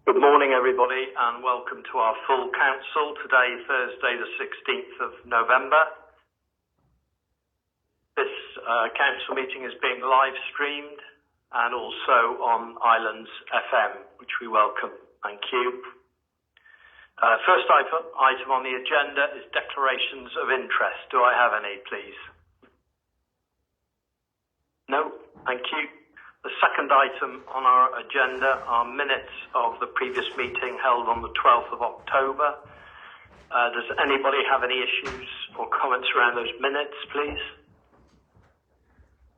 Good morning, everybody, and welcome to our full council today, Thursday, the 16th of November. This council meeting is being live streamed and also on Islands FM, which we welcome. Thank you. First item on the agenda is declarations of interest. Do I have any, please? No? Thank you. The second item on our agenda are minutes of the previous meeting held on the 12th of October. Does anybody have any issues or comments around those minutes, please?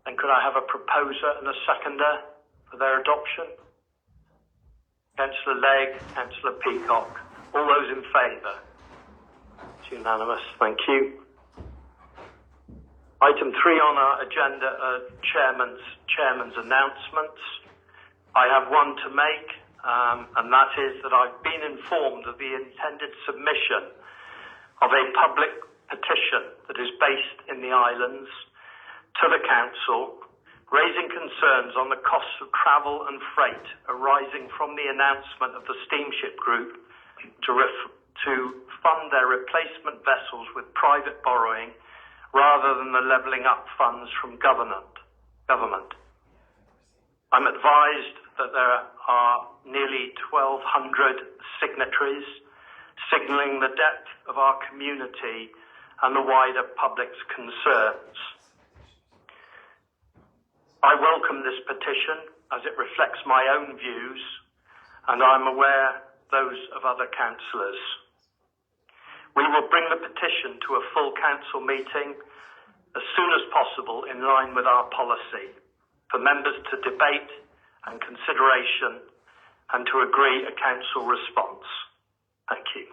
And could I have a proposer and a seconder for their adoption? Councillor Legg, Councillor Peacock. All those in favour? It's unanimous. Thank you. Item 3 on our agenda are chairman's announcements. I have one to make, and that is that I've been informed of the intended submission of a public petition that is based in the islands to the council, raising concerns on the costs of travel and freight arising from the announcement of the steamship group to fund their replacement vessels with private borrowing rather than the levelling up funds from government. I'm advised that there are nearly 1,200 signatories signalling the depth of our community and the wider public's concerns. I welcome this petition as it reflects my own views, and I'm aware those of other councillors. We will bring the petition to a full council meeting as soon as possible in line with our policy for members to debate and consideration and to agree a council response. Thank you.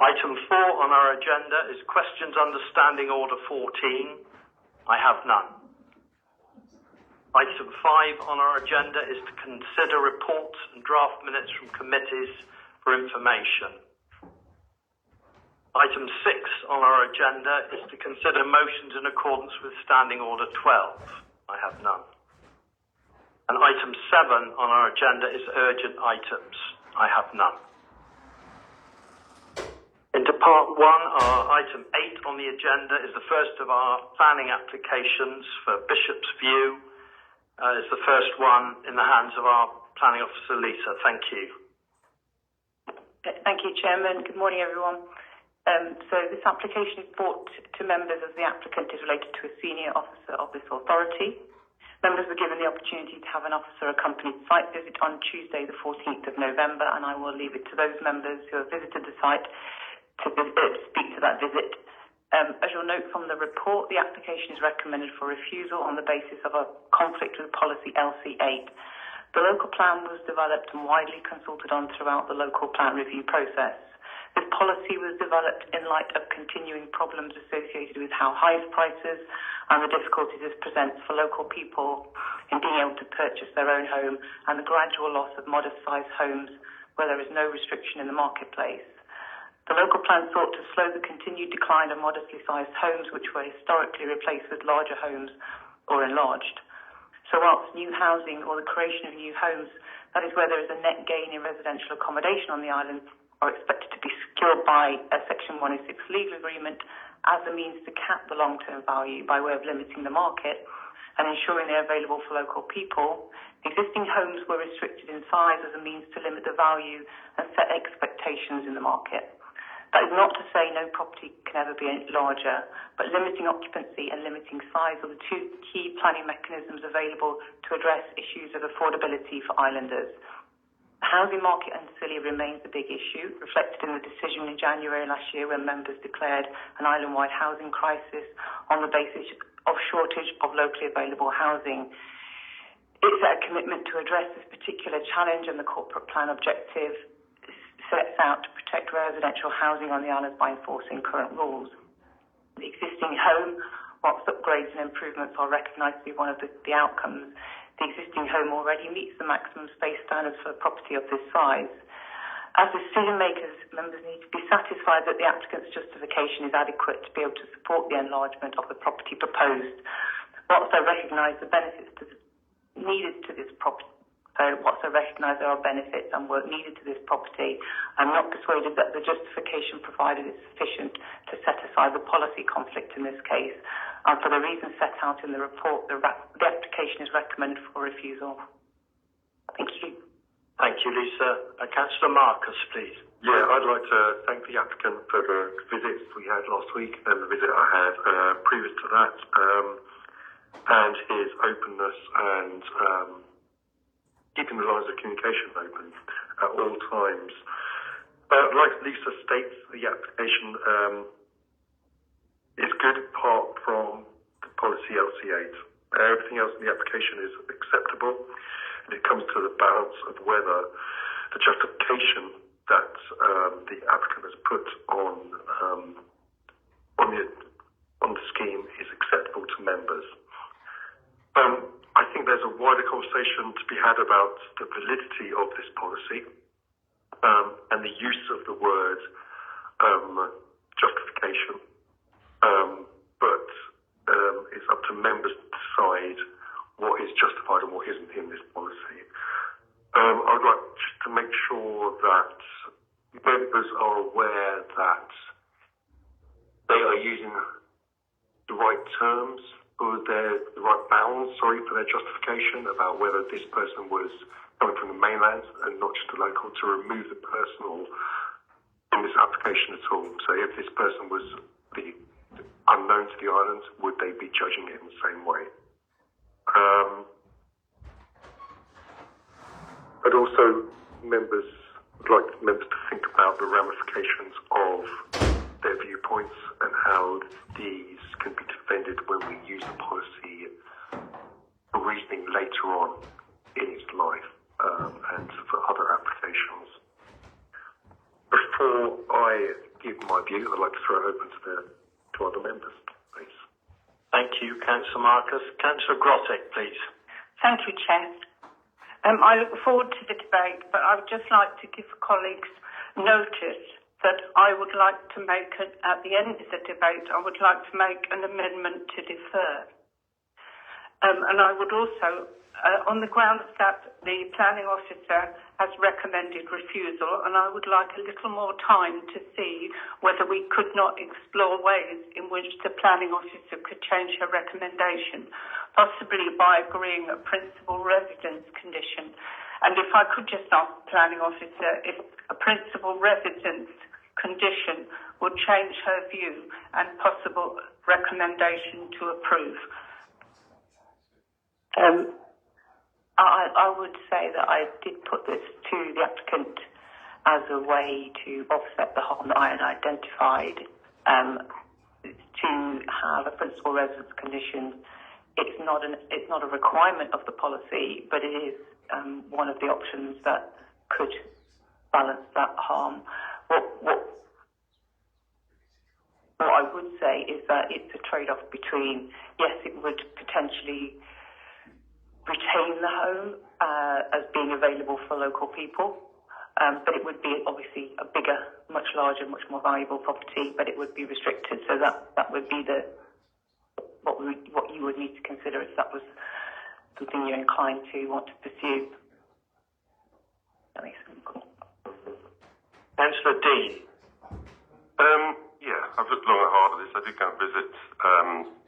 Item 4 on our agenda is questions under Standing Order 14. I have none. Item 5 on our agenda is to consider reports and draft minutes from committees for information. Item 6 on our agenda is to consider motions in accordance with Standing Order 12. I have none. And item 7 on our agenda is urgent items. I have none. Into part 1, our item 8 on the agenda is the first of our planning applications for Bishop's View. Is the first one in the hands of our planning officer, Lisa. Thank you. Thank you, Chairman. Good morning, everyone. So this application is brought to members as the applicant is related to a senior officer of this authority. Members were given the opportunity to have an officer accompanied site visit on Tuesday the 14th of November, and I will leave it to those members who have visited the site to speak to that visit. As you'll note from the report, the application is recommended for refusal on the basis of a conflict with policy LC8. The local plan was developed and widely consulted on throughout the local plan review process. This policy was developed in light of continuing problems associated with how house prices and the difficulties this presents for local people in being able to purchase their own home and the gradual loss of modest-sized homes where there is no restriction in the marketplace. The local plan sought to slow the continued decline of modestly sized homes which were historically replaced with larger homes or enlarged. So whilst new housing or the creation of new homes, that is where there is a net gain in residential accommodation on the island, are expected to be secured by a Section 106 legal agreement as a means to cap the long-term value by way of limiting the market and ensuring they're available for local people. Existing homes were restricted in size as a means to limit the value and set expectations in the market. That is not to say no property can ever be larger, but limiting occupancy and limiting size are the two key planning mechanisms available to address issues of affordability for islanders. The housing market uncivility remains a big issue, reflected in the decision in January last year when members declared an island-wide housing crisis on the basis of shortage of locally available housing. It's a commitment to address this particular challenge, and the corporate plan objective sets out to protect residential housing on the islands by enforcing current rules. The existing home, whilst upgrades and improvements are recognised to be one of the outcomes, the existing home already meets the maximum space standards for a property of this size. As decision makers, members need to be satisfied that the applicant's justification is adequate to be able to support the enlargement of the property proposed, whilst they recognise the benefits needed to this proposed whilst I recognise there are benefits and work needed to this property, I'm not persuaded that the justification provided is sufficient to set aside the policy conflict in this case. And for the reasons set out in the report, the application is recommended for refusal. Thank you. Thank you, Lisa. Councillor Marcus, please. Yeah, I'd like to thank the applicant for the visits we had last week and the visit I had previous to that, and his openness and keeping the lines of communication open at all times. Like Lisa states, the application is good apart from the policy LC8. Everything else in the application is acceptable, and it comes to the balance of whether the justification that the applicant has put on the scheme is acceptable to members. I think there's a wider conversation to be had about the validity of this policy and the use of the word justification, but it's up to members to decide what is justified and what isn't in this policy. I would like just to make sure that members are aware that they are using the right terms for the right bounds, for their justification about whether this person was coming from the mainland and not just a local, to remove the personal in this application at all. So if this person was unknown to the island, would they be judging it in the same way? I'd also would like members to think about the ramifications of their viewpoints and how these can be defended when we use the policy for reasoning later on in its life and for other applications. Before I give my view, I'd like to throw it open to other members, please. Thank you, Councillor Marcus. Councillor Grottek, please. Thank you, Chair. I look forward to the debate, but I would just like to give colleagues notice that I would like to make, at the end of the debate, I would like to make an amendment to defer. And I would also, on the grounds that the planning officer has recommended refusal, and I would like a little more time to see whether we could not explore ways in which the planning officer could change her recommendation, possibly by agreeing a principal residence condition. And if I could just ask the planning officer if a principal residence condition would change her view and possible recommendation to approve. I would say that I did put this to the applicant as a way to offset the harm that I had identified. To have a principal residence condition, it's not a requirement of the policy, but it is one of the options that could balance that harm. What I would say is that it's a trade-off between, yes, it would potentially retain the home as being available for local people, but it would be obviously a bigger, much larger, much more valuable property, but it would be restricted. So that would be what you would need to consider if that was something you're inclined to want to pursue. That makes sense. Councillor Dean. Yeah, I've looked long and hard at this. I did go and visit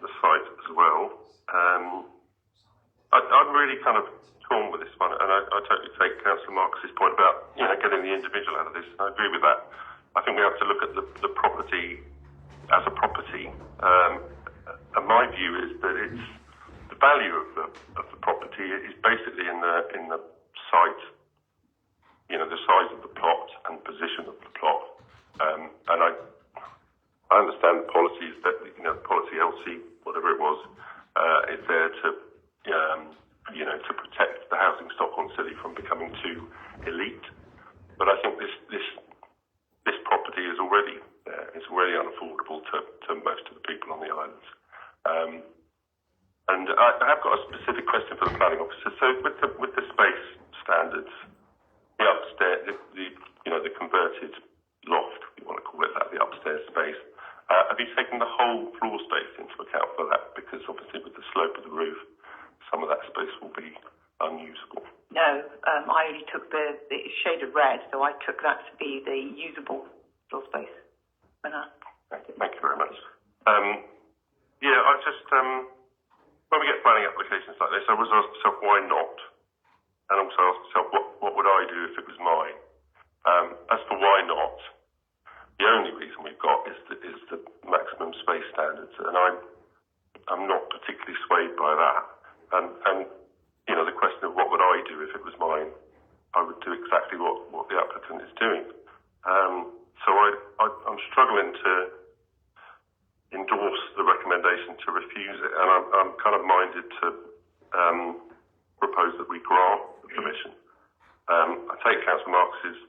the site as well. I'm really kind of torn with this one, and I totally take Councillor Marcus's point about getting the individual out of this. I agree with that. I think we have to look at the property as a property, and my view is that it's the value of the property is basically in the site, the size of the plot and position of the plot, and I understand the policy is that policy LC, whatever it was, is there to to protect the housing stock on Scilly from becoming too elite. But I think this property is already it's already unaffordable to most of the people on the islands. And I have got a specific question for the planning officer. So with the space standards, the upstairs, the converted loft, we want to call it that, the upstairs space. Have you taken the whole floor space into account for that? Because obviously with the slope of the roof, some of that space will be unusable. No, I only took the shade of red, so I took that to be the usable floor space. Thank you very much. I just, when we get planning applications like this, I always ask myself, why not? And also ask myself, what would I do if it was mine? As for why not, the only reason we've got is the maximum space standards, and I'm not particularly swayed by that. And you know, the question of what would I do if it was mine, I would do exactly what the applicant is doing. So I'm struggling to endorse the recommendation to refuse it, and I'm kind of minded to propose that we grant the permission. I take Councillor Marcus's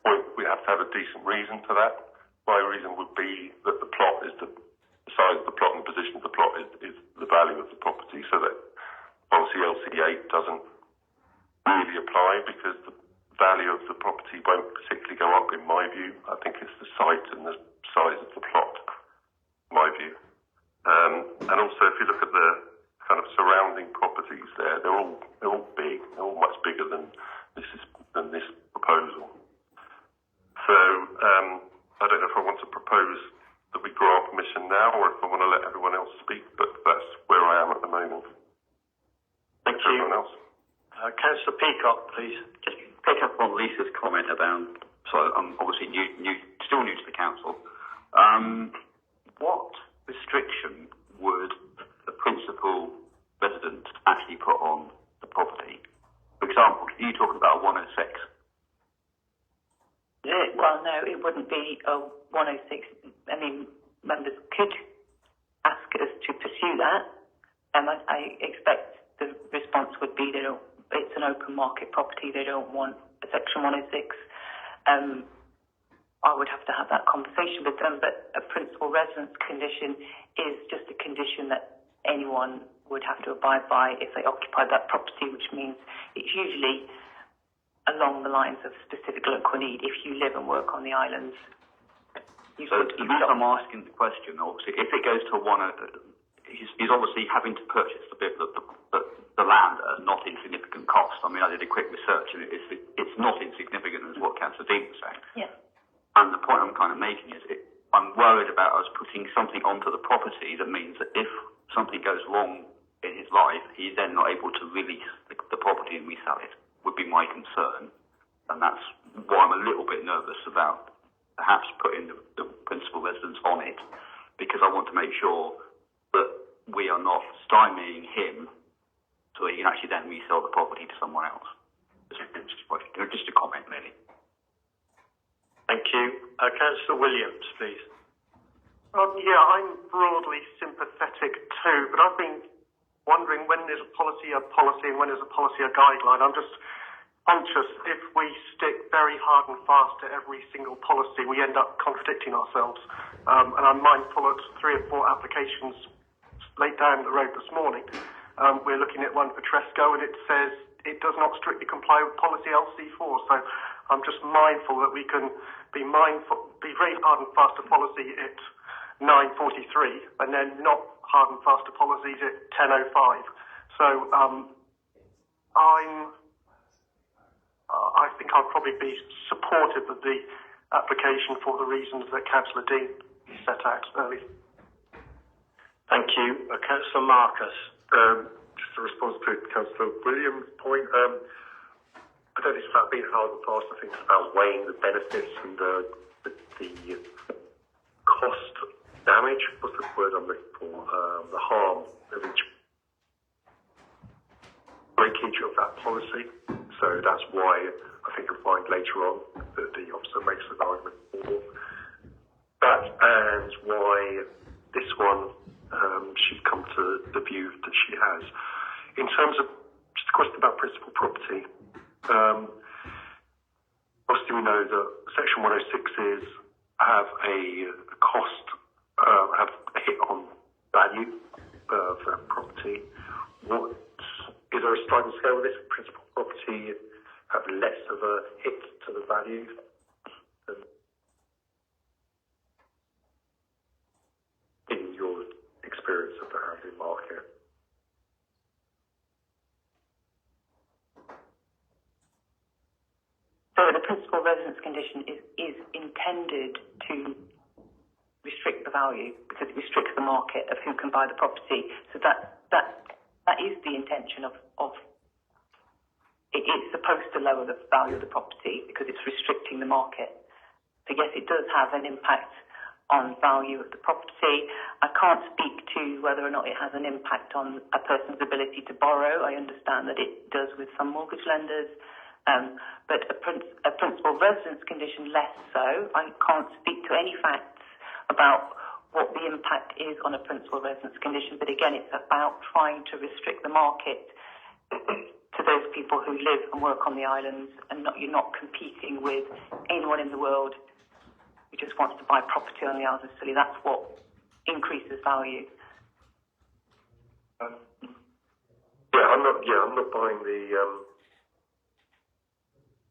point. We have to have a decent reason for that. My reason would be that the plot is the size of the plot and the position of the plot is the value of the property, so that policy LC8 doesn't really apply, because the value of the property won't particularly go up, in my view. I think it's the site and the size of the plot, in my view. And also, if you look at the kind of surrounding properties there, they're all big. They're all much bigger than this proposal. So I don't know if I want to propose that we grant permission now, or if I want to let everyone else speak, but that's where I am at the moment. Thank you. Everyone else? Councillor Peacock, please. Just pick up on Lisa's comment about, so I'm obviously still new to the council. What restriction would the principal resident actually put on the property? For example, you talking about a 106? Well, no, it wouldn't be a 106. I mean, members could ask us to pursue that, and I expect the response would be it's an open market property. They don't want a Section 106. I would have to have that conversation with them, but a principal residence condition is just a condition that anyone would have to abide by if they occupy that property, which means it's usually along the lines of specific local need. If you live and work on the islands, the reason I'm asking the question, obviously, if it goes to he's obviously having to purchase the land at not insignificant cost. I mean, I did a quick research, and it's not insignificant, as what Councillor Dean was saying. Yeah. And the point I'm kind of making is, I'm worried about us putting something onto the property that means that if something goes wrong in his life, he's then not able to release the property and resell it, would be my concern. And that's why I'm a little bit nervous about perhaps putting the principal residence on it, because I want to make sure that we are not stymieing him so that he can actually then resell the property to someone else. Just a comment, really. Thank you. Councillor Williams, please. I'm broadly sympathetic too, but I've been wondering, when is a policy and when is a policy a guideline? I'm just conscious, if we stick very hard and fast to every single policy, we end up contradicting ourselves. And I'm mindful that 3 or 4 applications laid down the road this morning. We're looking at one for Tresco, and it says it does not strictly comply with policy LC4. So I'm just mindful that we can be very hard and fast to policy at 9:43, and then not hard and fast to policies at 10:05. So I think I'll probably be supportive of the application for the reasons that Councillor Dean set out earlier. Thank you. Councillor Marcus. Just a response to Councillor Williams' point. I don't think it's about being hard and fast. I think it's about weighing the benefits and the cost damage. What's the word I'm looking for? The harm of each breakage of that policy. So that's why I think you'll find later on that the officer makes an argument for that, and why this one she's come to the view that she has. In terms of just a question about principal property, obviously we know that Section 106s have a cost, have a hit on value of that property. Is there a sliding scale with this? Principal property have less of a hit to the value than in your experience of the housing market? So the principal residence condition is intended to restrict the value because it restricts the market of who can buy the property. So that is the intention of it's supposed to lower the value of the property because it's restricting the market. So yes, it does have an impact on value of the property. I can't speak to whether or not it has an impact on a person's ability to borrow. I understand that it does with some mortgage lenders, but a principal residence condition less so. I can't speak to any facts about what the impact is on a principal residence condition, but again, it's about trying to restrict the market to those people who live and work on the islands, and you're not competing with anyone in the world who just wants to buy property on the Isles of Scilly. That's what increases value. I'm not buying the.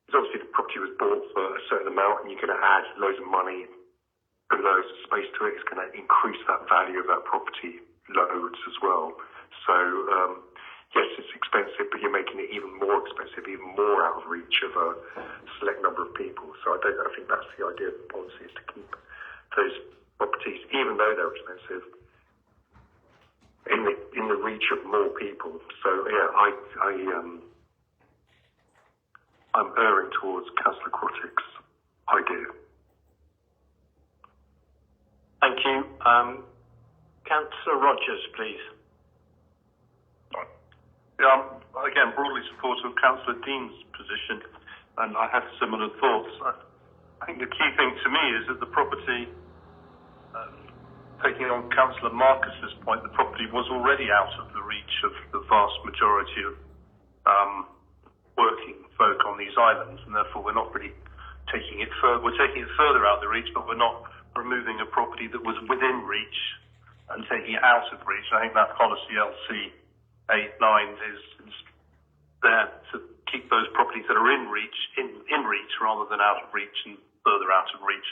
Because obviously the property was bought for a certain amount, and you're going to add loads of money and loads of space to it. It's going to increase that value of that property loads as well. So yes, it's expensive, but you're making it even more expensive, even more out of reach of a select number of people. So I think that's the idea of the policy, is to keep those properties, even though they're expensive, in the reach of more people. So yeah, I'm erring towards Councillor Crottick's idea. Thank you. Councillor Rogers, please. Yeah, I'm, again, broadly supportive of Councillor Dean's position, and I have similar thoughts. I think the key thing to me is that the property, taking on Councillor Marcus's point, the property was already out of the reach of the vast majority of working folk on these islands, and therefore we're not really taking it further. We're taking it further out of the reach, but we're not removing a property that was within reach and taking it out of reach. I think that policy LC 8, 9 is there to keep those properties that are in reach rather than out of reach and further out of reach.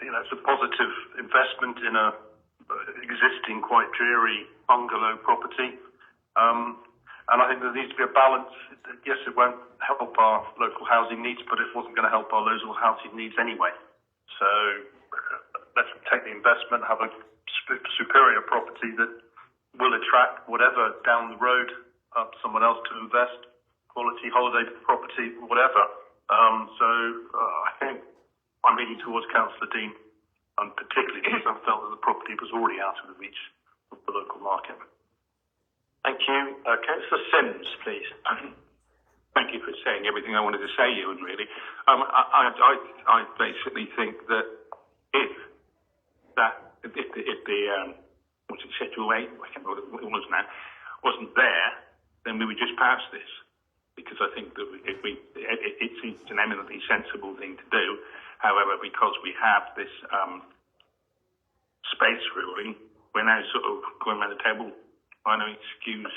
It's a positive investment in a existing quite dreary bungalow property. And I think there needs to be a balance. Yes, it won't help our local housing needs, but it wasn't going to help our local housing needs anyway. So let's take the investment, have a superior property that will attract whatever down the road, someone else to invest, quality holiday property, whatever. I think I'm leaning towards Councillor Dean, and particularly because I felt that the property was already out of the reach of the local market. Thank you. Councillor Sims, please. Thank you for saying everything I wanted to say, Ewan, really. I basically think that if the Schedule 8, I can't remember what it was now, wasn't there, then we would just pass this. Because I think that it's an eminently sensible thing to do. However, because we have this space ruling, we're now sort of going around the table trying to excuse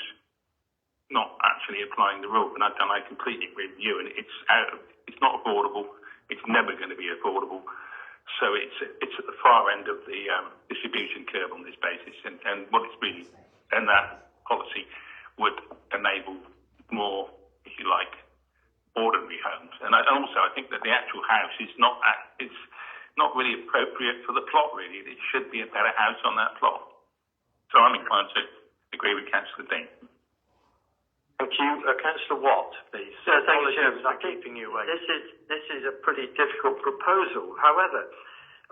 not actually applying the rule. And I completely agree with you. And it's not affordable. It's never going to be affordable. So it's at the far end of the distribution curve on this basis. And what it's really, and that policy would enable more, if you like, ordinary homes. And also I think that the actual house is not really appropriate for the plot, really. It should be a better house on that plot. So I'm inclined to agree with Councillor Dean. Thank you. Councillor Watt, please. Thank you, Chairman. I'm keeping you away. This is a pretty difficult proposal. However,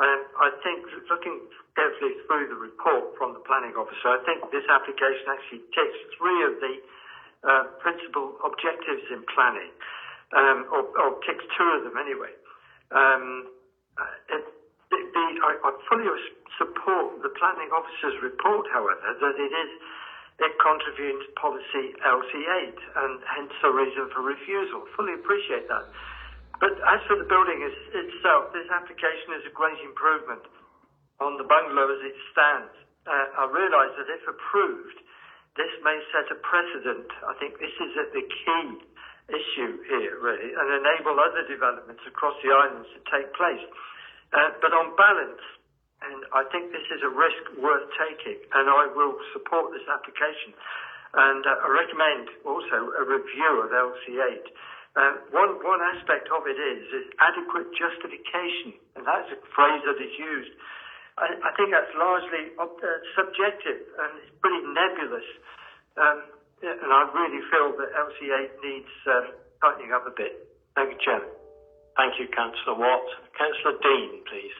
I think looking carefully through the report from the planning officer, I think this application actually ticks 3 of the principal objectives in planning, or ticks 2 of them anyway. I fully support the planning officer's report, however, that it contravenes policy LC8 and hence a reason for refusal. Fully appreciate that. But as for the building itself, this application is a great improvement on the bungalow as it stands. I realise that if approved, this may set a precedent. I think this is the key issue here, really, and enable other developments across the islands to take place. But on balance, and I think this is a risk worth taking, and I will support this application. And I recommend also a review of LC8 One aspect of it is adequate justification, and that's a phrase that is used. I think that's largely subjective and it's pretty nebulous. And I really feel that LCA needs tightening up a bit. Thank you, Chairman. Thank you, Councillor Watt. Councillor Dean, please.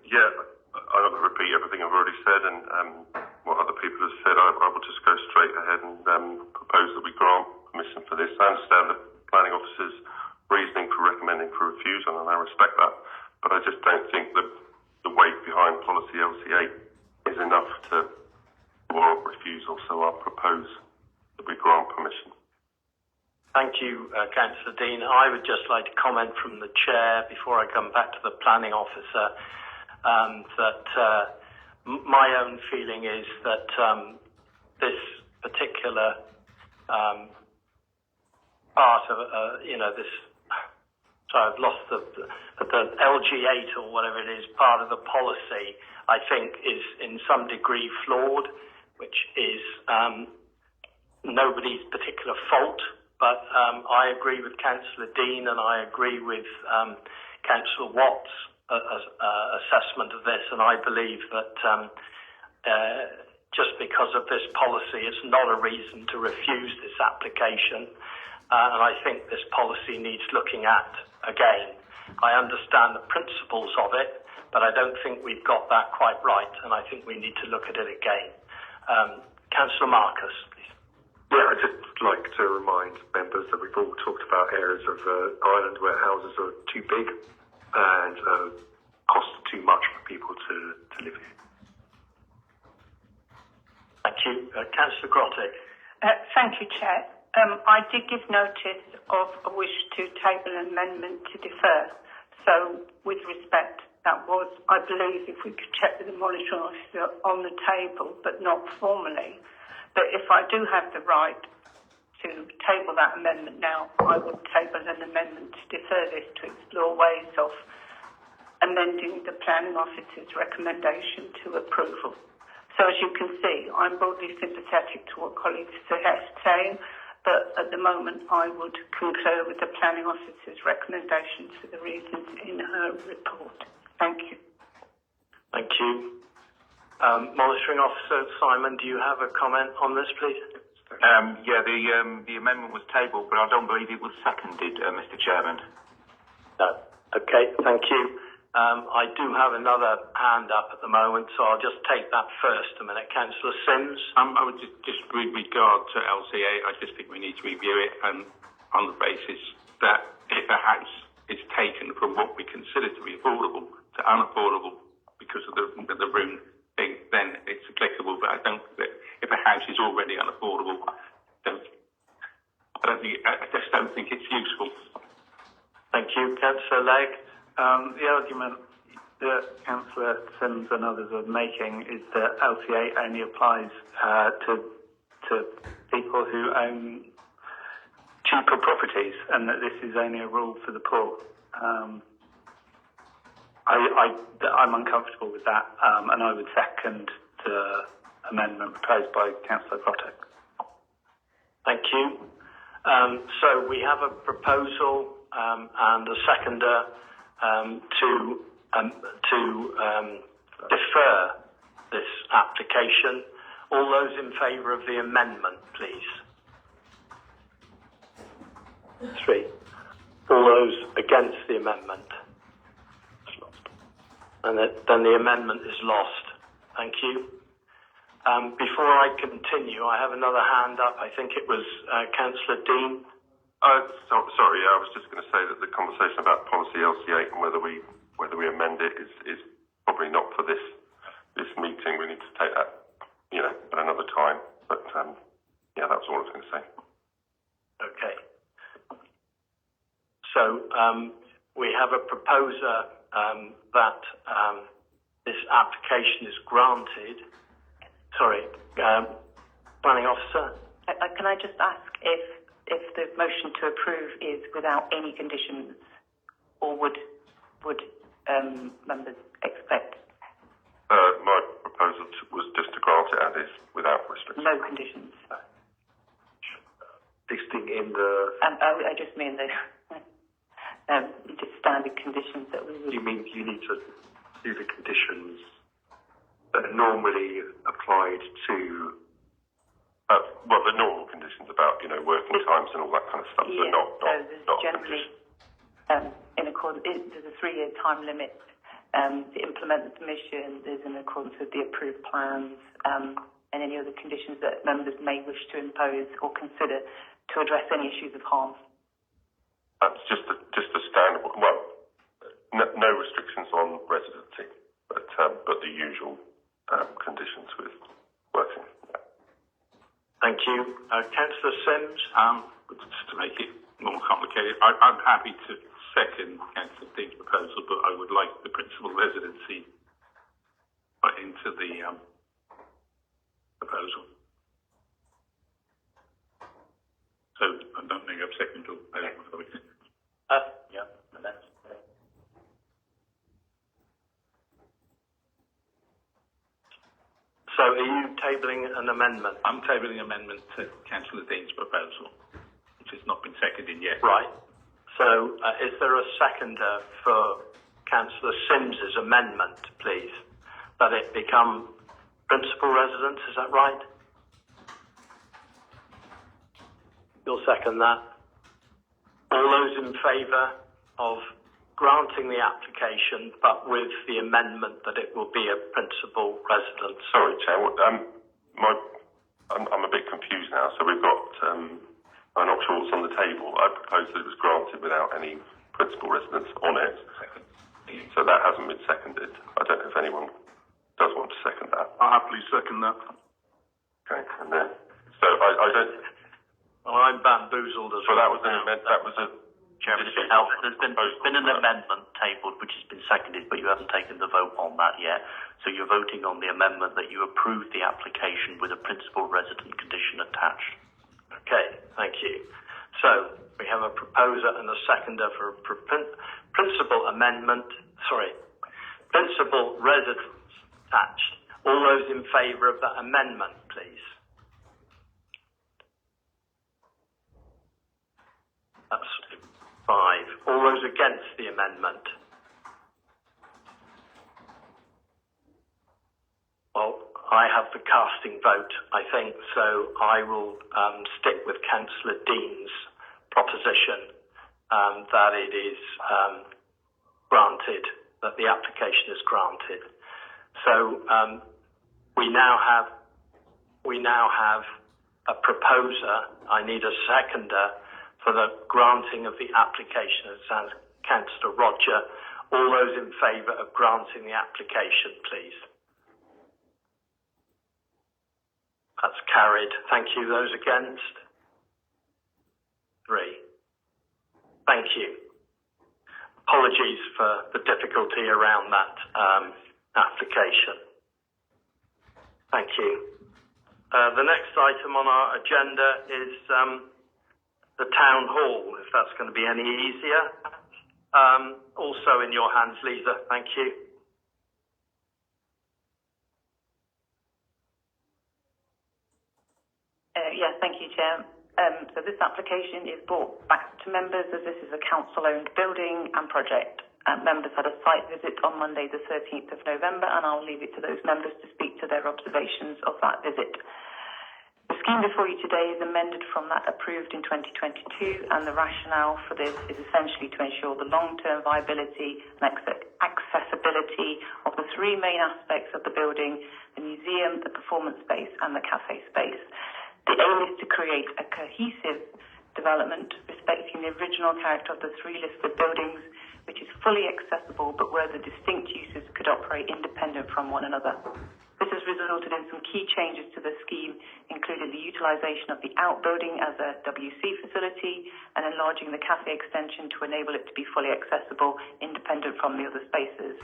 Yeah, I'm not going to repeat everything I've already said and what other people have said. I will just go straight ahead and propose that we grant permission for this. I understand the planning officer's reasoning for recommending for refusal, and I respect that, but I just don't think that the weight behind policy LCA is enough to warrant refusal, so I'll propose that we grant permission. Thank you, Councillor Dean. I would just like to comment from the chair before I come back to the planning officer that my own feeling is that this particular part of this. So I've lost the LG8 or whatever it is, part of the policy, I think is in some degree flawed, which is nobody's particular fault. But I agree with Councillor Dean and I agree with Councillor Watt's assessment of this, and I believe that just because of this policy, it's not a reason to refuse this application. And I think this policy needs looking at again. I understand the principles of it, but I don't think we've got that quite right, and I think we need to look at it again. Councillor Marcus, please. Yeah, I'd just like to remind members that we've all talked about areas of Ireland where houses are too big and cost too much for people to live in. Thank you. Councillor Grottig. Thank you, Chair. I did give notice of a wish to table an amendment to defer. So, with respect, that was, I believe, if we could check with the monitoring officer on the table, but not formally. But if I do have the right to table that amendment now, I would table an amendment to defer this to explore ways of amending the planning officer's recommendation to approval. So, as you can see, I'm broadly sympathetic to what colleagues are saying, but at the moment I would concur with the planning officer's recommendations for the reasons in her report. Thank you. Thank you. Monitoring Officer Simon, do you have a comment on this, please? Yeah, the amendment was tabled, but I don't believe it was seconded, Mr. Chairman. No. Okay, thank you. I do have another hand up at the moment, so I'll just take that first a minute. Councillor Sims? I would just with regard to LCA, I just think we need to review it on the basis that if a house is taken from what we consider to be affordable to unaffordable because of the room thing, then it's applicable. But I don't think that if a house is already unaffordable, I just don't think it's useful. Thank you. Councillor Legg? The argument that Councillor Sims and others are making is that LCA only applies to people who own cheaper properties, and that this is only a rule for the poor. I'm uncomfortable with that, and I would second the amendment proposed by Councillor Grottig. Thank you. So we have a proposal and a seconder to defer this application. All those in favour of the amendment, please. 3. All those against the amendment. And then the amendment is lost. Thank you. Before I continue, I have another hand up. I think it was Councillor Dean. Sorry, I was just going to say that the conversation about policy LCA and whether we amend it is probably not for this meeting. We need to take that, at another time. But yeah, that's all I was going to say. Okay. So we have a proposer that this application is granted. Sorry, planning officer. Can I just ask if the motion to approve is without any conditions, or would members expect? My proposal was just to grant it as is without restriction. No conditions. listing in the... I just mean the just standard conditions that we would... You mean you need to do the conditions that are normally applied to... well, the normal conditions about, working times and all that kind of stuff, yeah, but not generally, in accordance, there's a 3-year time limit to implement the permission. There's in accordance with the approved plans and any other conditions that members may wish to impose or consider to address any issues of harm. That's just a standard. Well, no restrictions on residency, but the usual conditions with working. Thank you. Councillor Sims? Just to make it more complicated, I'm happy to second Councillor Dean's proposal, but I would like the principal residency put into the proposal. So I don't think I've seconded or yeah, that's... So are you tabling an amendment? I'm tabling amendment to Councillor Dean's proposal, which has not been seconded yet. Right. So is there a seconder for Councillor Sims's amendment, please? That it become principal residence, is that right? You'll second that? All those in favour of granting the application, but with the amendment that it will be a principal residence? Sorry, Chair. I'm a bit confused now. So we've got... I'm not sure what's on the table. I proposed that it was granted without any principal residence on it. So that hasn't been seconded. I don't know if anyone does want to second that. I'll happily second that. Okay, and then... So I don't... Well, I'm bamboozled as well. So that was an amendment. That was a... Chairman, if it helps, there's been an amendment tabled which has been seconded, but you haven't taken the vote on that yet. So you're voting on the amendment that you approve the application with a principal resident condition attached. Okay, thank you. So we have a proposer and a seconder for a principal residence attached. All those in favour of that amendment, please. That's 5. All those against the amendment? Well, I have the casting vote, I think, so I will stick with Councillor Dean's proposition that it is granted, that the application is granted. So we now have a proposer. I need a seconder for the granting of the application. It sounds Councillor Roger. All those in favour of granting the application, please. That's carried. Thank you. Those against? 3. Thank you. Apologies for the difficulty around that application. Thank you. The next item on our agenda is the Town Hall, if that's going to be any easier. Also in your hands, Lisa. Thank you. Yes, thank you, Chair. So this application is brought back to members as this is a council-owned building and project. Members had a site visit on Monday the 13th of November, and I'll leave it to those members to speak to their observations of that visit. The scheme before you today is amended from that approved in 2022, and the rationale for this is essentially to ensure the long-term viability and accessibility of the 3 main aspects of the building: the museum, the performance space, and the cafe space. The aim is to create a cohesive development respecting the original character of the 3 listed buildings, which is fully accessible but where the distinct uses could operate independent from one another. This has resulted in some key changes to the scheme, including the utilisation of the outbuilding as a WC facility and enlarging the cafe extension to enable it to be fully accessible independent from the other spaces.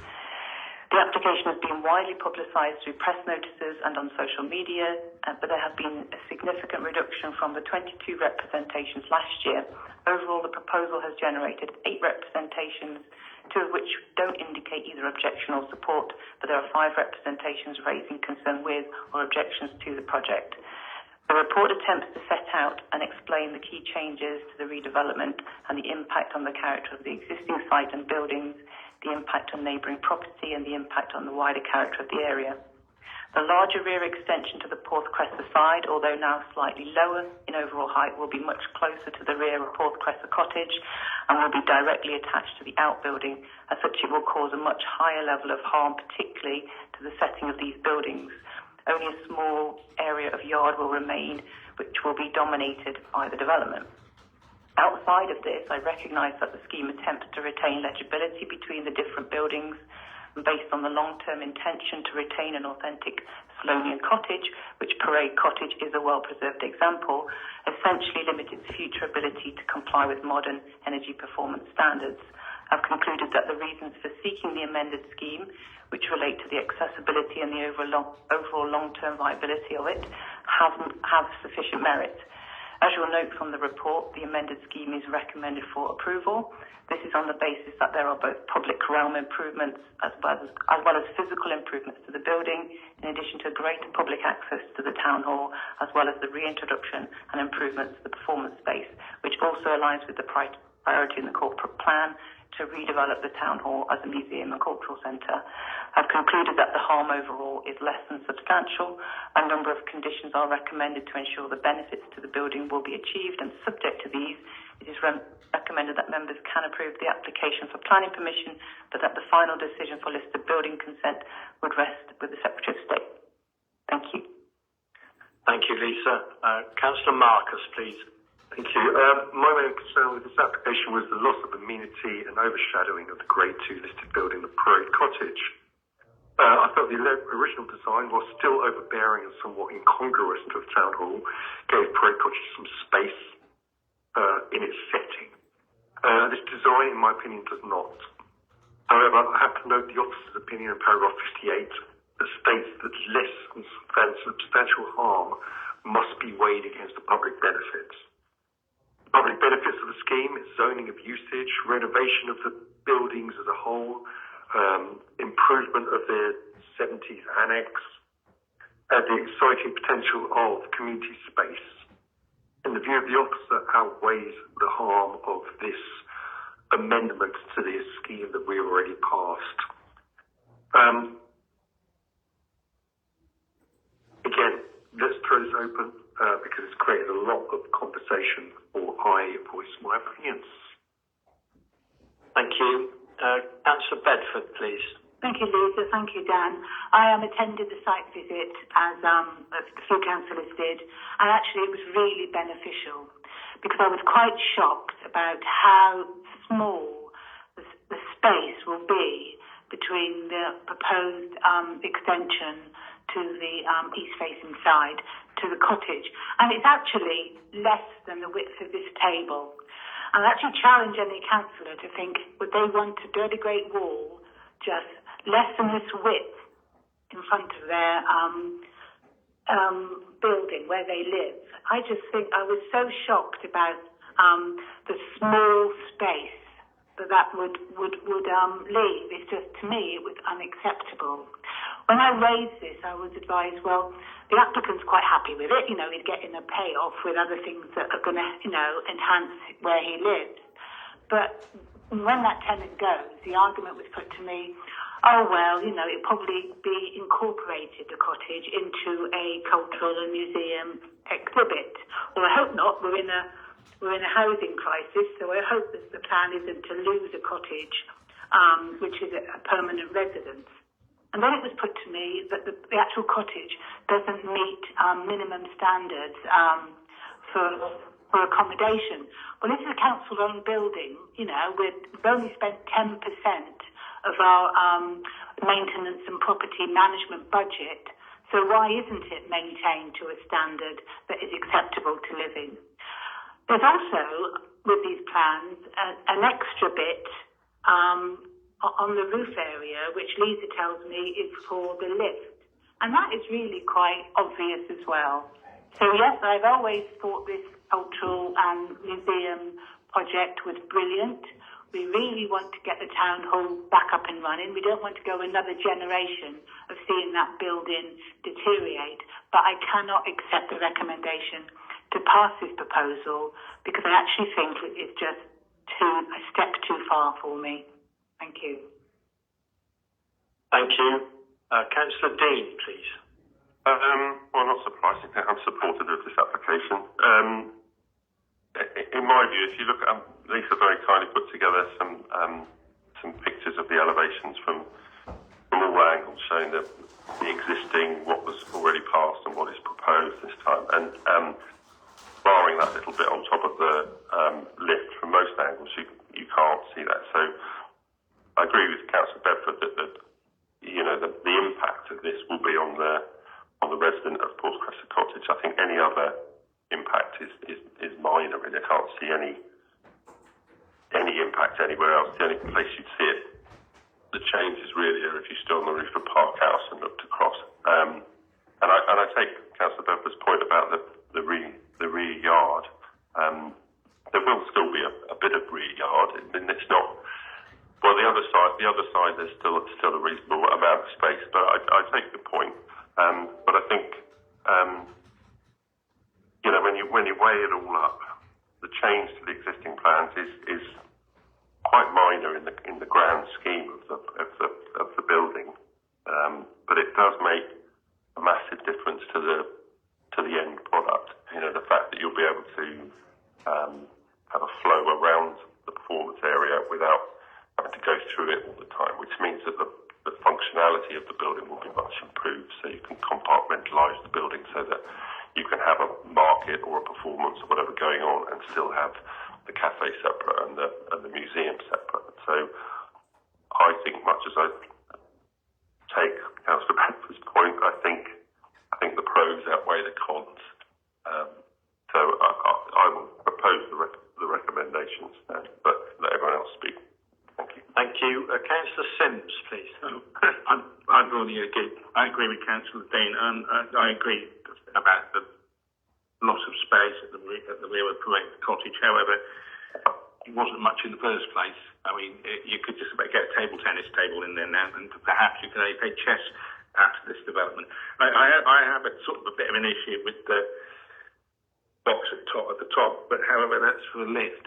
The application has been widely publicised through press notices and on social media, but there have been a significant reduction from the 22 representations last year. Overall, the proposal has generated 8 representations, 2 of which don't indicate either objection or support, but there are 5 representations raising concern with or objections to the project. There are report attempts to set out and explain the key changes to the redevelopment and the impact on the character of the existing site and buildings, the impact on neighbouring property and the impact on the wider character of the area. The larger rear extension to the Porthcressa side, although now slightly lower in overall height, will be much closer to the rear of Porthcressa Cottage and will be directly attached to the outbuilding. As such, it will cause a much higher level of harm, particularly to the setting of these buildings. Only a small area of yard will remain, which will be dominated by the development. Outside of this, I recognise that the scheme attempts to retain legibility between the different buildings, and based on the long-term intention to retain an authentic Solonian cottage, which Parade Cottage is a well-preserved example, essentially limit its future ability to comply with modern energy performance standards. I've concluded that the reasons for seeking the amended scheme, which relate to the accessibility and the overall long-term viability of it, have sufficient merit. As you'll note from the report, the amended scheme is recommended for approval. This is on the basis that there are both public realm improvements as well as physical improvements to the building, in addition to greater public access to the town hall, as well as the reintroduction and improvements to the performance space, which also aligns with the priority in the corporate plan to redevelop the town hall as a museum and cultural centre. I've concluded that the harm overall is less than substantial. A number of conditions are recommended to ensure the benefits to the building will be achieved, and subject to these, it is recommended that members can approve the application for planning permission, but that the final decision for listed building consent would rest with the Secretary of State. Thank you. Thank you, Lisa. Councillor Marcus, please. Thank you. My main concern with this application was the loss of amenity and overshadowing of the Grade 2 listed building, the Parade Cottage. I felt the original design, while still overbearing and somewhat incongruous to the town hall, gave Parade Cottage some space in its setting. This design, in my opinion, does not. However, I have to note the officer's opinion in paragraph 58 that states that less than substantial harm must be weighed against the public benefits. Public benefits of the scheme is zoning of usage, renovation of the buildings as a whole, improvement of the 70s annex, and the exciting potential of community space. In the view of the officer, outweighs the harm of this amendment to the scheme that we already passed. Again, let's throw this open because it's created a lot of conversation, or I voice my opinions. Thank you. Councillor Bedford, please. Thank you, Lisa. Thank you, Dan. I attended the site visit as a few councillors did, and actually it was really beneficial because I was quite shocked about how small the space will be between the proposed extension to the east-facing side to the cottage, and it's actually less than the width of this table. I'll actually challenge any councillor to think, would they want a dirty great wall just less than this width in front of their building where they live? I just think I was so shocked about the small space that would leave. It's just, to me, it was unacceptable. When I raised this, I was advised, well, the applicant's quite happy with it. You know, he's getting a payoff with other things that are going to, enhance where he lives. But when that tenant goes, the argument was put to me, oh, well, it'd probably be incorporated, the cottage, into a cultural and museum exhibit. Well, I hope not. We're in a housing crisis, so I hope that the plan isn't to lose a cottage, which is a permanent residence. And then it was put to me that the actual cottage doesn't meet minimum standards for accommodation. Well, this is a council-owned building. We've only spent 10% of our maintenance and property management budget. So why isn't it maintained to a standard that is acceptable to live in? There's also, with these plans, an extra bit on the roof area, which Lisa tells me is for the lift. And that is really quite obvious as well. So yes, I've always thought this cultural and museum project was brilliant. We really want to get the town hall back up and running. We don't want to go another generation of seeing that building deteriorate. But I cannot accept the recommendation to pass this proposal because I actually think it is just a step too far for me. Thank you. Thank you. Councillor Dean, please. Well, not surprisingly, I'm supportive of this application. In my view, if you look at Lisa very kindly put together some pictures of the elevations from all angles, showing the existing, what was already passed, and what is proposed this time, and barring that little bit on top of the lift from most angles, you can't see that. So I agree with Councillor Bedford that the impact of this will be on the resident of Porthcrest Cottage. I think any other impact is minor, really. I can't see any impact anywhere else. The only place you'd see it, the changes really are if you stood on the roof of Park House and looked across. And I take Councillor Bedford's point about the rear yard. There will still be a bit of rear yard, and it's not. Well, the other side, there's still a reasonable amount of space. But I take the point. But I think, when you weigh it all up, the change to the existing plans is quite minor in the grand scheme of the building. But it does make a massive difference to the end product. The fact that you'll be able to have a flow around the performance area without having to go through it all the time, which means that the functionality of the building will be much improved. So you can compartmentalise the building so that you can have a market or a performance or whatever going on and still have the cafe separate and the museum separate. So I think, much as I take Councillor Bedford's point, I think the pros outweigh the cons. So I will propose the recommendations, but let everyone else speak. Thank you. Thank you. Councillor Sims, please. I really agree. I agree with Councillor Dean, and I agree about the loss of space at the rear of Parade Cottage. However, it wasn't much in the first place. I mean, you could just about get a table tennis table in there now, and perhaps you could only play chess after this development. I have a sort of a bit of an issue with the box at the top, but however, that's for a lift.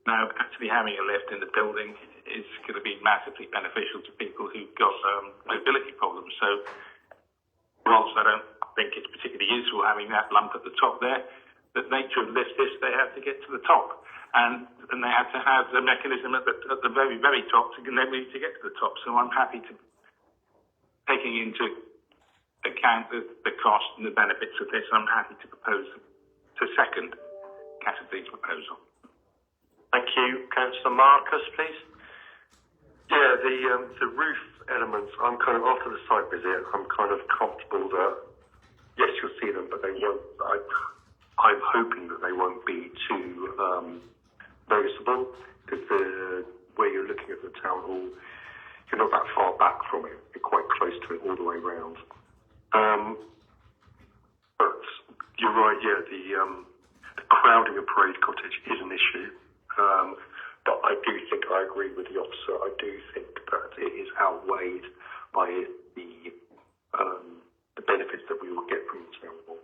Now, actually having a lift in the building is going to be massively beneficial to people who've got mobility problems. So, whilst I don't think it's particularly useful having that lump at the top there, the nature of lift is they have to get to the top. And they have to have the mechanism at the very, very top to enable you to get to the top. So I'm happy to, taking into account the cost and the benefits of this, I'm happy to propose to second Cassidy's proposal. Thank you. Councillor Marcus, please. Yeah, the roof elements, I'm kind of, after the site visit, I'm kind of comfortable that, yes, you'll see them, but they won't, I'm hoping that they won't be too noticeable, because where you're looking at the town hall, you're not that far back from it. You're quite close to it all the way round. But you're right, yeah, the crowding of Parade Cottage is an issue. But I do think I agree with the officer. I do think that it is outweighed by the benefits that we will get from the town hall.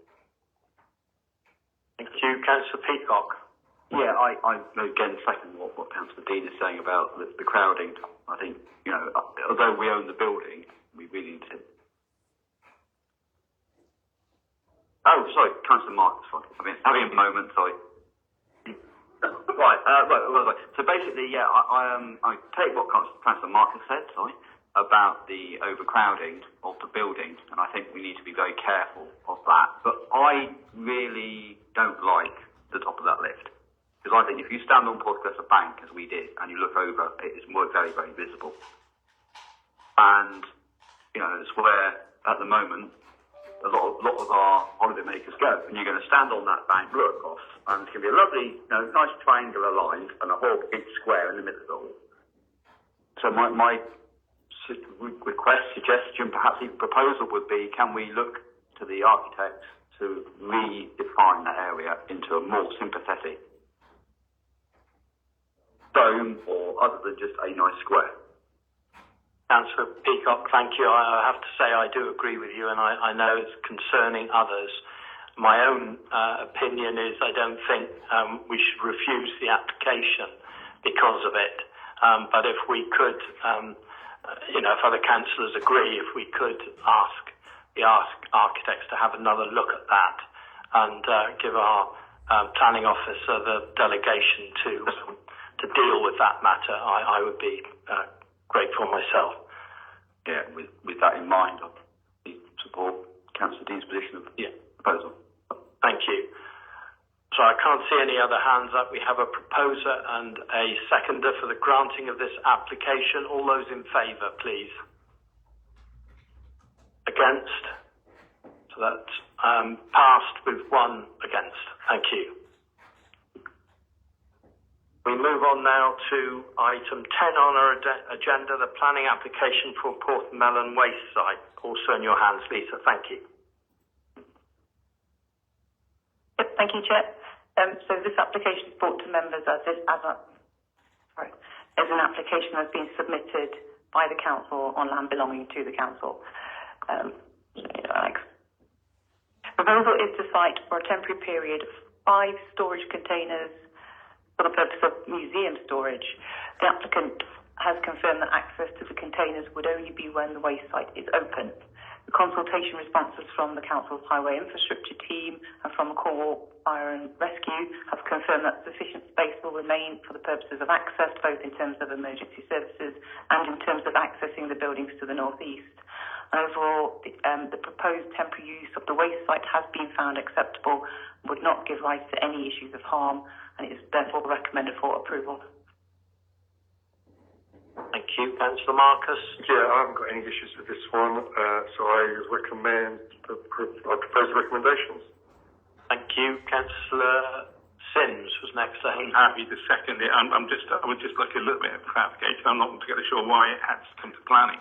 Thank you. Councillor Peacock. Yeah, I again second what Councillor Dean is saying about the crowding. I think, although we own the building, we really need to... Oh, sorry, Councillor Marcus, sorry. Having a moment, sorry. Right. So basically, yeah, I take what Councillor Marcus said, about the overcrowding of the building, and I think we need to be very careful of that. But I really don't like the top of that lift, because I think if you stand on Porthcrest Bank, as we did, and you look over, it is very, very visible. And, it's where, at the moment, a lot of our holiday makers go, and you're going to stand on that bank, look across, and it's going to be a lovely, nice triangular line and a whole big square in the middle of it. So my request, suggestion, perhaps even proposal would be, can we look to the architects to redefine that area into a more sympathetic stone or other than just a nice square. Councillor Peacock, thank you. I have to say I do agree with you, and I know it's concerning others. My own opinion is I don't think we should refuse the application because of it. But if we could, if other councillors agree, if we could ask architects to have another look at that and give our planning officer the delegation to deal with that matter, I would be grateful myself. Yeah, with that in mind, I support Councillor Dean's position of the proposal. Thank you. So I can't see any other hands up. We have a proposer and a seconder for the granting of this application. All those in favour, please. Against? So that's passed with one against. Thank you. We move on now to item 10 on our agenda, the planning application for Portmelon Waste Site. Also in your hands, Lisa. Thank you. Yep, thank you, Chair. So this application is brought to members as an application that has been submitted by the council on land belonging to the council. Proposal is to site for a temporary period 5 storage containers for the purpose of museum storage. The applicant has confirmed that access to the containers would only be when the waste site is open. The consultation responses from the council's highway infrastructure team and from Cornwall Fire and Rescue have confirmed that sufficient space will remain for the purposes of access, both in terms of emergency services and in terms of accessing the buildings to the northeast. Overall, the proposed temporary use of the waste site has been found acceptable and would not give rise to any issues of harm, and it is therefore recommended for approval. Thank you. Councillor Marcus? Yeah, I haven't got any issues with this one, so I recommend I propose recommendations. Thank you. Councillor Sims was next. I'm happy to second it. I would just like a little bit of clarification. I'm not entirely sure why it has to come to planning.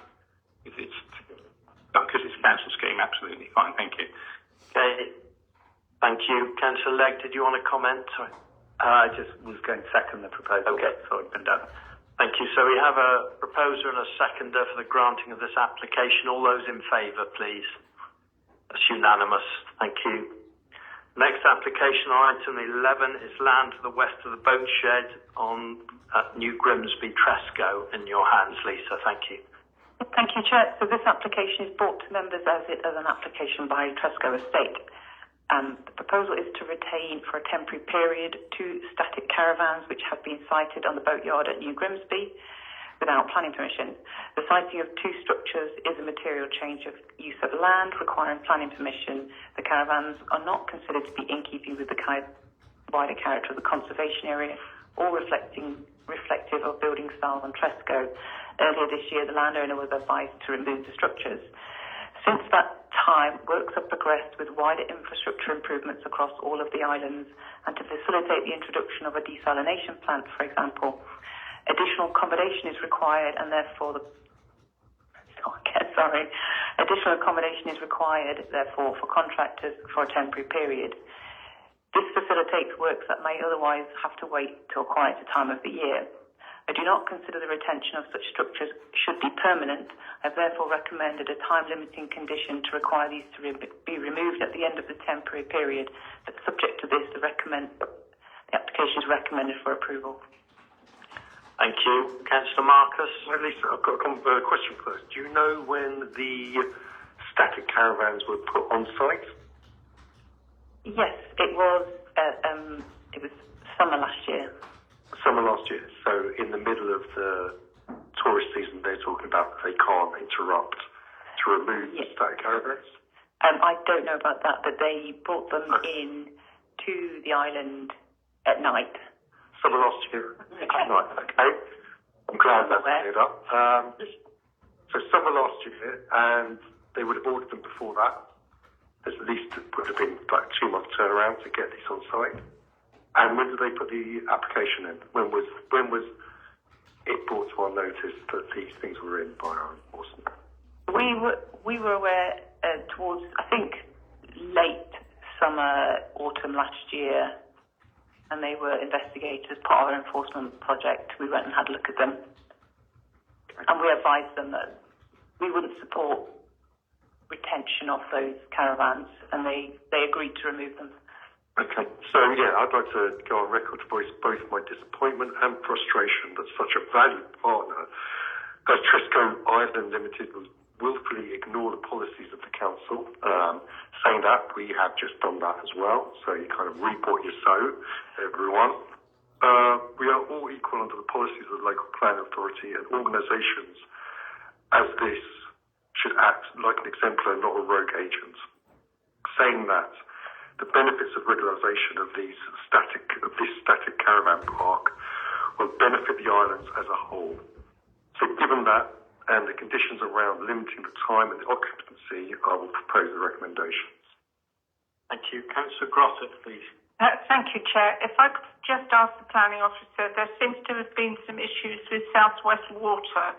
Because it's a council scheme, absolutely fine. Thank you. Okay. Thank you. Councillor Legg, did you want to comment? Sorry. I just was going to second the proposal. Okay. So it's been done. Thank you. So we have a proposer and a seconder for the granting of this application. All those in favour, please. That's unanimous. Thank you. Next application, item 11, is land to the west of the boat shed at New Grimsby, Tresco. In your hands, Lisa. Thank you. Thank you, Chair. So this application is brought to members as an application by Tresco Estate. The proposal is to retain for a temporary period 2 static caravans which have been sited on the boatyard at New Grimsby without planning permission. The siting of 2 structures is a material change of use of land requiring planning permission. The caravans are not considered to be in keeping with the wider character of the conservation area or reflective of building style on Tresco. Earlier this year, the landowner was advised to remove the structures. Since that time, works have progressed with wider infrastructure improvements across all of the islands, and to facilitate the introduction of a desalination plant, for example, additional accommodation is required, and therefore additional accommodation is required, therefore, for contractors for a temporary period. This facilitates works that may otherwise have to wait till a quieter time of the year. I do not consider the retention of such structures should be permanent. I have therefore recommended a time-limiting condition to require these to be removed at the end of the temporary period, but subject to this, the application is recommended for approval. Thank you. Councillor Marcus? Well, Lisa, I've got a question first. Do you know when the static caravans were put on site? Yes, it was summer last year. Summer last year. So in the middle of the tourist season, they're talking about they can't interrupt to remove the static caravans? I don't know about that, but they brought them in to the island at night. Summer last year? Right, okay. I'm glad that's cleared up. So summer last year, and they would have ordered them before that. At least it would have been like 2 month turnaround to get this on site. And when did they put the application in? When was it brought to our notice that these things were in by our enforcement? We were aware towards, I think, late summer, autumn last year. and they were investigated as part of our enforcement project. We went and had a look at them, and we advised them that we wouldn't support retention of those caravans, and they agreed to remove them. Okay, so yeah, I'd like to go on record to voice both my disappointment and frustration that such a valued partner as Trisco Ireland Limited was willfully ignore the policies of the council. Saying that, we have just done that as well, so you kind of reap what you sow, everyone. We are all equal under the policies of the local planning authority, and organisations as this should act like an exemplar, not a rogue agent. Saying that, the benefits of regularisation of this static caravan park will benefit the islands as a whole. So given that, and the conditions around limiting the time and the occupancy, I will propose the recommendations. Thank you. Councillor Grottet, please. Thank you, Chair. If I could just ask the planning officer, there seems to have been some issues with South West Water,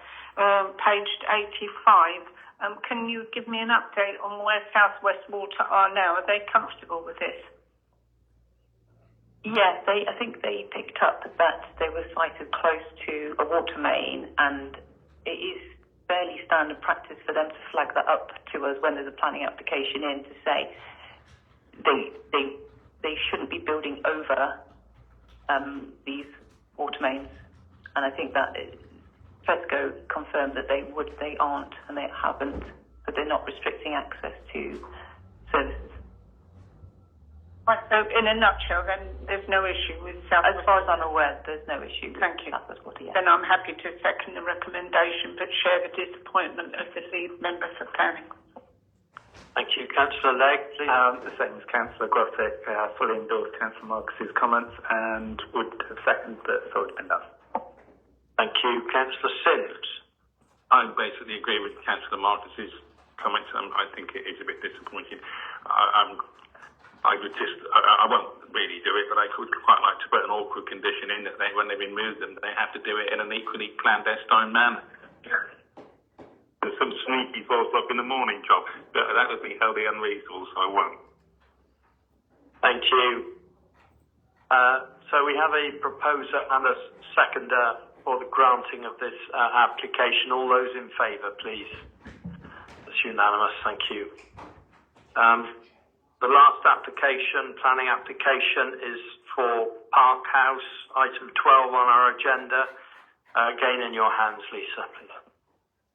paged 85. Can you give me an update on where South West Water are now? Are they comfortable with this? Yeah, I think they picked up that they were sited close to a water main, and it is fairly standard practice for them to flag that up to us when there's a planning application in to say they shouldn't be building over these water mains. And I think that FESCO confirmed that they aren't, and they haven't, but they're not restricting access to services. Right, so in a nutshell, then there's no issue with South West. As far as I'm aware, there's no issue. Thank you. South West Water, yeah. Then I'm happy to second the recommendation, but share the disappointment of the lead member for planning. Thank you. Councillor Legg, please. The same as Councillor Grottek, fully endorse Councillor Marcus's comments and would have seconded that it's already been done. Thank you. Councillor Sims. I basically agree with Councillor Marcus's comments. I think it is a bit disappointing. I won't really do it, but I could quite like to put an awkward condition in that when they remove them, they have to do it in an equally clandestine manner. There's some sneaky 4 o'clock in the morning job, but that would be wholly unreasonable, so I won't. Thank you. So we have a proposer and a seconder for the granting of this application. All those in favour, please. That's unanimous. Thank you. The last application, planning application, is for Park House, item 12 on our agenda. Again, in your hands, Lisa, please.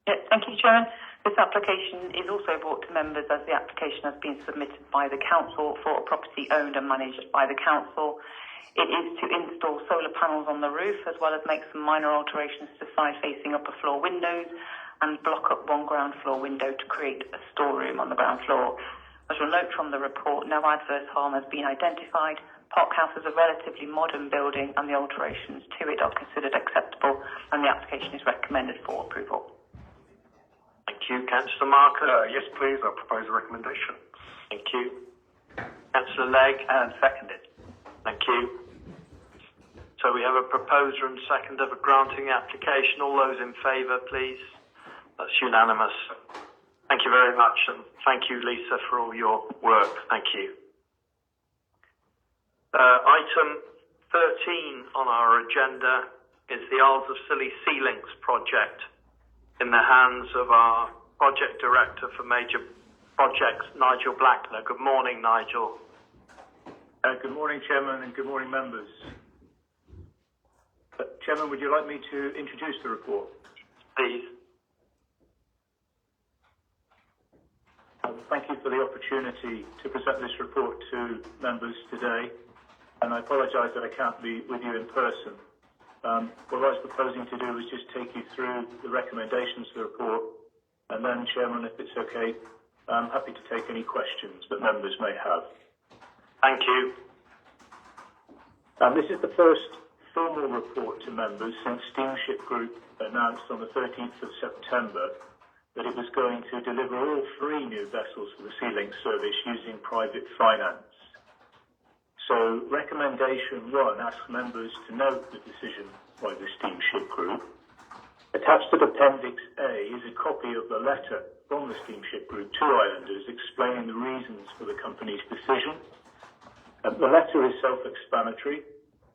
Yeah, thank you, Chairman. This application is also brought to members as the application has been submitted by the council for a property owned and managed by the council. It is to install solar panels on the roof, as well as make some minor alterations to side-facing upper floor windows and block up one ground floor window to create a storeroom on the ground floor. As you'll note from the report, no adverse harm has been identified. Park House is a relatively modern building, and the alterations to it are considered acceptable, and the application is recommended for approval. Thank you. Councillor Marcus? Yes, please. I'll propose a recommendation. Thank you. Councillor Legg? And seconded. Thank you. So we have a proposer and seconder for granting the application. All those in favour, please. That's unanimous. Thank you very much, and thank you, Lisa, for all your work. Thank you. Item 13 on our agenda is the Isles of Scilly Sea Links project, in the hands of our project director for major projects, Nigel Blackner. Good morning, Nigel. Good morning, Chairman, and good morning, members. Chairman, would you like me to introduce the report? Please. Thank you for the opportunity to present this report to members today, and I apologise that I can't be with you in person. What I was proposing to do was just take you through the recommendations of the report, and then, Chairman, if it's okay, I'm happy to take any questions that members may have. Thank you. This is the first formal report to members since Steamship Group announced on the 13th of September that it was going to deliver all 3 new vessels for the Sea Link service using private finance. So recommendation 1 asks members to note the decision by the Steamship Group. Attached to Appendix A is a copy of the letter from the Steamship Group to Islanders explaining the reasons for the company's decision. The letter is self-explanatory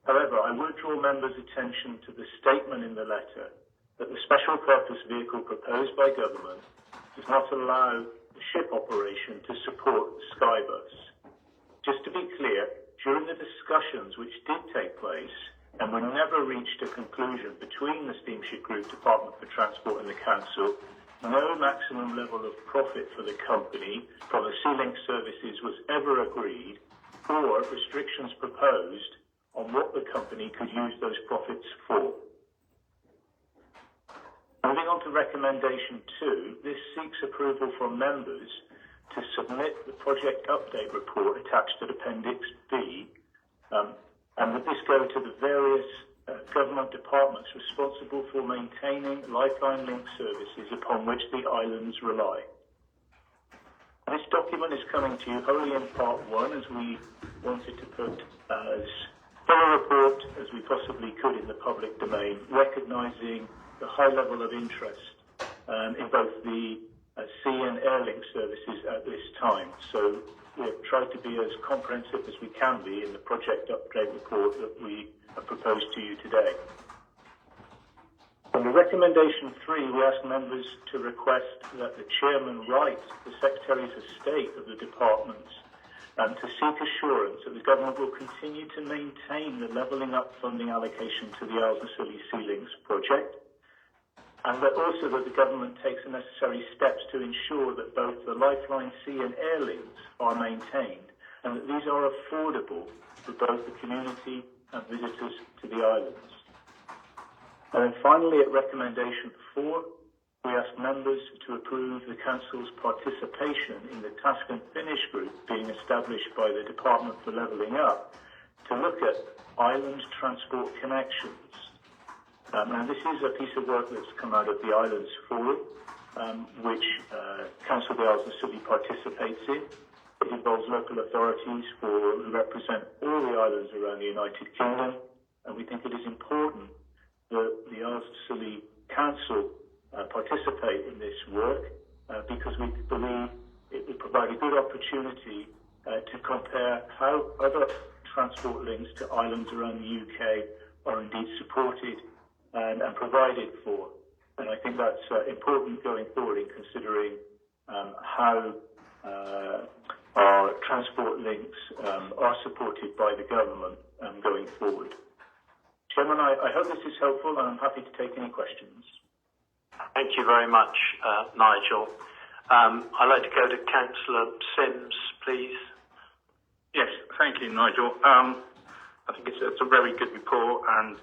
However, I would draw members' attention to the statement in the letter that the special purpose vehicle proposed by government does not allow the ship operation to support Skybus. Just to be clear, during the discussions which did take place and were never reached a conclusion between the Steamship Group, Department for Transport and the Council, no maximum level of profit for the company from the Sea Link services was ever agreed, or restrictions proposed on what the company could use those profits for. Moving on to recommendation 2, this seeks approval from members to submit the project update report attached to Appendix B, and that this go to the various government departments responsible for maintaining Lifeline Link services upon which the islands rely. This document is coming to you wholly in part 1, as we wanted to put as full a report as we possibly could in the public domain, recognising the high level of interest in both the sea and air link services at this time. So we have tried to be as comprehensive as we can be in the project update report that we have proposed to you today. Under recommendation 3, we ask members to request that the chairman write the Secretaries of State of the departments to seek assurance that the government will continue to maintain the levelling up funding allocation to the Isles of Scilly Sea Links project, and that also that the government takes the necessary steps to ensure that both the Lifeline Sea and Air links are maintained, and that these are affordable for both the community and visitors to the islands. And then finally, at recommendation 4, we ask members to approve the Council's participation in the Task and Finish group being established by the Department for Levelling Up to look at island transport connections. And this is a piece of work that's come out of the Islands Forum, which Council of the Isles of Scilly participates in. It involves local authorities who represent all the islands around the United Kingdom, and we think it is important that the Isles of Scilly Council participate in this work because we believe it will provide a good opportunity to compare how other transport links to islands around the UK are indeed supported and provided for. And I think that's important going forward in considering how our transport links are supported by the government going forward. Chairman, I hope this is helpful, and I'm happy to take any questions. Thank you very much, Nigel. I'd like to go to Councillor Sims, please. Yes, thank you, Nigel. I think it's a very good report, and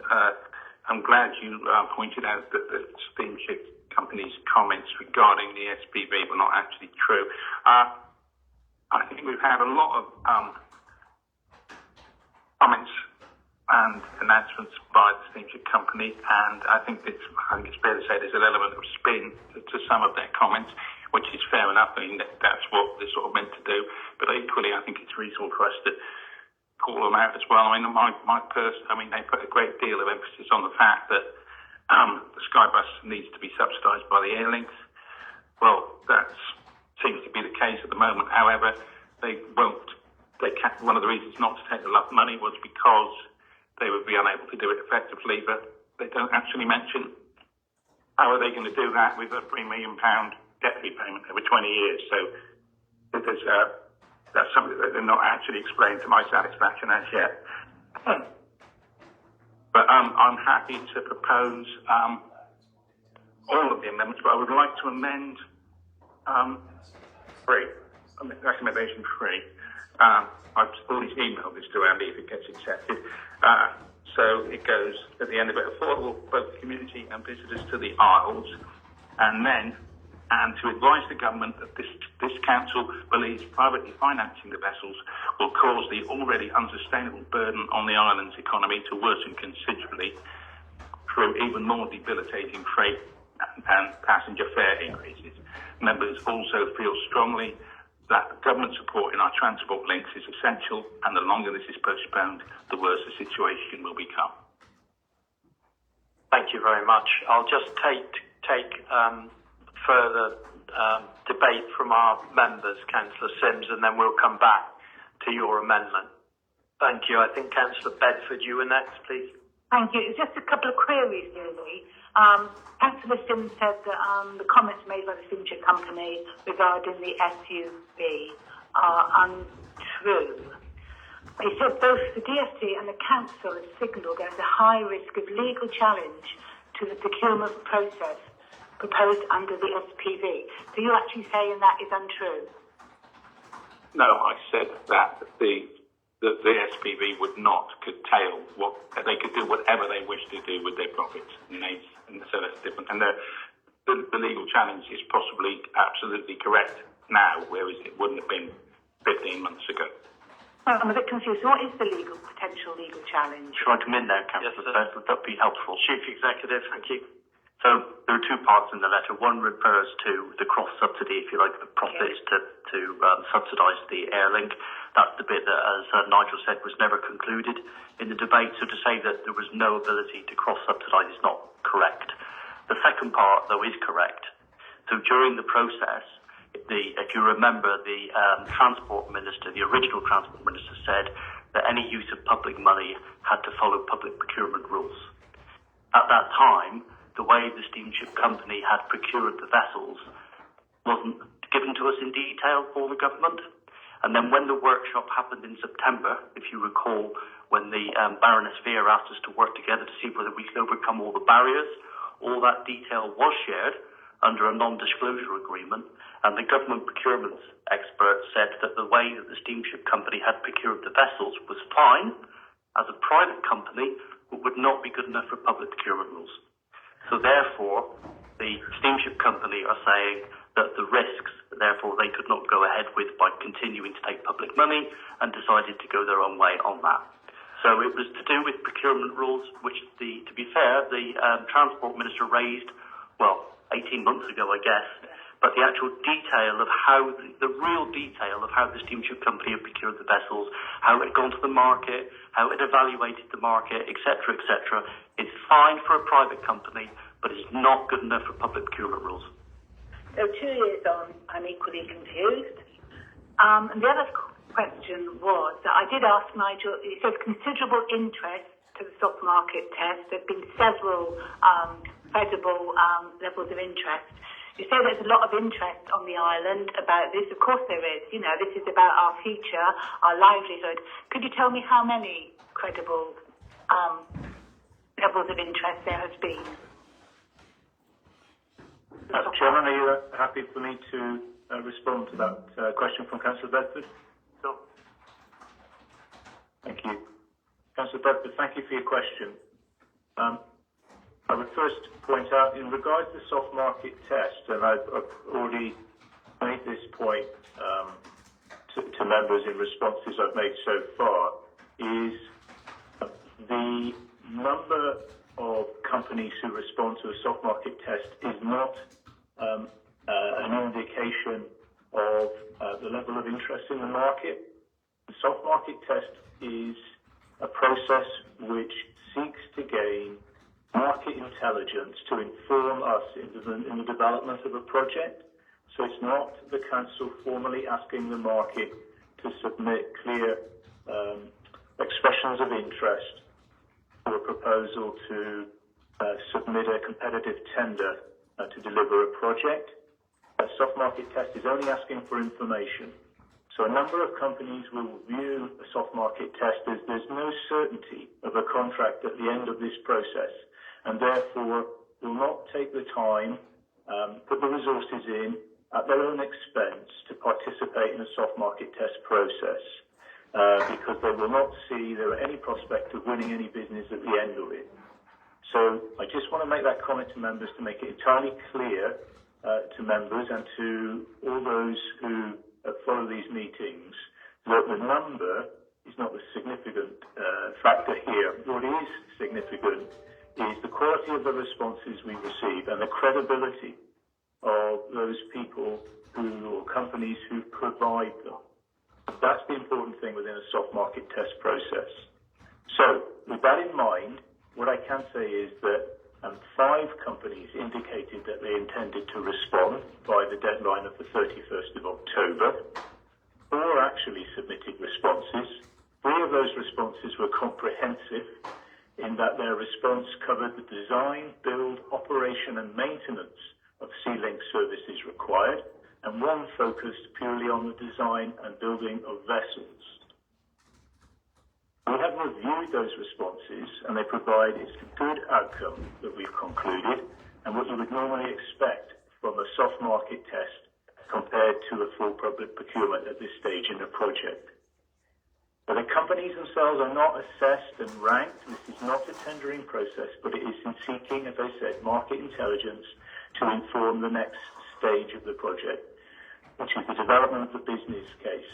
I'm glad you pointed out that the steamship company's comments regarding the SPV were not actually true. I think we've had a lot of comments and announcements by the steamship company, and I think it's fair to say there's an element of spin to some of their comments, which is fair enough. I mean, that's what they're sort of meant to do. But equally, I think it's reasonable for us to call them out as well. I mean, they put a great deal of emphasis on the fact that the Skybus needs to be subsidised by the air links. Well, that seems to be the case at the moment. However, they won't. One of the reasons not to take the money was because they would be unable to do it effectively, but they don't actually mention how are they going to do that with a £3 million debt repayment over 20 years. So that's something that they're not actually explained to my satisfaction as yet. But I'm happy to propose all of the amendments, but I would like to amend recommendation 3. I've already emailed this to Andy if it gets accepted. So it goes at the end of it, affordable both community and visitors to the Isles, and to advise the government that this council believes privately financing the vessels will cause the already unsustainable burden on the island's economy to worsen considerably through even more debilitating freight and passenger fare increases. Members also feel strongly that government support in our transport links is essential, and the longer this is postponed, the worse the situation will become. Thank you very much. I'll just take further debate from our members, Councillor Sims, and then we'll come back to your amendment. Thank you. I think Councillor Bedford, you were next, please. Thank you. It's just a couple of queries, really. Councillor Sims said that the comments made by the Steamship Company regarding the SUV are untrue. He said both the DfT and the Council have signalled there is a high risk of legal challenge to the procurement process proposed under the SPV. So you're actually saying that is untrue? No, I said that the SPV would not curtail they could do whatever they wish to do with their profits, and so that's different. And the legal challenge is possibly absolutely correct now, whereas it wouldn't have been 15 months ago. Well, I'm a bit confused. So what is the potential legal challenge? Should I come in now, Councillor Bedford? That'd be helpful. Chief Executive, thank you. So there are two parts in the letter. One refers to the cross-subsidy, if you like, the profits to subsidise the Airlink. That's the bit that, as Nigel said, was never concluded in the debate. So to say that there was no ability to cross-subsidise is not correct. The second part, though, is correct. So during the process, if you remember, the Transport Minister, the original Transport Minister, said that any use of public money had to follow public procurement rules. At that time, the way the Steamship Company had procured the vessels wasn't given to us in detail for the government. And then when the workshop happened in September, if you recall, when the Baroness Veer asked us to work together to see whether we could overcome all the barriers, all that detail was shared under a non-disclosure agreement, and the government procurement expert said that the way that the Steamship Company had procured the vessels was fine as a private company, but would not be good enough for public procurement rules. So therefore, the Steamship Company are saying that the risks, therefore, they could not go ahead with by continuing to take public money, and decided to go their own way on that. So it was to do with procurement rules, which, to be fair, the Transport Minister raised, 18 months ago, I guess, but the actual detail of how, the real detail of how the Steamship Company had procured the vessels, how it had gone to the market, how it evaluated the market, etc., is fine for a private company, but it's not good enough for public procurement rules. So 2 years on, I'm equally confused. And the other question was that I did ask Nigel, it says considerable interest to the soft market test. There have been several credible levels of interest. You say there's a lot of interest on the island about this. Of course there is. You know, this is about our future, our livelihood. Could you tell me how many credible levels of interest there has been? Chairman, are you happy for me to respond to that question from Councillor Bedford? No. Thank you. Councillor Bedford, thank you for your question. I would first point out, in regards to the soft market test, and I've already made this point to members in responses I've made so far, is the number of companies who respond to a soft market test is not an indication of the level of interest in the market. The soft market test is a process which seeks to gain market intelligence to inform us in the development of a project. So it's not the council formally asking the market to submit clear expressions of interest or a proposal to submit a competitive tender to deliver a project. A soft market test is only asking for information. So a number of companies will view a soft market test as there's no certainty of a contract at the end of this process, and therefore will not take the time, put the resources in at their own expense to participate in a soft market test process, because they will not see there any prospect of winning any business at the end of it. So I just want to make that comment to members to make it entirely clear to members and to all those who follow these meetings that the number is not the significant factor here. What is significant is the quality of the responses we receive and the credibility of those people or companies who provide them. That's the important thing within a soft market test process. So with that in mind, what I can say is that 5 companies indicated that they intended to respond by the deadline of the 31st of October. 4 actually submitted responses. 3 of those responses were comprehensive in that their response covered the design, build, operation and maintenance of Sea-Link services required, and 1 focused purely on the design and building of vessels. We have reviewed those responses, and they provide a good outcome that we've concluded, and what you would normally expect from a soft market test compared to a full public procurement at this stage in the project. But the companies themselves are not assessed and ranked. This is not a tendering process, but it is in seeking, as I said, market intelligence to inform the next stage of the project, which is the development of the business case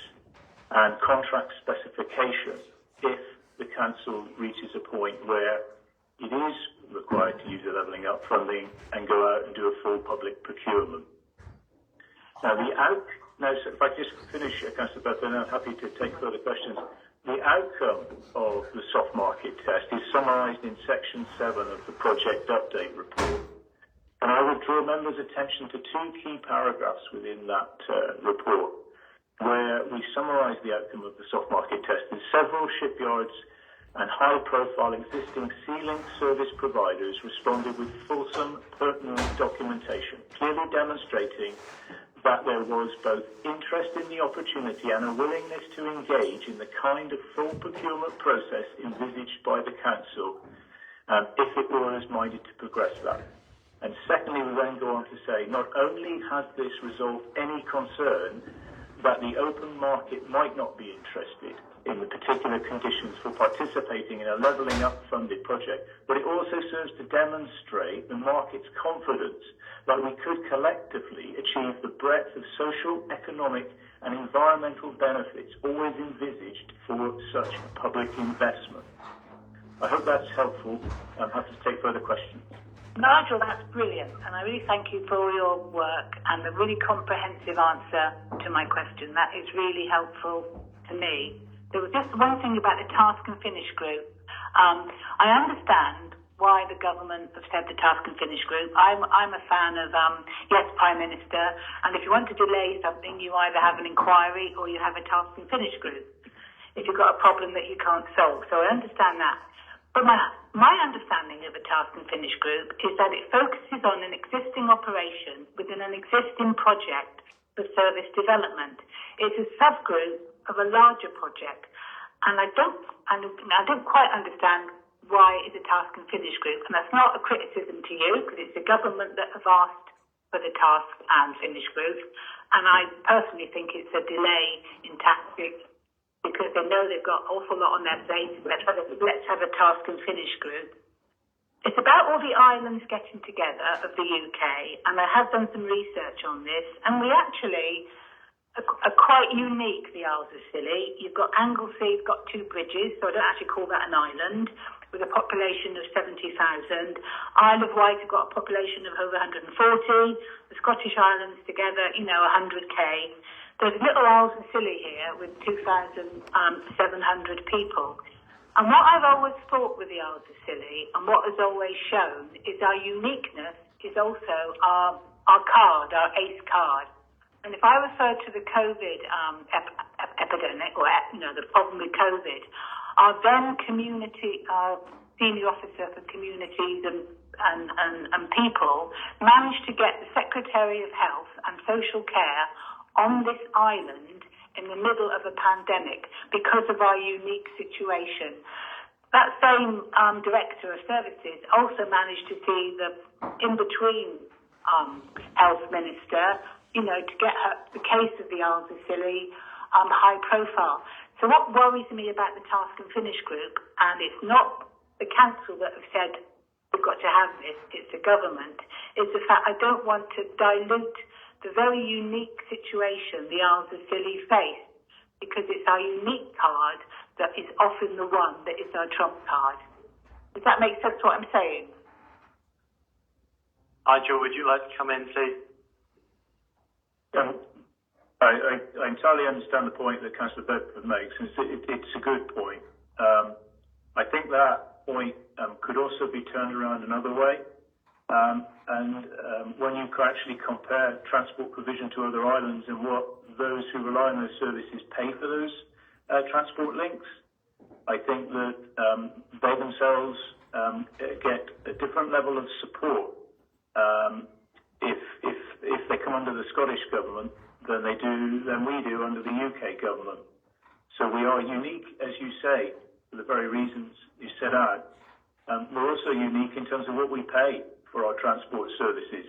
and contract specification if the council reaches a point where it is required to use the levelling up funding and go out and do a full public procurement. Now, so if I just finish, Councillor Beth, then I'm happy to take further questions. The outcome of the soft market test is summarised in Section 7 of the Project Update Report. And I would draw members' attention to 2 key paragraphs within that report, where we summarise the outcome of the soft market test. And several shipyards and high-profile existing Sea-Link service providers responded with fulsome, pertinent documentation, clearly demonstrating that there was both interest in the opportunity and a willingness to engage in the kind of full procurement process envisaged by the Council, if it was minded to progress that. And secondly, we then go on to say, not only has this resolved any concern that the open market might not be interested in the particular conditions for participating in a levelling up funded project, but it also serves to demonstrate the market's confidence that we could collectively achieve the breadth of social, economic and environmental benefits always envisaged for such public investment. I hope that's helpful. I'm happy to take further questions. Nigel, that's brilliant, and I really thank you for all your work and the really comprehensive answer to my question. That is really helpful to me. There was just one thing about the task and finish group. I understand why the government have said the task and finish group. I'm a fan of, yes, Prime Minister, and if you want to delay something, you either have an inquiry or you have a task and finish group if you've got a problem that you can't solve. So I understand that. But my understanding of a task and finish group is that it focuses on an existing operation within an existing project for service development. It's a subgroup of a larger project, and I don't quite understand why it's a task and finish group. And that's not a criticism to you, because it's the government that have asked for the task and finish group, and I personally think it's a delay in tactics, because they know they've got an awful lot on their plate. Let's have a task and finish group. It's about all the islands getting together of the UK, and I have done some research on this, and we actually are quite unique, the Isles of Scilly. You've got Anglesey, you've got 2 bridges, so I don't actually call that an island, with a population of 70,000. Isle of Wight have got a population of over 140. The Scottish Islands together, 100k. There's little Isles of Scilly here with 2,700 people. And what I've always thought with the Isles of Scilly, and what has always shown, is our uniqueness is also our card, our ACE card. And if I refer to the COVID epidemic, or the problem with COVID, our then senior officer for communities and people managed to get the Secretary of Health and Social Care on this island in the middle of a pandemic because of our unique situation. That same Director of Services also managed to see the in-between Health Minister, to get the case of the Isles of Scilly high profile. So what worries me about the task and finish group, and it's not the council that have said we've got to have this, it's the government, is the fact I don't want to dilute the very unique situation the Isles of Scilly face, because it's our unique card that is often the one that is our trump card. Does that make sense what I'm saying? Nigel, would you like to come in, please? I entirely understand the point that Councillor Bedford makes. It's a good point. I think that point could also be turned around another way. When you can actually compare transport provision to other islands and what those who rely on those services pay for those transport links, I think that they themselves get a different level of support if they come under the Scottish government than we do under the UK government. So we are unique, as you say, for the very reasons you set out. We're also unique in terms of what we pay for our transport services.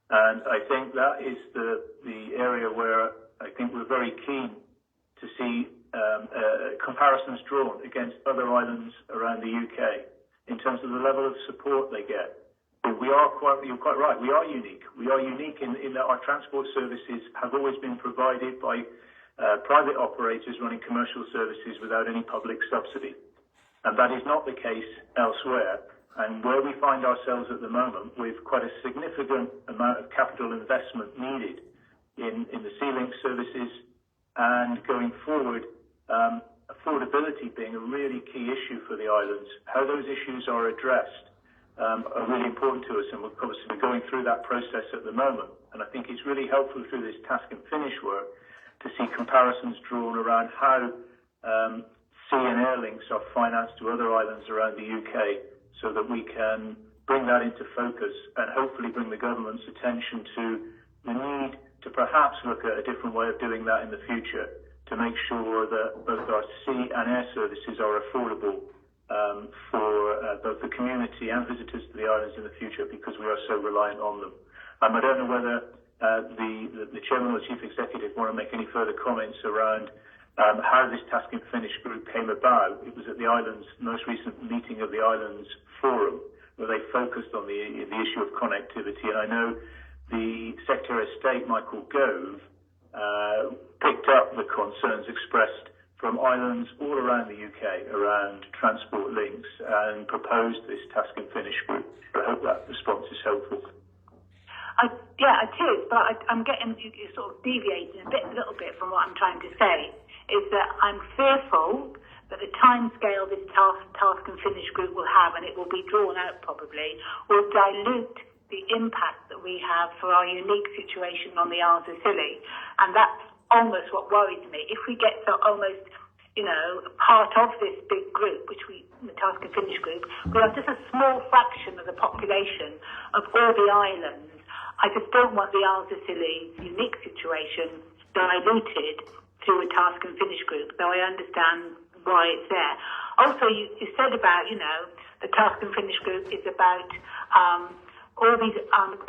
And I think that is the area where I think we're very keen to see comparisons drawn against other islands around the UK in terms of the level of support they get. You're quite right, we are unique. We are unique in that our transport services have always been provided by private operators running commercial services without any public subsidy. And that is not the case elsewhere. And where we find ourselves at the moment with quite a significant amount of capital investment needed in the Sea-Link services and going forward, affordability being a really key issue for the islands, how those issues are addressed are really important to us, and we're obviously going through that process at the moment. And I think it's really helpful through this task and finish work to see comparisons drawn around how sea and air links are financed to other islands around the UK, so that we can bring that into focus and hopefully bring the government's attention to the need to perhaps look at a different way of doing that in the future to make sure that both our sea and air services are affordable for both the community and visitors to the islands in the future, because we are so reliant on them. I don't know whether the chairman or chief executive want to make any further comments around how this task and finish group came about. It was at the islands, most recent meeting of the Islands Forum, where they focused on the issue of connectivity. And I know the Secretary of State, Michael Gove, picked up the concerns expressed from islands all around the UK around transport links and proposed this task and finish group. I hope that response is helpful. Yeah, it is, but I'm getting you sort of deviating a little bit from what I'm trying to say. Is that I'm fearful that the timescale this task and finish group will have, and it will be drawn out probably, will dilute the impact that we have for our unique situation on the Isles of Scilly. And that's almost what worries me. If we get to almost, part of this big group, the task and finish group, we are just a small fraction of the population of all the islands. I just don't want the Isles of Scilly's unique situation diluted through a task and finish group, though I understand why it's there. Also, you said about, the task and finish group is about all these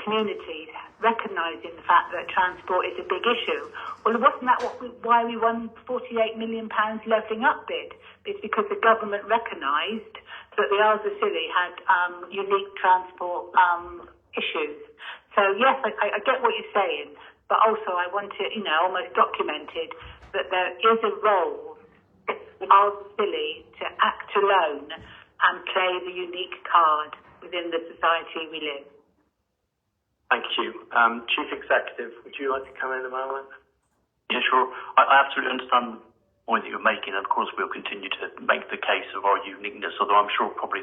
communities recognising the fact that transport is a big issue. Well, wasn't that why we won £48 million levelling up bid? It's because the government recognised that the Isles of Scilly had unique transport issues. So, yes, I get what you're saying, but also I want it, almost documented that there is a role of Scilly to act alone and play the unique card within the society we live. Thank you. Chief Executive, would you like to come in a moment? Yeah, sure. I absolutely understand the point that you're making, and of course we'll continue to make the case of our uniqueness, although I'm sure probably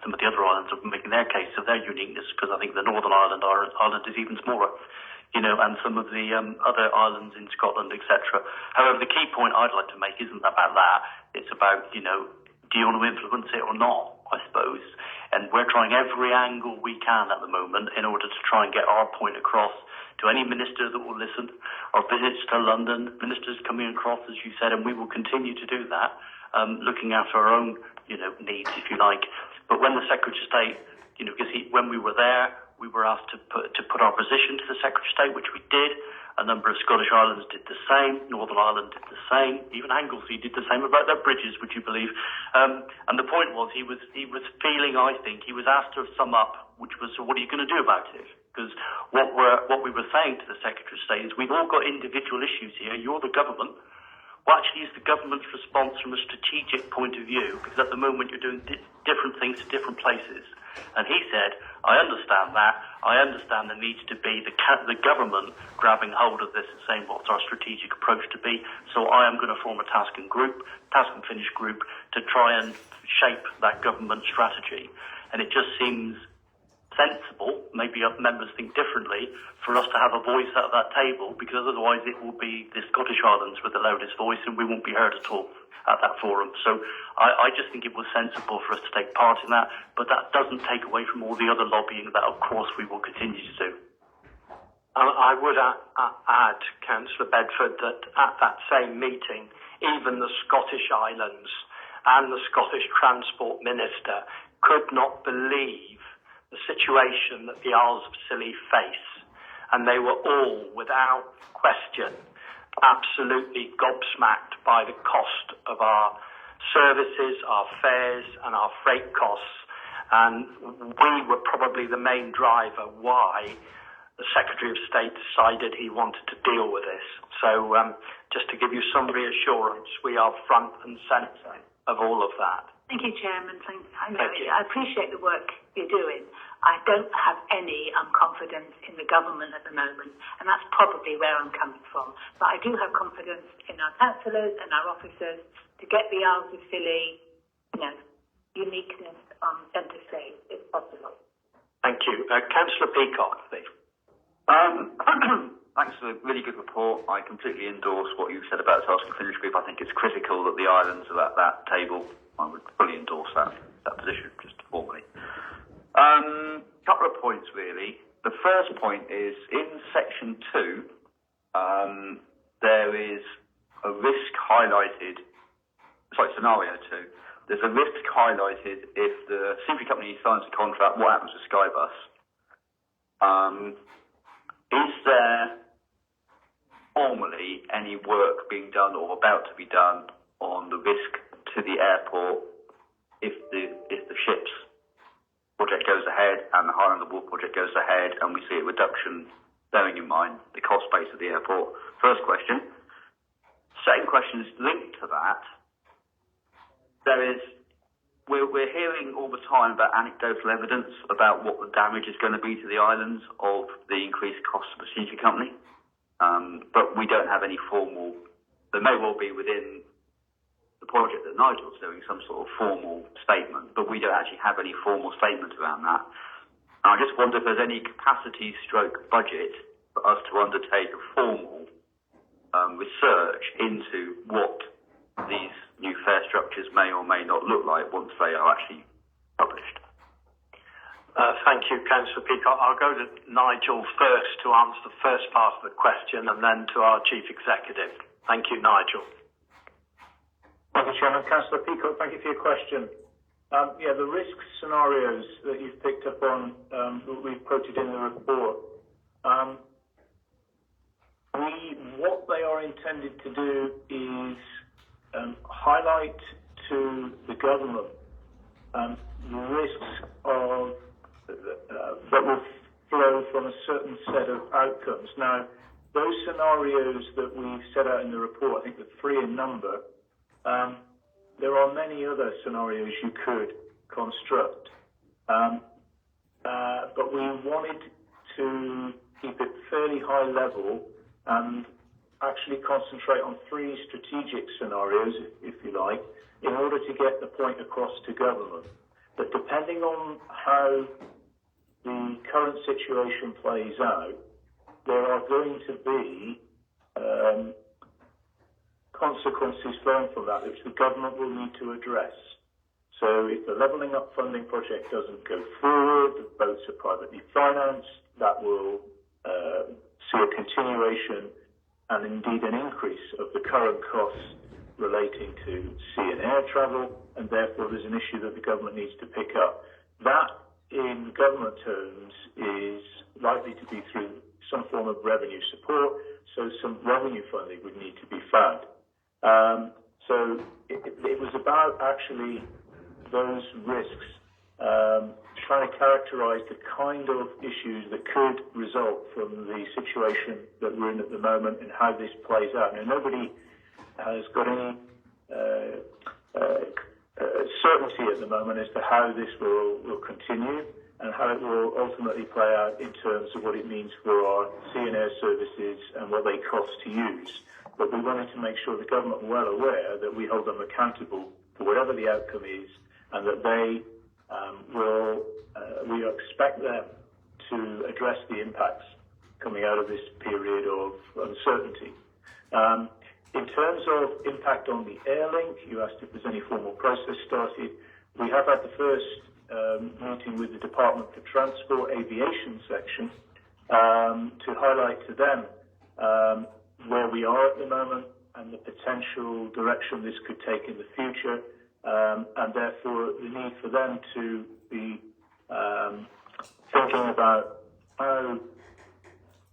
some of the other islands are making their case of their uniqueness, because I think the Northern Ireland is even smaller, and some of the other islands in Scotland, etc. However, the key point I'd like to make isn't about that. It's about, do you want to influence it or not, I suppose. And we're trying every angle we can at the moment in order to try and get our point across to any minister that will listen, our visits to London, ministers coming across, as you said, and we will continue to do that, looking after our own, needs, if you like. But when the Secretary of State, because when we were there, we were asked to put our position to the Secretary of State, which we did. A number of Scottish islands did the same. Northern Ireland did the same. Even Anglesey did the same about their bridges, would you believe? And the point was, he was feeling, I think, he was asked to sum up, which was, so what are you going to do about it? Because what we were saying to the Secretary of State is, we've all got individual issues here. You're the government. What actually is the government's response from a strategic point of view? Because at the moment you're doing different things to different places. And he said, I understand that. I understand there needs to be the government grabbing hold of this and saying what's our strategic approach to be. So I am going to form a task and finish group to try and shape that government strategy. And it just seems sensible, maybe members think differently, for us to have a voice at that table, because otherwise it will be the Scottish Islands with the loudest voice and we won't be heard at all. at that forum. So I just think it was sensible for us to take part in that, but that doesn't take away from all the other lobbying that, of course, we will continue to do. I would add, Councillor Bedford, that at that same meeting, even the Scottish Islands and the Scottish Transport Minister could not believe the situation that the Isles of Scilly face. And they were all, without question, absolutely gobsmacked by the cost of our services, our fares and our freight costs. And we were probably the main driver why the Secretary of State decided he wanted to deal with this. So just to give you some reassurance, we are front and centre of all of that. Thank you, Chairman. I appreciate the work you're doing. I don't have any confidence in the government at the moment, and that's probably where I'm coming from. But I do have confidence in our councillors and our officers to get the Isles of Scilly, uniqueness on centre stage if possible. Thank you. Councillor Peacock, please. Thanks for the really good report. I completely endorse what you said about Task and Finish Group. I think it's critical that the islands are at that table. I would fully endorse that position, just formally. Couple of points, really. The first point is, in Section 2, there is a risk highlighted, scenario 2. There's a risk highlighted if the Symphony Company signs a contract, what happens with Skybus? Is there formally any work being done or about to be done on the risk to the airport if the ships project goes ahead and the Highland Wall project goes ahead and we see a reduction, bearing in mind the cost base of the airport? First question. Second question is linked to that. We're hearing all the time about anecdotal evidence about what the damage is going to be to the islands of the increased costs of the Symphony Company, but we don't have any formal. There may well be within the project that Nigel's doing some sort of formal statement, but we don't actually have any formal statement around that. And I just wonder if there's any capacity stroke budget for us to undertake a formal research into what these new fare structures may or may not look like once they are actually published. Thank you, Councillor Peacock. I'll go to Nigel first to answer the first part of the question and then to our Chief Executive. Thank you, Nigel. Thank you, Chairman. Councillor Peacock, thank you for your question. The risk scenarios that you've picked up on, that we've quoted in the report, what they are intended to do is highlight to the government the risks of that will flow from a certain set of outcomes. Now, those scenarios that we've set out in the report, I think they're 3 in number. There are many other scenarios you could construct, but we wanted to keep it fairly high level and actually concentrate on 3 strategic scenarios, if you like, in order to get the point across to government. But depending on how the current situation plays out, there are going to be consequences flowing from that, which the government will need to address. So if the Levelling Up funding project doesn't go forward, the boats are privately financed, that will see a continuation and indeed an increase of the current costs relating to sea and air travel, and therefore there's an issue that the government needs to pick up. That, in government terms, is likely to be through some form of revenue support, so some revenue funding would need to be found. So it was about actually those risks, trying to characterise the kind of issues that could result from the situation that we're in at the moment and how this plays out. Now, nobody has got any certainty at the moment as to how this will continue and how it will ultimately play out in terms of what it means for our sea and air services and what they cost to use. But we wanted to make sure the government were well aware that we hold them accountable for whatever the outcome is, and that they we expect them to address the impacts coming out of this period of uncertainty. In terms of impact on the Airlink, you asked if there's any formal process started. We have had the first meeting with the Department for Transport Aviation section to highlight to them where we are at the moment and the potential direction this could take in the future, and therefore the need for them to be thinking about how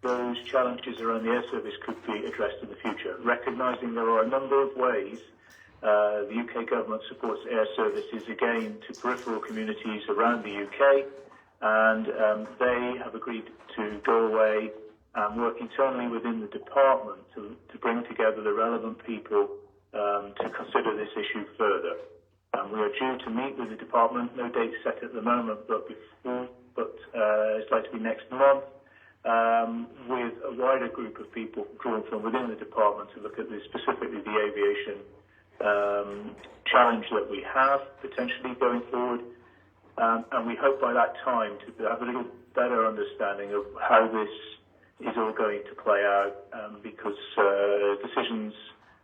those challenges around the air service could be addressed in the future, recognising there are a number of ways the UK government supports air services again to peripheral communities around the UK, and they have agreed to go away and work internally within the department to bring together the relevant people to consider this issue further. We are due to meet with the department, no date set at the moment, but it's likely to be next month, with a wider group of people drawn from within the department to look at specifically the aviation challenge that we have potentially going forward. And we hope by that time to have a little better understanding of how this is all going to play out, because decisions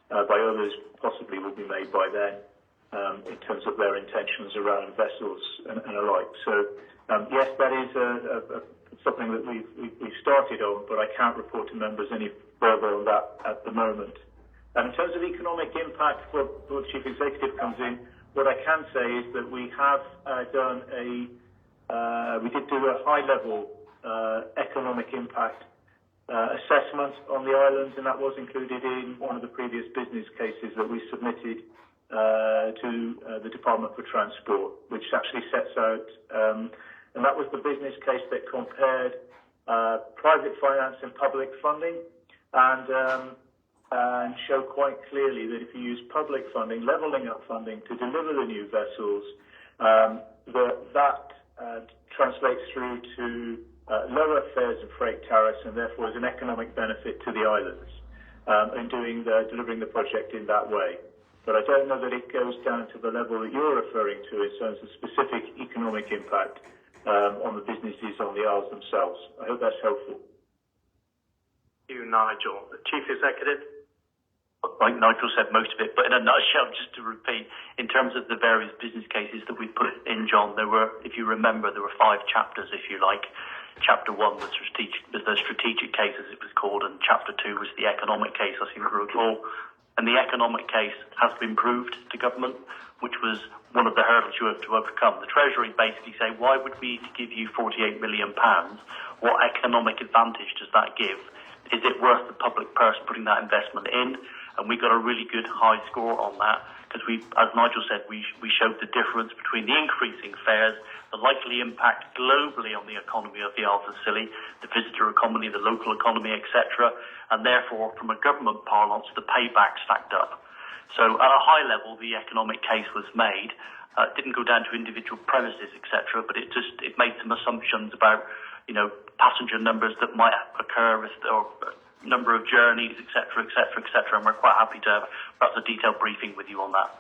by others possibly will be made by then in terms of their intentions around vessels and alike. So, yes, that is something that we've started on, but I can't report to members any further on that at the moment. And in terms of economic impact, where the Chief Executive comes in, what I can say is that we have we did do a high-level economic impact assessment on the islands, and that was included in one of the previous business cases that we submitted to the Department for Transport, which actually sets out, and that was the business case that compared private finance and public funding, and show quite clearly that if you use public funding, levelling up funding to deliver the new vessels, that translates through to lower fares and freight tariffs, and therefore is an economic benefit to the islands in delivering the project in that way. But I don't know that it goes down to the level that you're referring to in terms of specific economic impact on the businesses on the Isles themselves. I hope that's helpful. Thank you, Nigel. The Chief Executive. Like Nigel said most of it, but in a nutshell, just to repeat, in terms of the various business cases that we put in, John, there were, if you remember, there were 5 chapters, if you like. Chapter 1 was the strategic case, as it was called, and Chapter 2 was the economic case, I seem to recall. And the economic case has been proved to government, which was one of the hurdles you have to overcome. The Treasury basically say, why would we give you £48 million? What economic advantage does that give? Is it worth the public purse putting that investment in? And we got a really good high score on that because as Nigel said, we showed the difference between the increasing fares, the likely impact globally on the economy of the Isles of Scilly, the visitor economy, the local economy, etc. And therefore, from a government parlance, the payback stacked up. So at a high level, the economic case was made. It didn't go down to individual premises, etc., but it made some assumptions about, passenger numbers that might occur or number of journeys, etc., etc., etc., and we're quite happy to have perhaps a detailed briefing with you on that.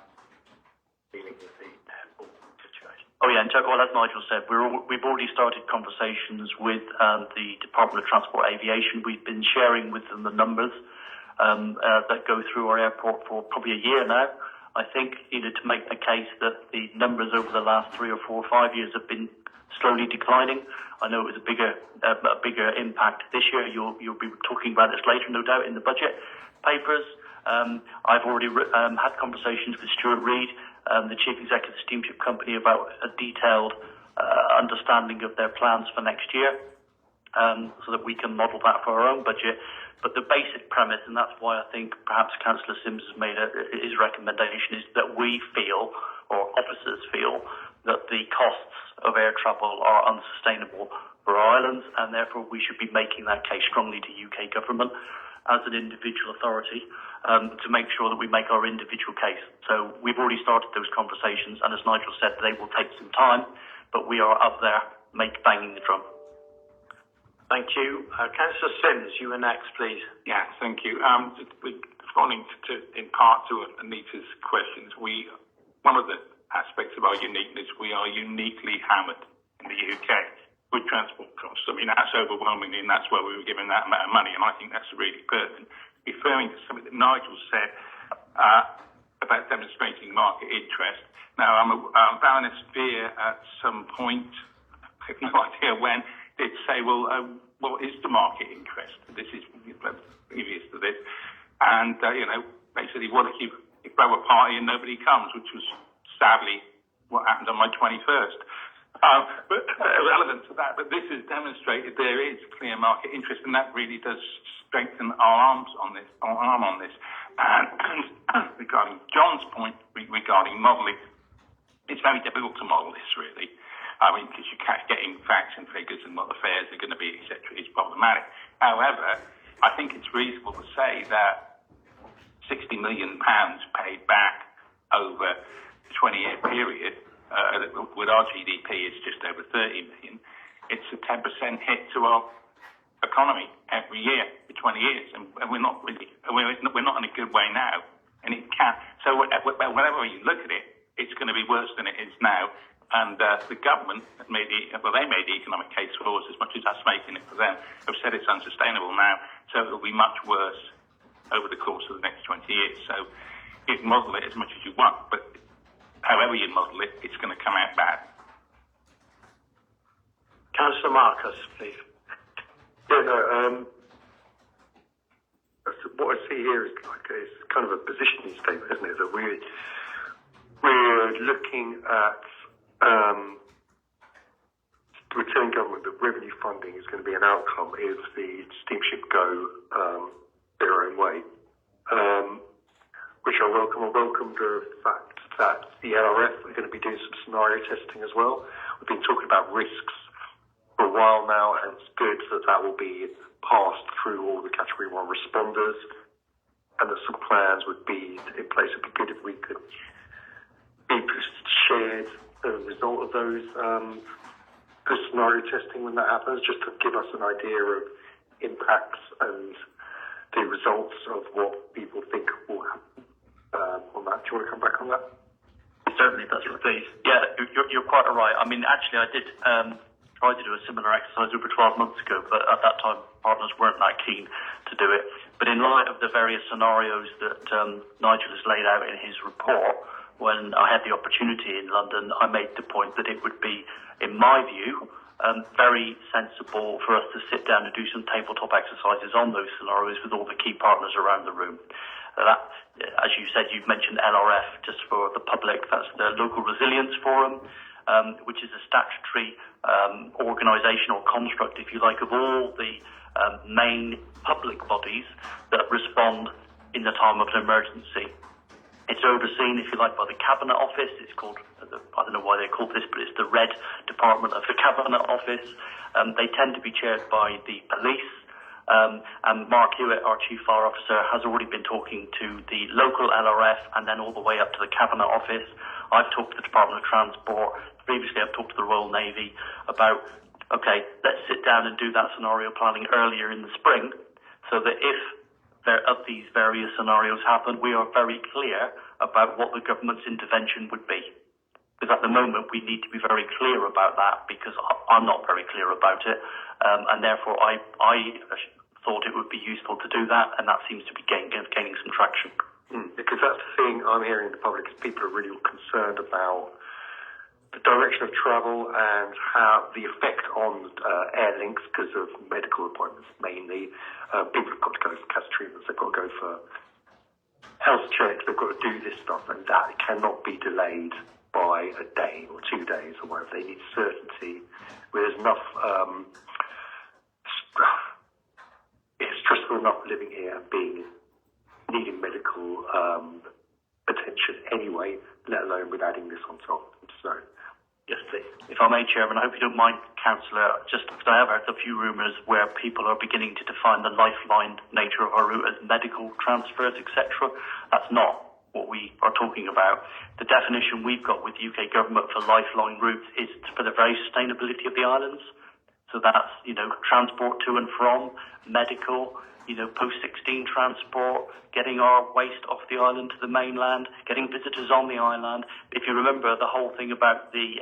Dealing with the airport situation. Oh yeah, and as Nigel said, we've already started conversations with the Department of Transport Aviation. We've been sharing with them the numbers that go through our airport for probably a year now. I think to make the case that the numbers over the last 3 or 4 or 5 years have been slowly declining. I know it was a bigger impact this year. You'll be talking about this later, no doubt, in the budget papers. I've already had conversations with Stuart Reid, the Chief Executive of the Steamship Company, about a detailed understanding of their plans for next year, so that we can model that for our own budget. But the basic premise, and that's why I think perhaps Councillor Sims has made his recommendation, is that we feel, or officers feel, that the costs of air travel are unsustainable for our islands, and therefore we should be making that case strongly to UK government as an individual authority to make sure that we make our individual case. So we've already started those conversations, and as Nigel said, they will take some time, but we are up there banging the drum. Thank you. Councillor Sims, you are next, please. Yeah, thank you. Responding in part to Anita's questions, one of the aspects of our uniqueness, we are uniquely hammered in the UK with transport costs. I mean, that's overwhelmingly, and that's why we were given that amount of money, and I think that's really pertinent. referring to something that Nigel said about demonstrating market interest. Now, Baroness Veer at some point, I have no idea when, did say, well, what is the market interest? This is previous to this. And, basically, what if you throw a party and nobody comes, which was sadly what happened on my 21st. But relevant to that, but this has demonstrated there is clear market interest, and that really does strengthen our arm on this. And regarding John's point regarding modelling, it's very difficult to model this, really. I mean, because you can't getting facts and figures and what the fares are going to be, etc., is problematic. However, I think it's reasonable to say that £60 million paid back over a 20-year period, with our GDP is just over 30 million. It's a 10% hit to our economy every year for 20 years, and we're not in a good way now. And it can. So whenever you look at it, it's going to be worse than it is now. And the government made the economic case for us as much as that's making it for them. Have said it's unsustainable now, so it'll be much worse over the course of the next 20 years. So you can model it as much as you want, but however you model it, it's going to come out bad. Councillor Marcus, please. What I see here is it's kind of a positioning statement, isn't it? That we're looking at returning government that revenue funding is going to be an outcome if the steamship go their own way, which I welcome. I welcome the fact that the LRF are going to be doing some scenario testing as well. We've been talking about risks for a while now, and it's good that will be passed through all the Category 1 responders, and that some plans would be in place. It'd be good if we could be shared the result of those scenario testing when that happens, just to give us an idea of impacts and the results of what people think will happen on that. Do you want to come back on that? Certainly, that's please. Yeah, you're quite right. I mean, actually, I did try to do a similar exercise over 12 months ago, but at that time, partners weren't that keen to do it. But in light of the various scenarios that Nigel has laid out in his report, when I had the opportunity in London, I made the point that it would be, in my view, very sensible for us to sit down and do some tabletop exercises on those scenarios with all the key partners around the room. That, as you said, you've mentioned LRF, just for the public, that's the Local Resilience Forum, which is a statutory organisational construct, if you like, of all the main public bodies that respond in the time of an emergency. It's overseen, if you like, by the Cabinet Office. It's called, I don't know why they're called this, but it's the Red Department of the Cabinet Office. They tend to be chaired by the police. And Mark Hewitt, our Chief Fire Officer, has already been talking to the local LRF and then all the way up to the Cabinet Office. I've talked to the Department of Transport. Previously, I've talked to the Royal Navy about, okay, let's sit down and do that scenario planning earlier in the spring, so that if of these various scenarios happen, we are very clear about what the government's intervention would be. Because at the moment, we need to be very clear about that, because I'm not very clear about it, and therefore I thought it would be useful to do that, and that seems to be gaining some traction. Because that's the thing I'm hearing in the public, is people are really concerned about the direction of travel and how the effect on air links because of medical appointments mainly. People have got to go for cancer treatments, they've got to go for health checks, they've got to do this stuff, and that cannot be delayed by a day or 2 days or whatever. They need certainty where there's enough, it's stressful enough living here and needing medical attention anyway, let alone with adding this on top. So, yes, please. If I may, Chairman, I hope you don't mind, Councillor, just because I have heard a few rumours where people are beginning to define the lifeline nature of our route as medical transfers, etc. That's not what we are talking about. The definition we've got with the UK government for lifeline routes is for the very sustainability of the islands. So that's, transport to and from, medical, post-16 transport, getting our waste off the island to the mainland, getting visitors on the island. If you remember, the whole thing about the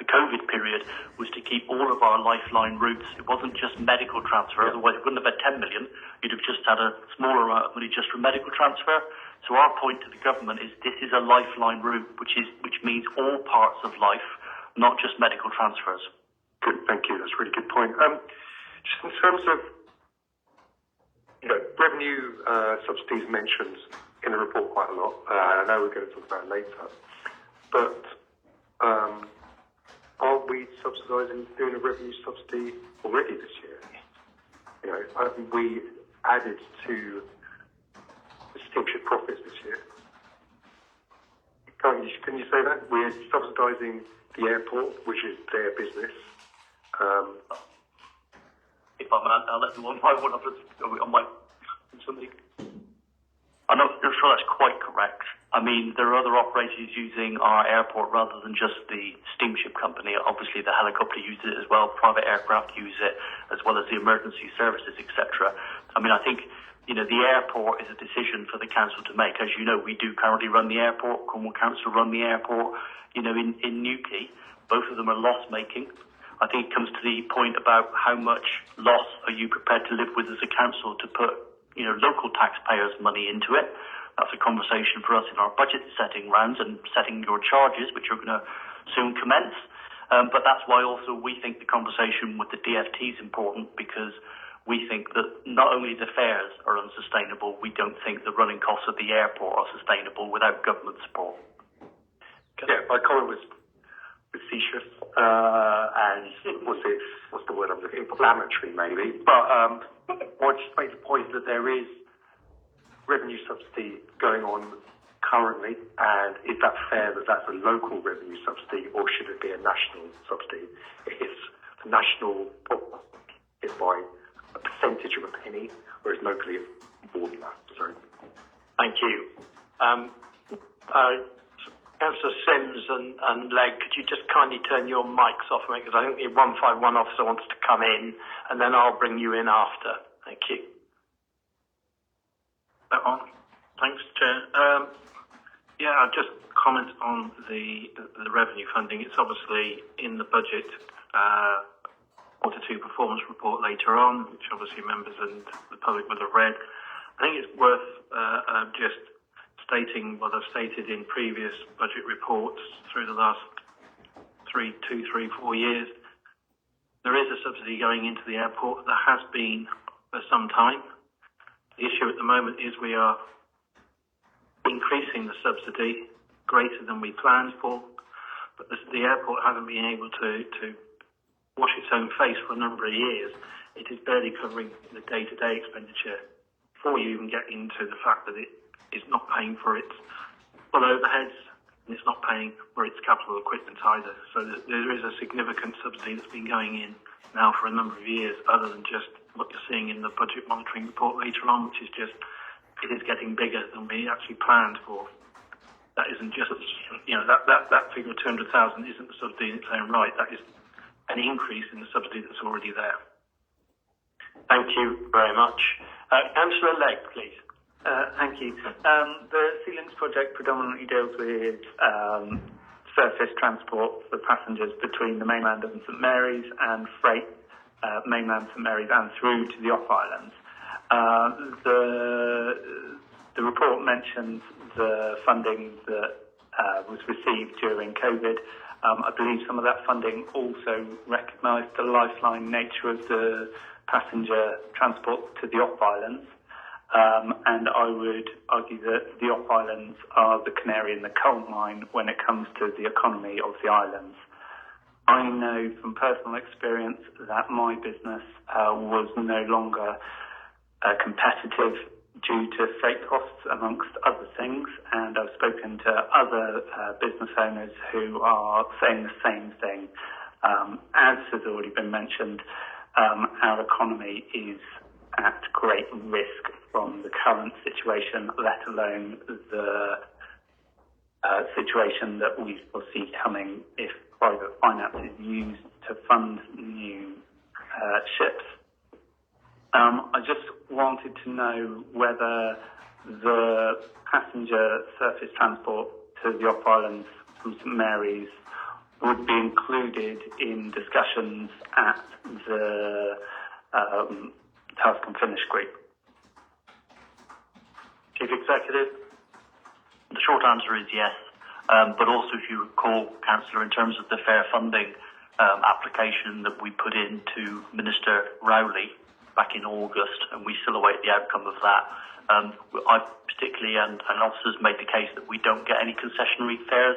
COVID period was to keep all of our lifeline routes. It wasn't just medical transfer, otherwise it wouldn't have had 10 million. You'd have just had a smaller amount of money just for medical transfer. So our point to the government is this is a lifeline route, which means all parts of life, not just medical transfers. Good, thank you. That's a really good point. Just in terms of revenue subsidies mentioned in the report quite a lot. I know we're going to talk about it later, but aren't we doing a revenue subsidy already this year? We added to the steamship profits this year. Can you say that? We're subsidising the airport, which is their business. If I'll let them on my one on my somebody. I'm not sure that's quite correct. I mean, there are other operators using our airport rather than just the steamship company. Obviously, the helicopter uses it as well. Private aircraft use it, as well as the emergency services, etc. I mean, I think the airport is a decision for the council to make. As you know, we do currently run the airport. Cornwall Council run the airport. In Newquay, both of them are loss making. I think it comes to the point about how much loss are you prepared to live with as a council to put, local taxpayers' money into it. That's a conversation for us in our budget setting rounds and setting your charges, which are going to soon commence. But that's why also we think the conversation with the DFT is important, because we think that not only the fares are unsustainable, we don't think the running costs of the airport are sustainable without government support. Yeah, my comment was facetious and what's the word I'm looking for? Inflammatory, maybe. But I just make the point that there is revenue subsidy going on currently, and is that fair that that's a local revenue subsidy, or should it be a national subsidy? If the national is by a percentage of a penny, whereas locally it's more than that. Sorry. Thank you. Councillor Sims and Legg, could you just kindly turn your mics off, mate, because I think the 151 officer wants to come in, and then I'll bring you in after. Thank you. Thanks, Chair. I'll just comment on the revenue funding. It's obviously in the budget Q2 performance report later on, which obviously members and the public will have read. I think it's worth just stating what I've stated in previous budget reports through the last 4 years. There is a subsidy going into the airport. There has been for some time. The issue at the moment is we are increasing the subsidy greater than we planned for, but the airport hasn't been able to wash its own face for a number of years. It is barely covering the day-to-day expenditure before you even get into the fact that it is not paying for its full overheads, and it's not paying for its capital equipment either. So there is a significant subsidy that's been going in now for a number of years, other than just what you're seeing in the budget monitoring report later on, which is just, it is getting bigger than we actually planned for. That isn't just, that figure of 200,000 isn't the subsidy in its own right. That is an increase in the subsidy that's already there. Thank you very much. Councillor Legg, please. Thank you. The Sea Links project predominantly deals with surface transport for passengers between the mainland and St Mary's, and freight mainland St Mary's and through to the off-islands. The report mentions the funding that was received during COVID. I believe some of that funding also recognised the lifeline nature of the passenger transport to the off-islands. And I would argue that the off-islands are the canary in the coal mine when it comes to the economy of the islands. I know from personal experience that my business was no longer competitive due to freight costs, amongst other things, and I've spoken to other business owners who are saying the same thing. As has already been mentioned, our economy is at great risk from the current situation, let alone the situation that we foresee coming if private finance is used to fund new ships. I just wanted to know whether the passenger surface transport to the off islands from St Mary's would be included in discussions at the Task and Finish Group. Chief Executive? The short answer is yes. But also, if you recall, Councillor, in terms of the fair funding application that we put into Minister Rowley back in August, and we still await the outcome of that, I particularly and officers made the case that we don't get any concessionary fares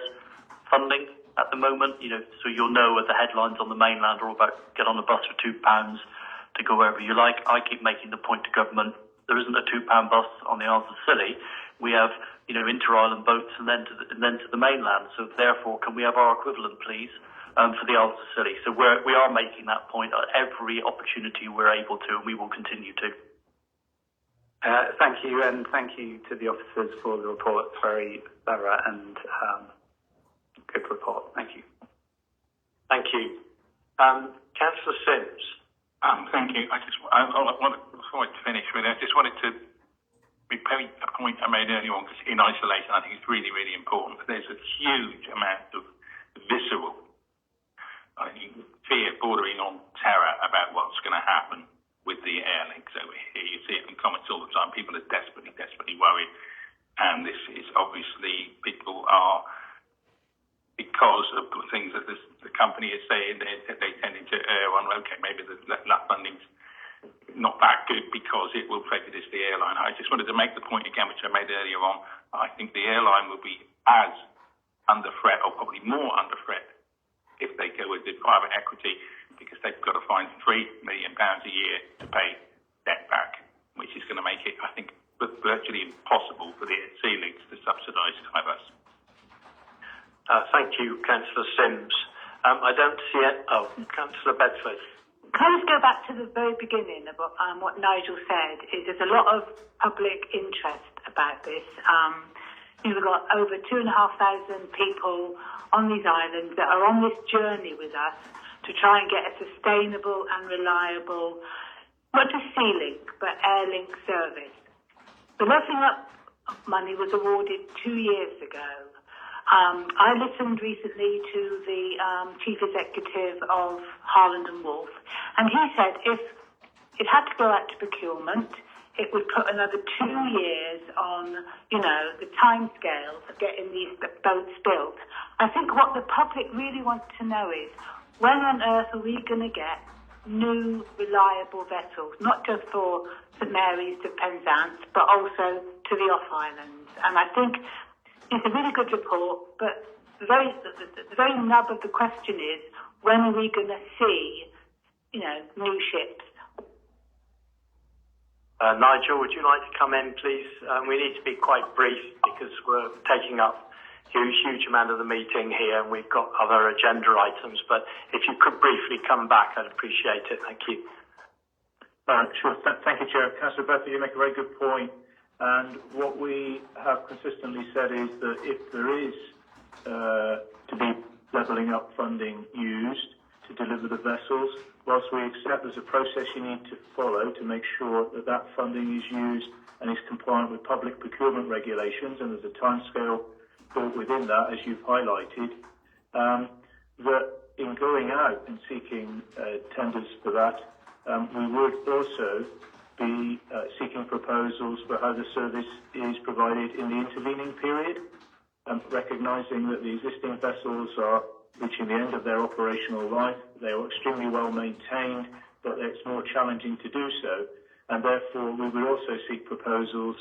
funding at the moment. So you'll know the headlines on the mainland are all about get on a bus for £2 to go wherever you like. I keep making the point to government, there isn't a £2 bus on the Isles of Scilly. We have, inter-island boats and then to the mainland. So therefore, can we have our equivalent, please, for the Isles of Scilly? So we are making that point at every opportunity we're able to, and we will continue to. Thank you, and thank you to the officers for the report. It's very thorough and good report. Thank you. Thank you. Councillor Sims. Thank you. Before I finish with it, I just wanted to repeat a point I made earlier on, because in isolation I think it's really, really important. There's a huge amount of visceral fear bordering on terror about what's going to happen with the air links over here. You see it in comments all the time. People are desperately, desperately worried. And this is obviously, people are, because of the things that the company is saying, they tending to err on, okay, maybe that funding's not that good because it will prejudice the airline. I just wanted to make the point again, which I made earlier on. I think the airline will be as under threat, or probably more under threat, if they go with the private equity, because they've got to find £3 million a year to pay debt back, which is going to make it, I think, virtually impossible for the sea links to subsidise Tyros. Thank you, Councillor Sims. I don't see it. Oh, Councillor Bedford. Can I just go back to the very beginning about what Nigel said? Is there's a lot of public interest about this. We've got over 2,500 people on these islands that are on this journey with us to try and get a sustainable and reliable, not just sea link, but air link service. The Levelling Up money was awarded 2 years ago. I listened recently to the chief executive of Harland and Wolff, and he said if it had to go out to procurement, it would put another 2 years on, the time scales of getting these boats built. I think what the public really want to know is, when on earth are we going to get new, reliable vessels, not just for St Mary's to Penzance, but also to the off-islands? And I think it's a really good report, but the very nub of the question is, when are we going to see, new ships? Nigel, would you like to come in, please? We need to be quite brief because we're taking up a huge amount of the meeting here, and we've got other agenda items. But if you could briefly come back, I'd appreciate it. Thank you. Sure. Thank you, Chair. Councillor Bedford, you make a very good point. And what we have consistently said is that if there is to be levelling up funding used to deliver the vessels, whilst we accept there's a process you need to follow to make sure that that funding is used and is compliant with public procurement regulations, and there's a timescale built within that, as you've highlighted, that in going out and seeking tenders for that, we would also be seeking proposals for how the service is provided in the intervening period, recognising that the existing vessels are reaching the end of their operational life. They are extremely well maintained, but it's more challenging to do so. And therefore, we would also seek proposals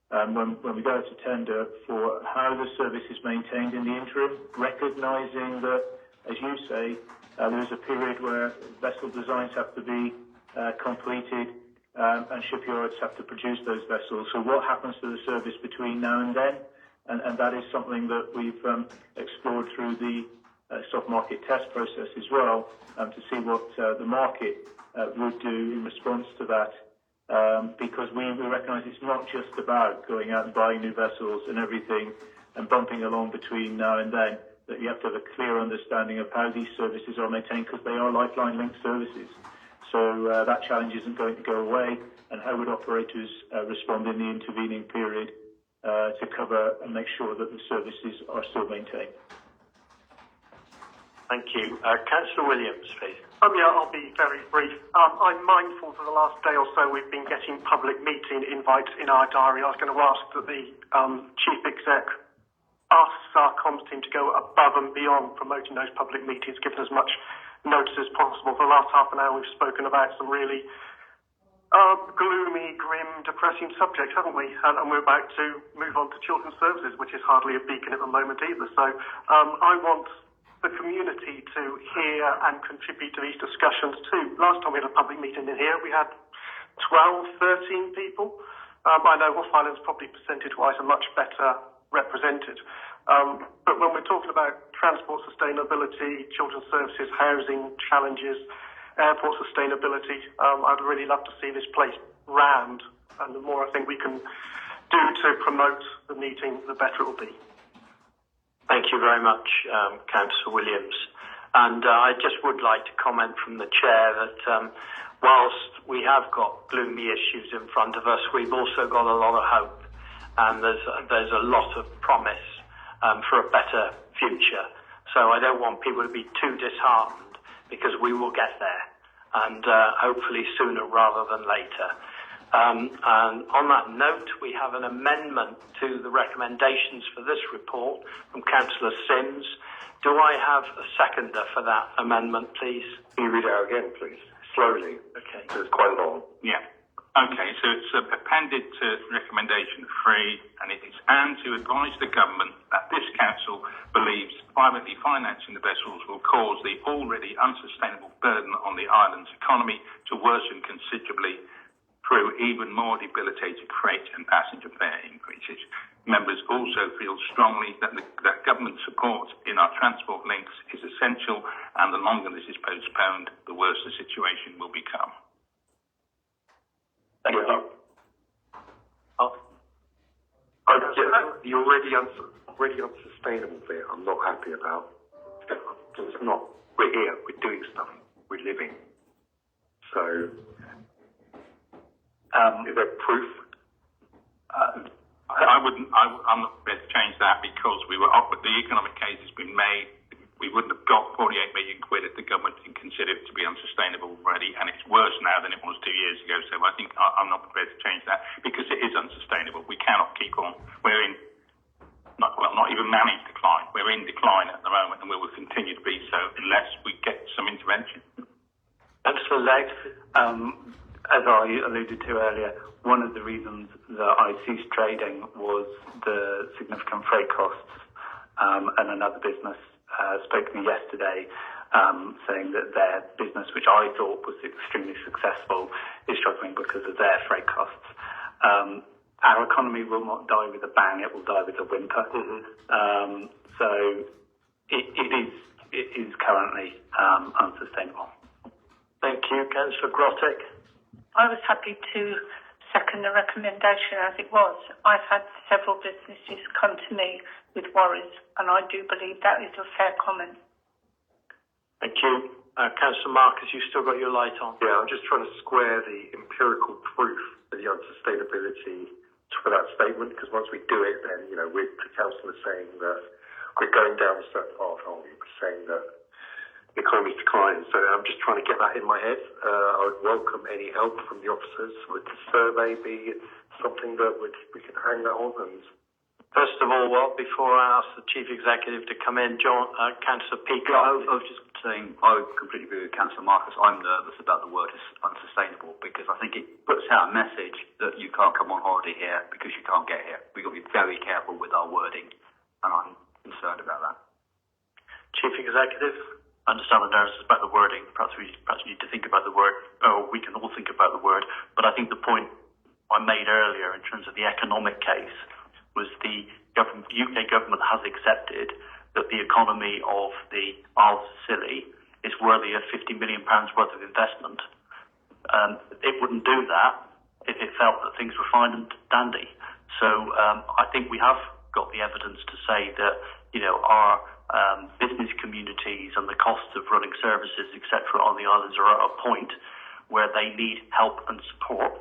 when we go to tender for how the service is maintained in the interim, recognising that, as you say, there is a period where vessel designs have to be completed and shipyards have to produce those vessels. So what happens to the service between now and then? And that is something that we've explored through the soft market test process as well, to see what the market would do in response to that. Because we recognise it's not just about going out and buying new vessels and everything and bumping along between now and then, that you have to have a clear understanding of how these services are maintained, because they are lifeline linked services. So that challenge isn't going to go away. And how would operators respond in the intervening period to cover and make sure that the services are still maintained? Thank you. Councillor Williams, please. Yeah, I'll be very brief. I'm mindful for the last day or so we've been getting public meeting invites in our diary. I was going to ask that the Chief Exec asks our comms team to go above and beyond promoting those public meetings, giving as much notice as possible. For the last half an hour we've spoken about some really gloomy, grim, depressing subjects, haven't we? And we're about to move on to children's services, which is hardly a beacon at the moment either. So I want the community to hear and contribute to these discussions too. Last time we had a public meeting in here, we had 12, 13 people. I know Rough Island's probably percentage-wise are much better represented. But when we're talking about transport sustainability, children's services, housing challenges, airport sustainability, I'd really love to see this place rammed. And the more I think we can do to promote the meeting, the better it will be. Thank you very much, Councillor Williams. And I just would like to comment from the Chair that whilst we have got gloomy issues in front of us, we've also got a lot of hope, and there's a lot of promise for a better future. So I don't want people to be too disheartened, because we will get there, and hopefully sooner rather than later. And on that note, we have an amendment to the recommendations for this report from Councillor Sims. Do I have a seconder for that amendment, please? Can you read it out again, please? Slowly. Okay. It's quite long. Yeah. Okay, so it's appended to recommendation 3, and it is and to advise the government that this council believes privately financing the vessels will cause the already unsustainable burden on the island's economy to worsen considerably through even more debilitating freight and passenger fare increases. Members also feel strongly that government support in our transport links is essential, and the longer this is postponed, the worse the situation will become. Thank you. The already unsustainable bit I'm not happy about. It's not. We're here, we're doing stuff, we're living. So, is there proof? I'm not prepared to change that, because we were up with the economic case has been made. We wouldn't have got 48 million quid if the government didn't consider it to be unsustainable already, and it's worse now than it was 2 years ago. So I think I'm not prepared to change that, because it is unsustainable. We cannot keep on. We're in not even managed decline. We're in decline at the moment, and we will continue to be so unless we get some intervention. Councillor Legg. As I alluded to earlier, one of the reasons that I ceased trading was the significant freight costs, and another business spoke to me yesterday saying that their business, which I thought was extremely successful, is struggling because of their freight costs. Our economy will not die with a bang, it will die with a whimper. Mm-hmm. So it is currently unsustainable. Thank you. Councillor Grottick. I was happy to second the recommendation as it was. I've had several businesses come to me with worries, and I do believe that is a fair comment. Thank you. Councillor Marcus, you've still got your light on. Yeah, I'm just trying to square the empirical proof of the unsustainability for that statement, because once we do it, then, with the councillor saying that we're going down a certain path, aren't we? We're saying that the economy's declining. So I'm just trying to get that in my head. I would welcome any help from the officers. Would the survey be something that we can hang that on? And first of all, before I ask the Chief Executive to come in, Councillor Peacock. I was just saying, I completely agree with Councillor Marcus. I'm nervous about the word unsustainable, because I think it puts out a message that you can't come on holiday here because you can't get here. We've got to be very careful with our wording, and I'm concerned about that. Chief Executive? I understand the narrative about the wording. Perhaps we need to think about the word, or we can all think about the word. But I think the point I made earlier in terms of the economic case was the UK government has accepted that the economy of the Isles of Scilly is worthy of £50 million worth of investment. It wouldn't do that if it felt that things were fine and dandy. So I think we have got the evidence to say that, our business communities and the costs of running services, etc., on the islands are at a point where they need help and support.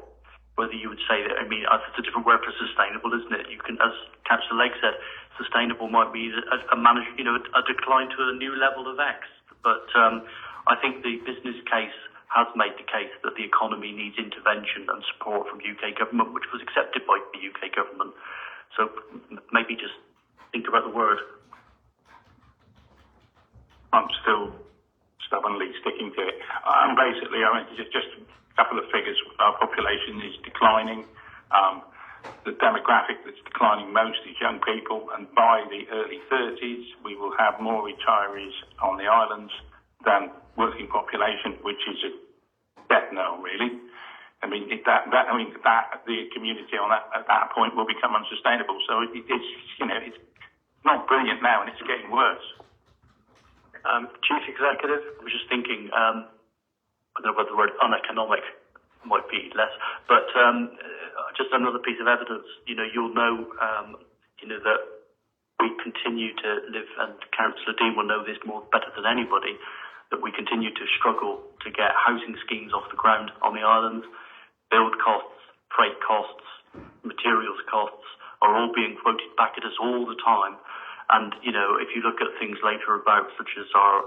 Whether you would say that, it's a different word for sustainable, isn't it? You can, as Councillor Legg said, sustainable might be a decline to a new level of X. But I think the business case has made the case that the economy needs intervention and support from UK government, which was accepted by the UK government. So maybe just think about the word. I'm still stubbornly sticking to it. Basically, just a couple of figures. Our population is declining. The demographic that's declining most is young people, and by the early 30s, we will have more retirees on the islands than working population, which is a death knell, really. The community at that point will become unsustainable. So it's not brilliant now, and it's getting worse. Chief Executive, I was just thinking, I don't know whether the word uneconomic might be less, but just another piece of evidence. You'll know that we continue to live, and Councillor Dean will know this better than anybody, that we continue to struggle to get housing schemes off the ground on the island. Build costs, freight costs, materials costs are all being quoted back at us all the time. And, if you look at things later about, such as our,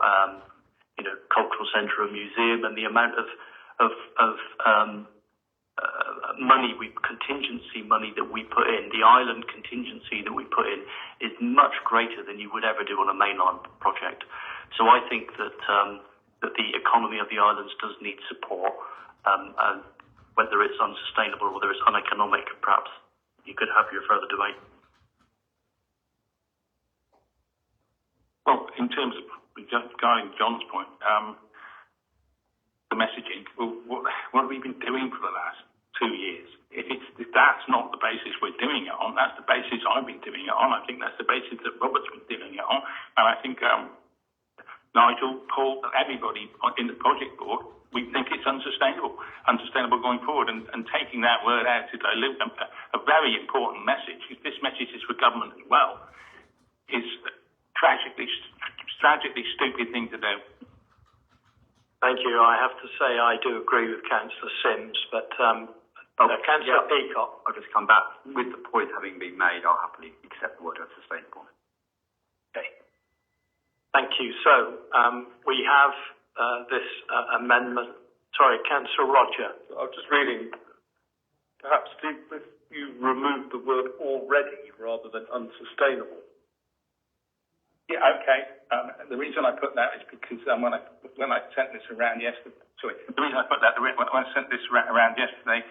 cultural centre and museum, and the amount of contingency money that we put in, the island contingency that we put in, is much greater than you would ever do on a mainland project. So I think that the economy of the islands does need support, and whether it's unsustainable or whether it's uneconomic, perhaps you could have your further debate. Well, in terms of regarding John's point, the messaging, what have we been doing for the last 2 years? If that's not the basis we're doing it on, that's the basis I've been doing it on. I think that's the basis that Robert's been doing it on. And I think Nigel, Paul, everybody in the project board, we think it's unsustainable going forward. And taking that word out to dilute a very important message, if this message is for government as well, is tragically stupid thing to do. Thank you. I have to say I do agree with Councillor Sims, but Councillor Peacock, I'll just come back. With the point having been made, I'll happily accept the word unsustainable. Okay. Thank you. So we have this amendment. Sorry, Councillor Roger. I was just reading. Perhaps if you remove the word already rather than unsustainable. Yeah, okay. The reason I put that is because when I sent this around yesterday, when I sent this around yesterday,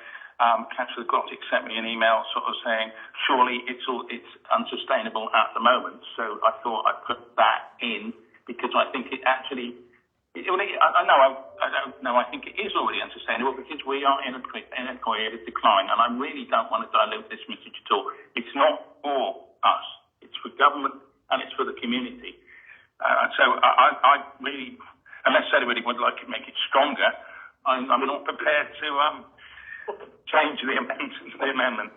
Councillor Glottic sent me an email sort of saying, surely it's unsustainable at the moment. So I thought I'd put that in because I think it actually, I think it is already unsustainable because we are in a period of decline, and I really don't want to dilute this message at all. It's not for us. It's for government. And it's for the community. So I really, unless anybody would like to make it stronger, I'm not prepared to change the amendment.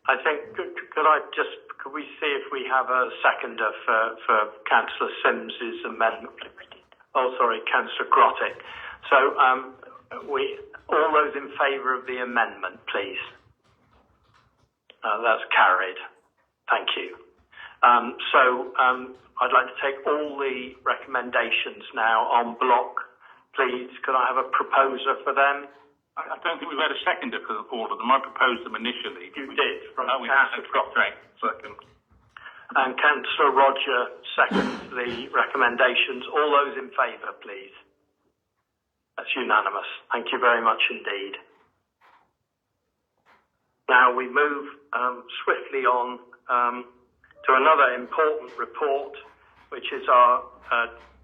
I think, could we see if we have a seconder for Councillor Sims's amendment? Oh, sorry, Councillor Grottic. So all those in favour of the amendment, please. That's carried. Thank you. I'd like to take all the recommendations now en bloc, please. Could I have a proposer for them? I don't think we've had a seconder for all of them. I proposed them initially. You did? We had a second. And Councillor Roger seconds the recommendations. All those in favour, please. That's unanimous. Thank you very much indeed. Now we move swiftly on to another important report, which is our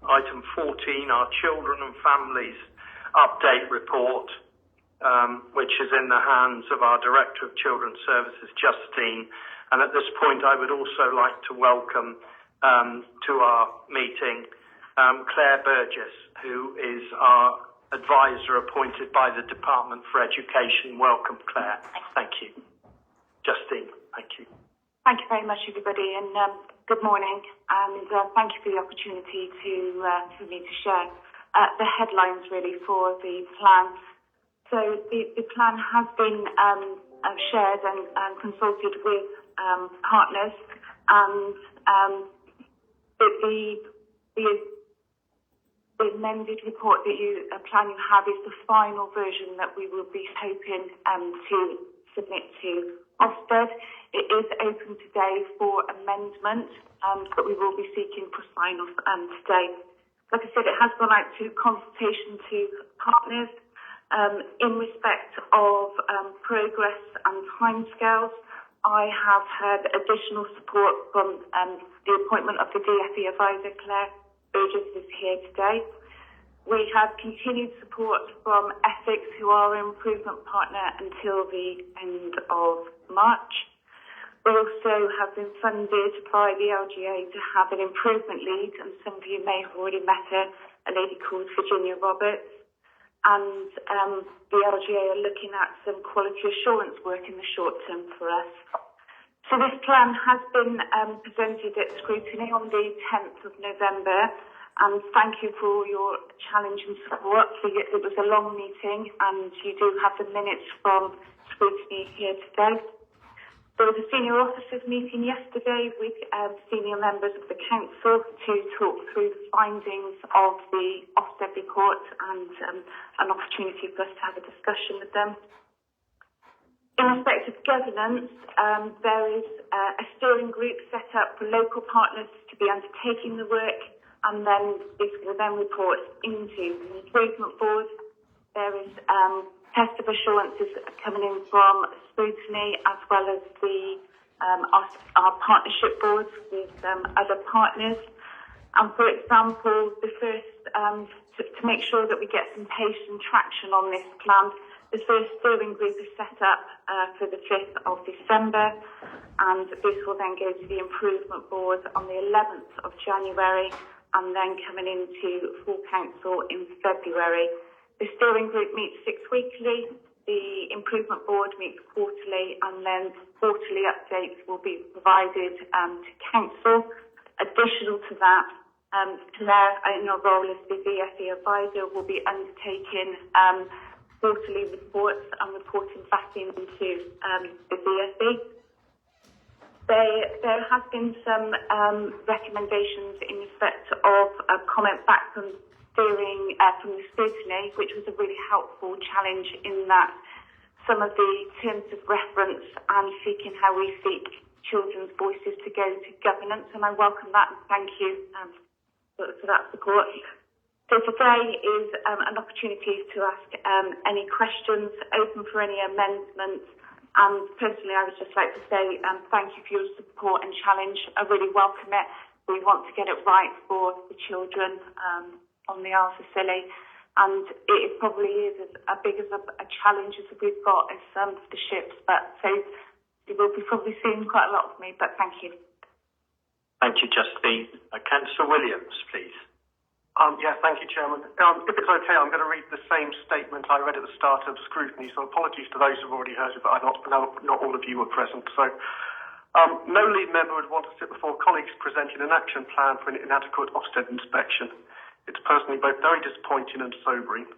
item 14, our Children and Families Update Report, which is in the hands of our Director of Children's Services, Justine. And at this point, I would also like to welcome to our meeting Claire Burgess, who is our advisor appointed by the Department for Education. Welcome, Claire. Thank you. Justine, thank you. Thank you very much, everybody, and good morning. And thank you for the opportunity for me to share the headlines, really, for the plan So the plan has been shared and consulted with partners, and the amended report that you plan you have is the final version that we will be hoping to submit to Ofsted. It is open today for amendment, but we will be seeking for sign-off today. Like I said, it has gone out to consultation to partners in respect of progress and timescales. I have had additional support from the appointment of the DfE advisor, Claire Burgess, is here today. We have continued support from Essex, who are an improvement partner until the end of March. We also have been funded by the LGA to have an improvement lead, and some of you may have already met her, a lady called Virginia Roberts. And the LGA are looking at some quality assurance work in the short term for us. So this plan has been presented at scrutiny on the 10th of November, and thank you for all your challenge and support. It was a long meeting, and you do have the minutes from scrutiny here today. There was a senior officers meeting yesterday with senior members of the council to talk through the findings of the Ofsted report and an opportunity for us to have a discussion with them. In respect of governance, there is a steering group set up for local partners to be undertaking the work, and then this will then report into the improvement board. There is test of assurances coming in from scrutiny, as well as the our partnership boards with other partners. And for example, the first to make sure that we get some pace and traction on this plan, the first steering group is set up for the 5th of December, and this will then go to the improvement board on the 11th of January, and then coming into full council in February. The steering group meets 6 weekly, the improvement board meets quarterly, and then quarterly updates will be provided to council. Additional to that, Claire, in her role as the DfE advisor, will be undertaking quarterly reports and reporting back into the DfE. There has been some recommendations in respect of a comment back from steering from the scrutiny, which was a really helpful challenge in that some of the terms of reference and seeking how we seek children's voices to go to governance, and I welcome that and thank you for that support. So today is an opportunity to ask any questions, open for any amendments. And personally, I would just like to say thank you for your support and challenge. I really welcome it. We want to get it right for the children on the Isles of Scilly. And it probably is as big as a challenge as we've got as the ships. But so you will be probably seeing quite a lot of me, but thank you. Thank you, Justine. Councillor Williams, please. Yeah, thank you, Chairman. If it's okay, I'm going to read the same statement I read at the start of scrutiny, so apologies to those who've already heard it, but not all of you were present. So, no lead member would want to sit before colleagues presenting an action plan for an inadequate Ofsted inspection. It's personally both very disappointing and sobering.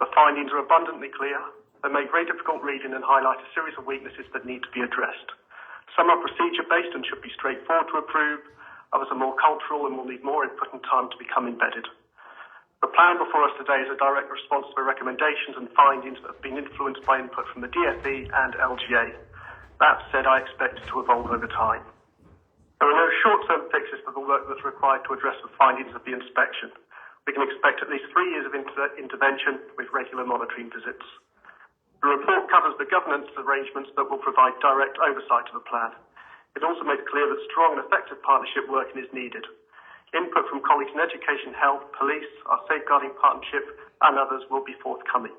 The findings are abundantly clear. They make very difficult reading and highlight a series of weaknesses that need to be addressed. Some are procedure-based and should be straightforward to approve. Others are more cultural and will need more input and time to become embedded. The plan before us today is a direct response to the recommendations and findings that have been influenced by input from the DfE and LGA. That said, I expect it to evolve over time. There are no short-term fixes for the work that's required to address the findings of the inspection. We can expect at least 3 years of intervention with regular monitoring visits. The report covers the governance arrangements that will provide direct oversight of the plan. It also makes clear that strong and effective partnership working is needed. Input from colleagues in education, health, police, our safeguarding partnership and others will be forthcoming.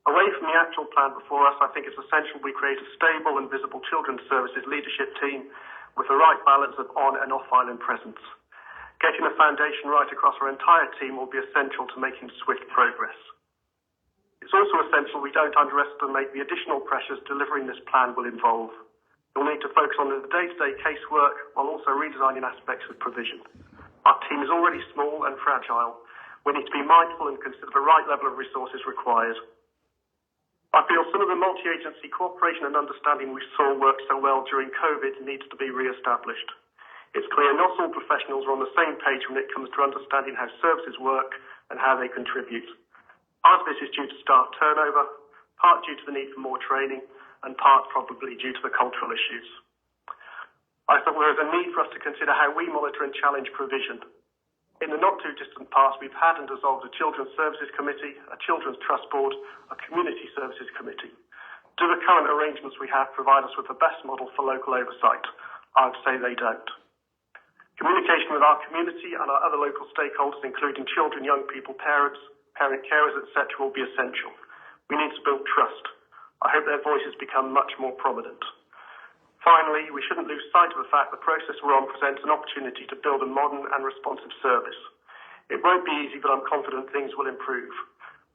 Away from the actual plan before us, I think it's essential we create a stable and visible children's services leadership team with the right balance of on and off-island presence. Getting a foundation right across our entire team will be essential to making swift progress. It's also essential we don't underestimate the additional pressures delivering this plan will involve. You'll need to focus on the day-to-day casework while also redesigning aspects of provision. Our team is already small and fragile. We need to be mindful and consider the right level of resources required. I feel some of the multi-agency cooperation and understanding we saw work so well during COVID needs to be re-established. It's clear not all professionals are on the same page when it comes to understanding how services work and how they contribute. Part of this is due to staff turnover, part due to the need for more training, and part probably due to the cultural issues. I thought there is a need for us to consider how we monitor and challenge provision. In the not too distant past, we've had and dissolved a Children's Services Committee, a Children's Trust Board, a Community Services Committee. Do the current arrangements we have provide us with the best model for local oversight? I would say they don't. Communication with our community and our other local stakeholders, including children, young people, parents, parent carers, etc., will be essential. We need to build trust. I hope their voices become much more prominent. Finally, we shouldn't lose sight of the fact the process we're on presents an opportunity to build a modern and responsive service. It won't be easy, but I'm confident things will improve.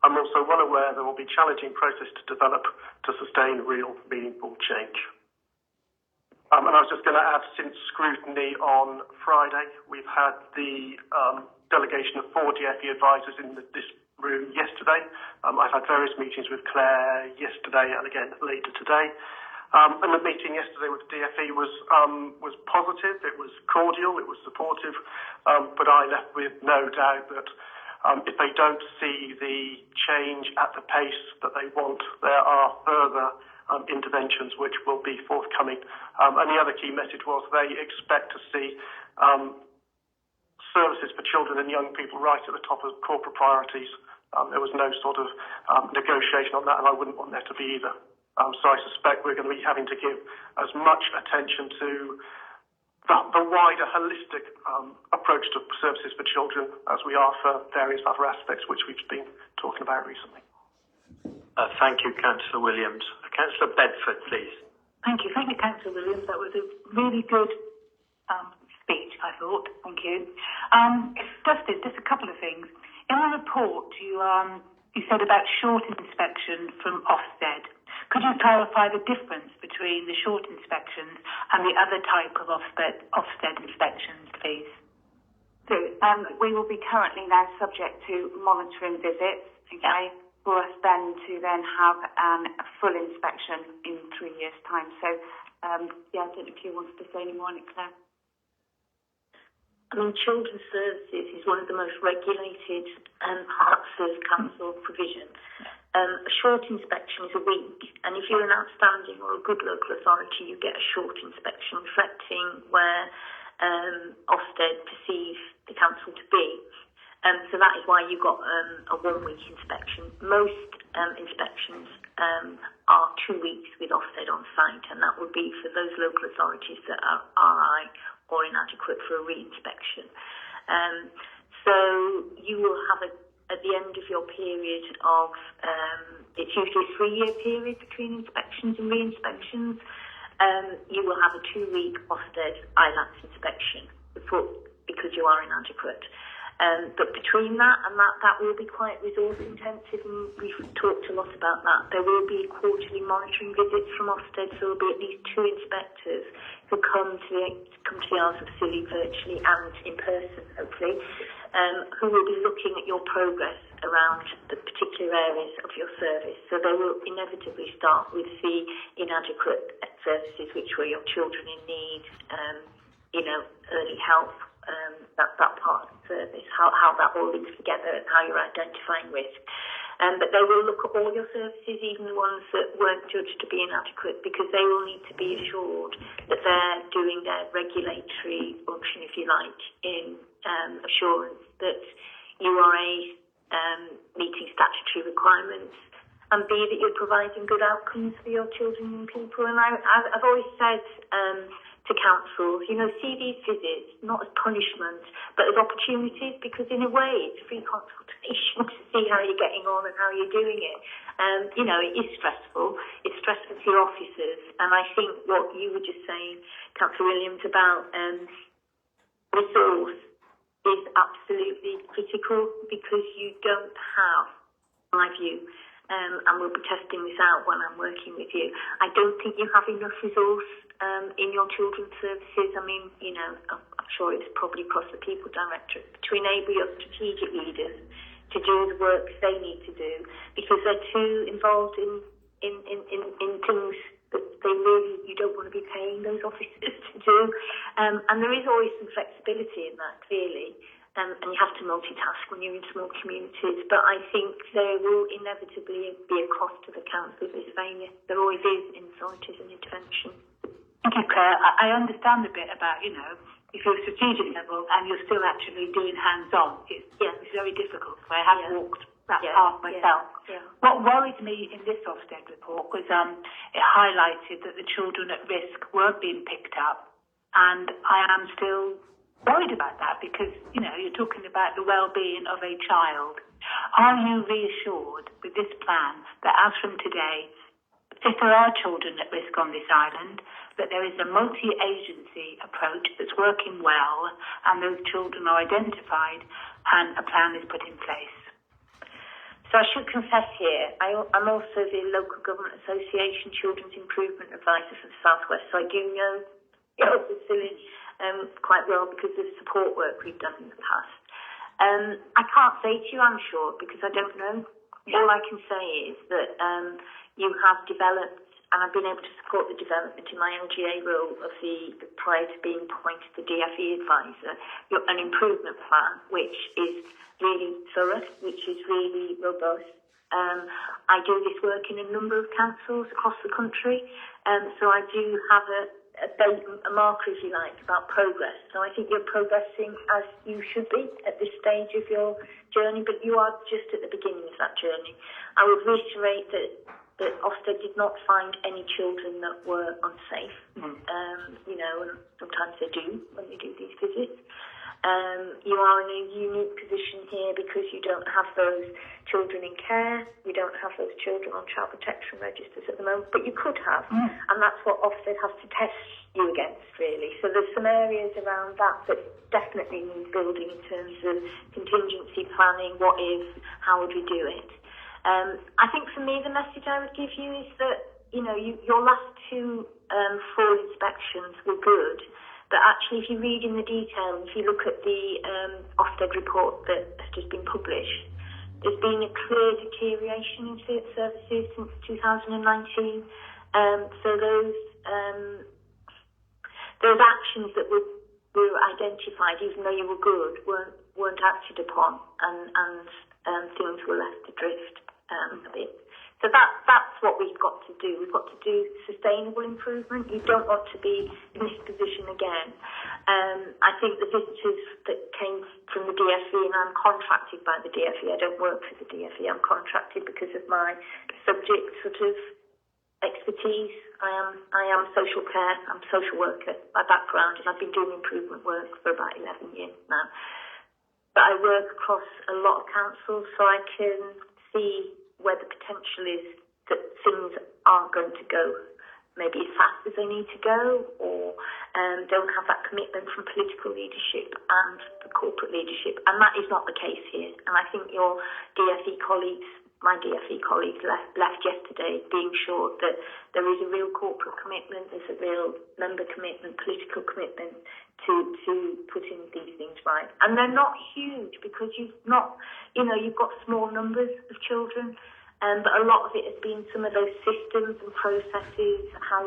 I'm also well aware there will be challenging process to develop to sustain real, meaningful change. And I was just going to add, since scrutiny on Friday, we've had the delegation of 4 DFE advisors in this room yesterday. I've had various meetings with Claire yesterday and again later today. And the meeting yesterday with DFE was positive, it was cordial, it was supportive, but I left with no doubt that if they don't see the change at the pace that they want, there are further interventions which will be forthcoming. And the other key message was they expect to see services for children and young people right at the top of corporate priorities. There was no sort of negotiation on that, and I wouldn't want there to be either. So I suspect we're going to be having to give as much attention to the wider holistic approach to services for children as we are for various other aspects which we've been talking about recently. Thank you, Councillor Williams. Councillor Bedford, please. Thank you, Councillor Williams. That was a really good speech, I thought. Thank you. Just a couple of things. In the report, you said about short inspection from Ofsted. Could you clarify the difference between the short inspections and the other type of Ofsted inspections, please? So we will be currently now subject to monitoring visits, okay, for us then to have a full inspection in 3 years' time. So, I don't know if you wanted to say any more on it, Claire. I mean, children's services is one of the most regulated parts of council provision. A short inspection is a week, and if you're an outstanding or a good local authority, you get a short inspection reflecting where Ofsted perceive the council to be. So that is why you got a 1 week inspection. Most inspections are 2 weeks with Ofsted on site, and that would be for those local authorities that are RI or inadequate for a re-inspection. So you will have at the end of your period of, it's usually a 3-year period between inspections and re-inspections, you will have a 2 week Ofsted ILATS inspection because you are inadequate. But between that and that will be quite resource intensive, and we've talked a lot about that. There will be quarterly monitoring visits from Ofsted, so there will be at least 2 inspectors who come to the Isles of Scilly virtually and in person, hopefully, who will be looking at your progress around the particular areas of your service. So they will inevitably start with the inadequate services, which were your children in need, early help, that part of the service, how that all links together and how you're identifying risk. But they will look at all your services, even the ones that weren't judged to be inadequate, because they will need to be assured that they're doing their regulatory function, if you like, in assurance that you are meeting statutory requirements, and B, that you're providing good outcomes for your children and people. And I've always said to councils, see these visits not as punishment, but as opportunities, because in a way it's free consultation to see how you're getting on and how you're doing it. It is stressful. It's stressful to your officers. And I think what you were just saying, Councillor Williams, about resource is absolutely critical, because you don't have, my view, and we'll be testing this out when I'm working with you, I don't think you have enough resource in your children's services. I mean, I'm sure it's probably across the People Directorate, to enable your strategic leaders to do the work they need to do, because they're too involved in in things that you don't want to be paying those officers to do. And there is always some flexibility in that, clearly. And you have to multitask when you're in small communities. But I think there will inevitably be a cost to the Council of Lisvania. There always is in authorities and intervention. Thank you, Claire. I understand a bit about, if you're strategic level and you're still actually doing hands-on, it's very difficult. So I have walked that path myself. What worried me in this Ofsted report was it highlighted that the children at risk weren't being picked up, and I am still worried about that because, you're talking about the well-being of a child. Are you reassured with this plan that as from today, if there are children at risk on this island, that there is a multi-agency approach that's working well and those children are identified and a plan is put in place? So I should confess here, I'm also the Local Government Association Children's Improvement Advisor for the South West, so I do know the facility quite well because of the support work we've done in the past. I can't say to you, I'm sure, because I don't know. All I can say is that you have developed, and I've been able to support the development in my LGA role of prior to being appointed the DFE advisor, an improvement plan which is really thorough, which is really robust. I do this work in a number of councils across the country, so I do have a marker, if you like, about progress. So I think you're progressing as you should be at this stage of your journey, but you are just at the beginning of that journey. I would reiterate that Ofsted did not find any children that were unsafe. And sometimes they do when they do these visits. You are in a unique position here because you don't have those children in care, you don't have those children on child protection registers at the moment, but you could have, and that's what Ofsted has to test you against, really. So there's some areas around that definitely need building in terms of contingency planning, what if, how would we do it. I think for me the message I would give you is that, your last two full inspections were good, but actually if you read in the detail, if you look at the Ofsted report that has just been published, there's been a clear deterioration in services since 2019. So those actions that were identified, even though you were good, weren't acted upon, and things were left adrift a bit. So that's what we've got to do. We've got to do sustainable improvement. You don't want to be in this position again. I think the visitors that came from the DFE, and I'm contracted by the DFE, I don't work for the DFE, I'm contracted because of my subject sort of expertise. I am social care, I'm a social worker by background, and I've been doing improvement work for about 11 years now. But I work across a lot of councils, so I can see where the potential is that things aren't going to go maybe as fast as they need to go, or don't have that commitment from political leadership and the corporate leadership. And that is not the case here. And I think your DFE colleagues, my DFE colleagues left yesterday being sure that there is a real corporate commitment, there's a real member commitment, political commitment to putting these things right. And they're not huge because you've got small numbers of children, but a lot of it has been some of those systems and processes, how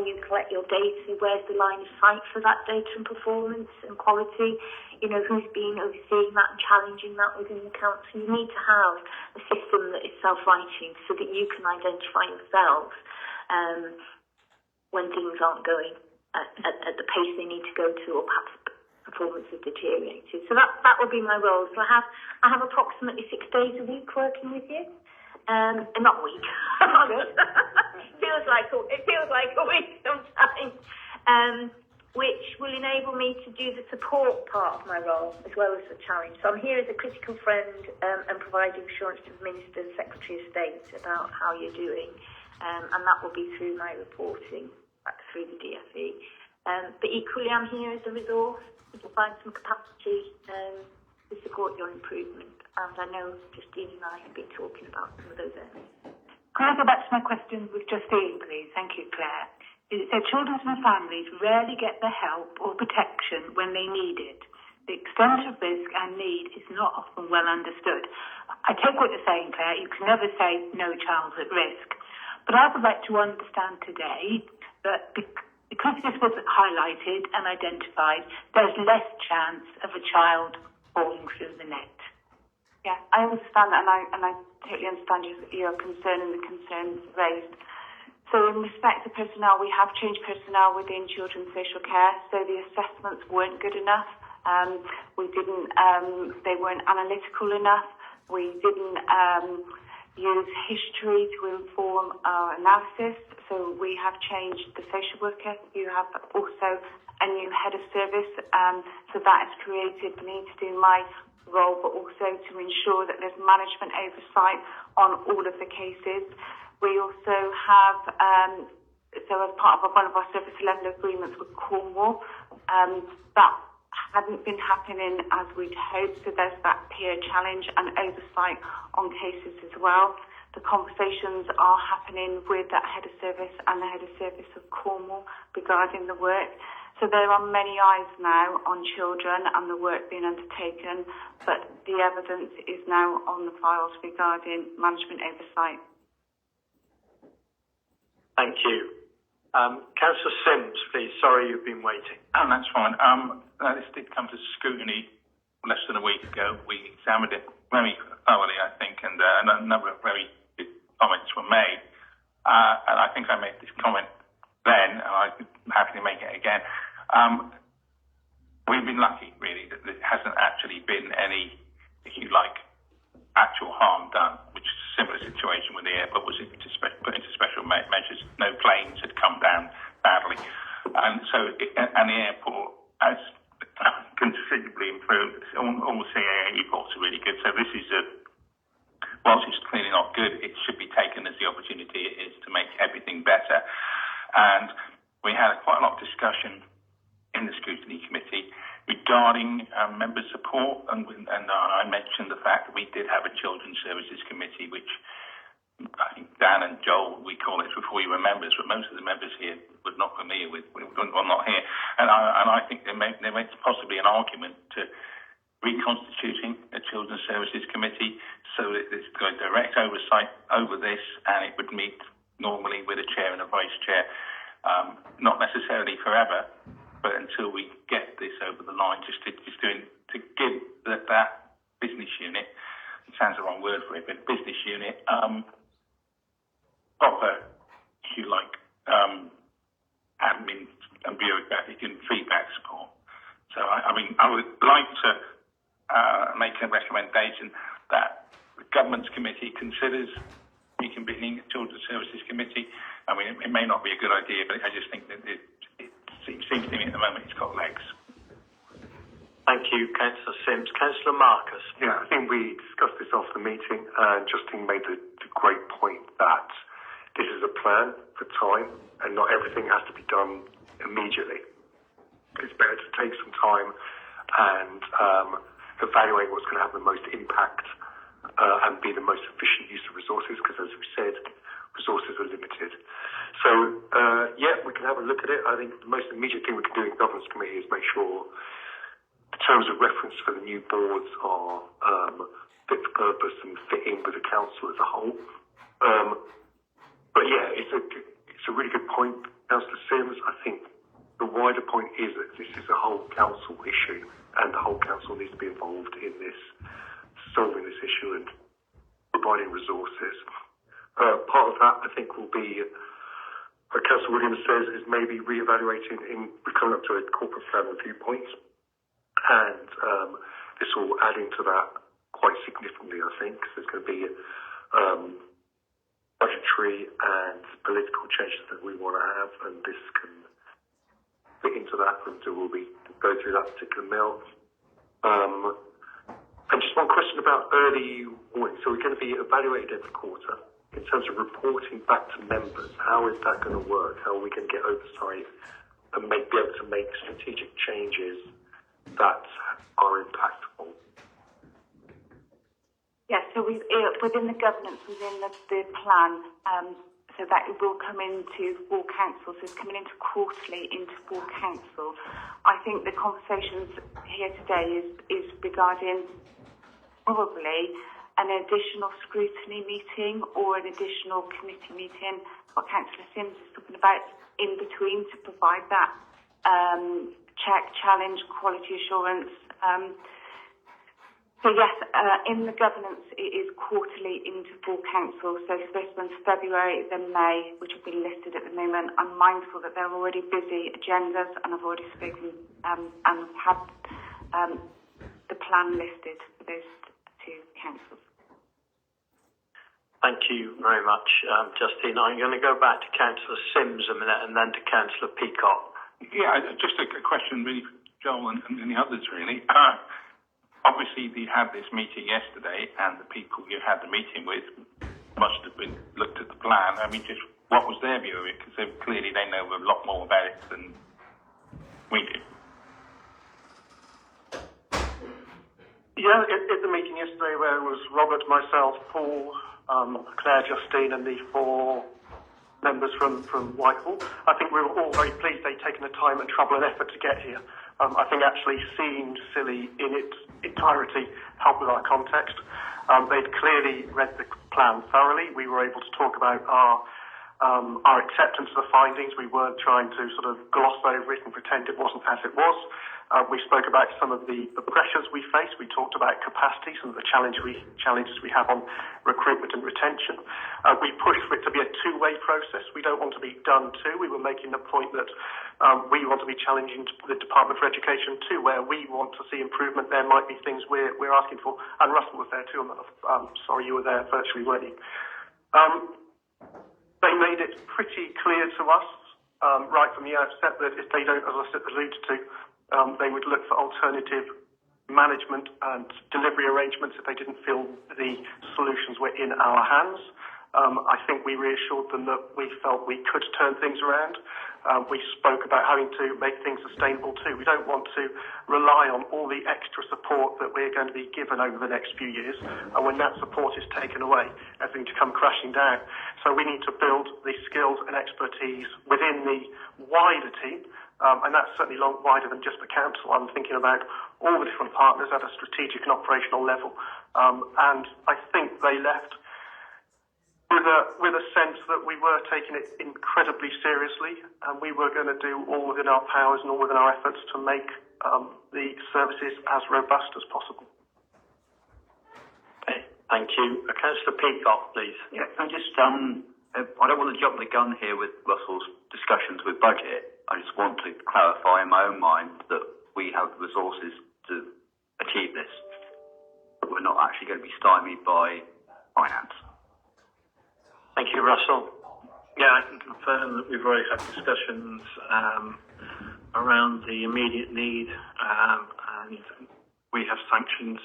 you collect your data, where's the line of sight for that data and performance and quality, who's been overseeing that and challenging that within the council. You need to have a system that is self-writing so that you can identify yourselves when things aren't going at the pace they need to go to, or perhaps performance has deteriorated. So that will be my role. So I have approximately 6 days a week working with you. Not a week. It feels like a week sometimes. Which will enable me to do the support part of my role as well as the challenge. So I'm here as a critical friend and providing assurance to the Minister and Secretary of State about how you're doing, and that will be through my reporting back through the DFE. But equally, I'm here as a resource to find some capacity to support your improvement. And I know Justine and I have been talking about some of those areas. Can I go back to my question with Justine, please? Thank you, Claire. It said children and families rarely get the help or protection when they need it. The extent of risk and need is not often well understood. I take what you're saying, Claire. You can never say no child's at risk. But I would like to understand today that because this was highlighted and identified, there's less chance of a child falling through the net. Yeah, I understand that, and I totally understand your concern and the concerns raised. So in respect to personnel, we have changed personnel within children's social care, so the assessments weren't good enough. They weren't analytical enough. We didn't use history to inform our analysis, so we have changed the social worker. You have also a new head of service, so that has created the need to do my role, but also to ensure that there's management oversight on all of the cases. We also have, so as part of one of our service level agreements with Cornwall, that hadn't been happening as we'd hoped, so there's that peer challenge and oversight on cases as well. The conversations are happening with that head of service and the head of service of Cornwall regarding the work. So there are many eyes now on children and the work being undertaken, but the evidence is now on the files regarding management oversight. Thank you. Councillor Sims, please. Sorry you've been waiting. That's fine. This did come to scrutiny less than a week ago. We examined it very thoroughly, I think, and a number of very good comments were made. And I think I made this comment then, and I'm happy to make it again. We've been lucky, really, that there hasn't actually been any, if you like, actual harm done, which is a similar situation when the airport was put into special measures. No planes had come down badly. And so, and the airport has considerably improved. All the CAA reports are really good. So this is whilst it's clearly not good, it should be taken as the opportunity it is to make everything better. And we had quite a lot of discussion in the scrutiny committee regarding member support, and I mentioned the fact that we did have a children's services committee, which I think Dan and Joel, we call it before you were members, but most of the members here were not familiar with, well, not here. And I think there may possibly an argument to reconstituting a children's services committee so that there's got direct oversight over this, and it would meet normally with a chair and a vice chair, not necessarily forever, but until we get this over the line, to give that business unit, it sounds the wrong word for it, but business unit, proper, if you like, admin and bureaucratic and feedback support. So, I would like to make a recommendation that the Government's Committee considers reconvening a Children's Services Committee. I mean, it may not be a good idea, but I just think that it seems to me at the moment it's got legs. Thank you, Councillor Sims. Councillor Marcus. Yeah, I think we discussed this after the meeting, and Justine made the great point that this is a plan for time, and not everything has to be done immediately. It's better to take some time and evaluate what's going to have the most impact and be the most efficient use of resources, because as we said, resources are limited. So, yeah, we can have a look at it. I think the most immediate thing we can do in Governance Committee is make sure the terms of reference for the new boards are fit for purpose and fit in with the council as a whole. But yeah, it's a really good point, Councillor Sims. I think the wider point is that this is a whole council issue, and the whole council needs to be involved in this, solving this issue and providing resources. Part of that, I think, will be, what Councillor Williams says, is maybe re-evaluating we're coming up to a corporate plan review point, and this will add into that quite significantly, I think, because there's going to be budgetary and political changes that we want to have, and this can fit into that, and so we'll go through that particular mill. And just one question about early warning. So we're going to be evaluated every quarter. In terms of reporting back to members, how is that going to work? How are we going to get oversight and be able to make strategic changes that are impactful? Yes, so within the governance, within the plan, so that it will come into full council, so it's coming into quarterly into full council. I think the conversations here today is regarding probably an additional scrutiny meeting or an additional committee meeting, what Councillor Sims is talking about, in between to provide that check, challenge, quality assurance. So yes, in the governance, it is quarterly into full council. So this one's February, then May, which have been listed at the moment. I'm mindful that they're already busy agendas, and I've already spoken and had the plan listed for those two councils. Thank you very much, Justine. I'm going to go back to Councillor Sims a minute and then to Councillor Peacock. Yeah, just a question really for Joel and the others really. Obviously, you had this meeting yesterday, and the people you had the meeting with must have been looked at the plan. I mean, just what was their view of it? Because clearly they know a lot more about it than we do. Yeah, at the meeting yesterday, where it was Robert, myself, Paul, Claire, Justine, and the 4 members from Whitehall, I think we were all very pleased they'd taken the time and trouble and effort to get here. I think actually seeing Silly in its entirety helped with our context. They'd clearly read the plan thoroughly. We were able to talk about our acceptance of the findings. We weren't trying to sort of gloss over it and pretend it wasn't as it was. We spoke about some of the pressures we face. We talked about capacity, some of the challenges we have on recruitment and retention. We pushed for it to be a two-way process. We don't want to be done too. We were making the point that we want to be challenging the Department for Education too, where we want to see improvement. There might be things we're asking for. And Russell was there too. I'm sorry you were there virtually, weren't you? They made it pretty clear to us right from the outset that if they don't, as I said, alluded to, they would look for alternative management and delivery arrangements if they didn't feel the solutions were in our hands. I think we reassured them that we felt we could turn things around. We spoke about having to make things sustainable too. We don't want to rely on all the extra support that we're going to be given over the next few years, and when that support is taken away, everything to come crashing down. So we need to build the skills and expertise within the wider team, and that's certainly wider than just the council. I'm thinking about all the different partners at a strategic and operational level, and I think they left with a sense that we were taking it incredibly seriously, and we were going to do all within our powers and all within our efforts to make the services as robust as possible. Okay, thank you. Councillor Peacock, please. Yeah, I just I don't want to jump the gun here with Russell's discussions with budget. I just want to clarify in my own mind that we have the resources to achieve this. We're not actually going to be stymied by finance. Thank you, Russell. Yeah, I can confirm that we've already had discussions around the immediate need, and we have sanctioned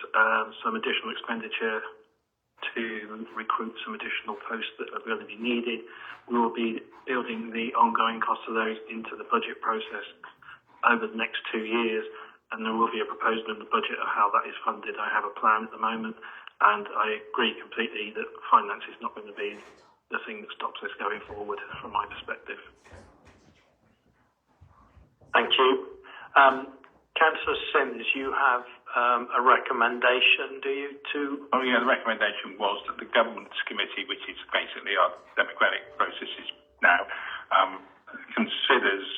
some additional expenditure to recruit some additional posts that are going to be needed. We will be building the ongoing costs of those into the budget process over the next 2 years, and there will be a proposal in the budget of how that is funded. I have a plan at the moment, and I agree completely that finance is not going to be the thing that stops us going forward from my perspective. Thank you. Councillor Sims, you have a recommendation, do you, to... Oh, yeah, the recommendation was that the Governance Committee, which is basically our democratic processes now, considers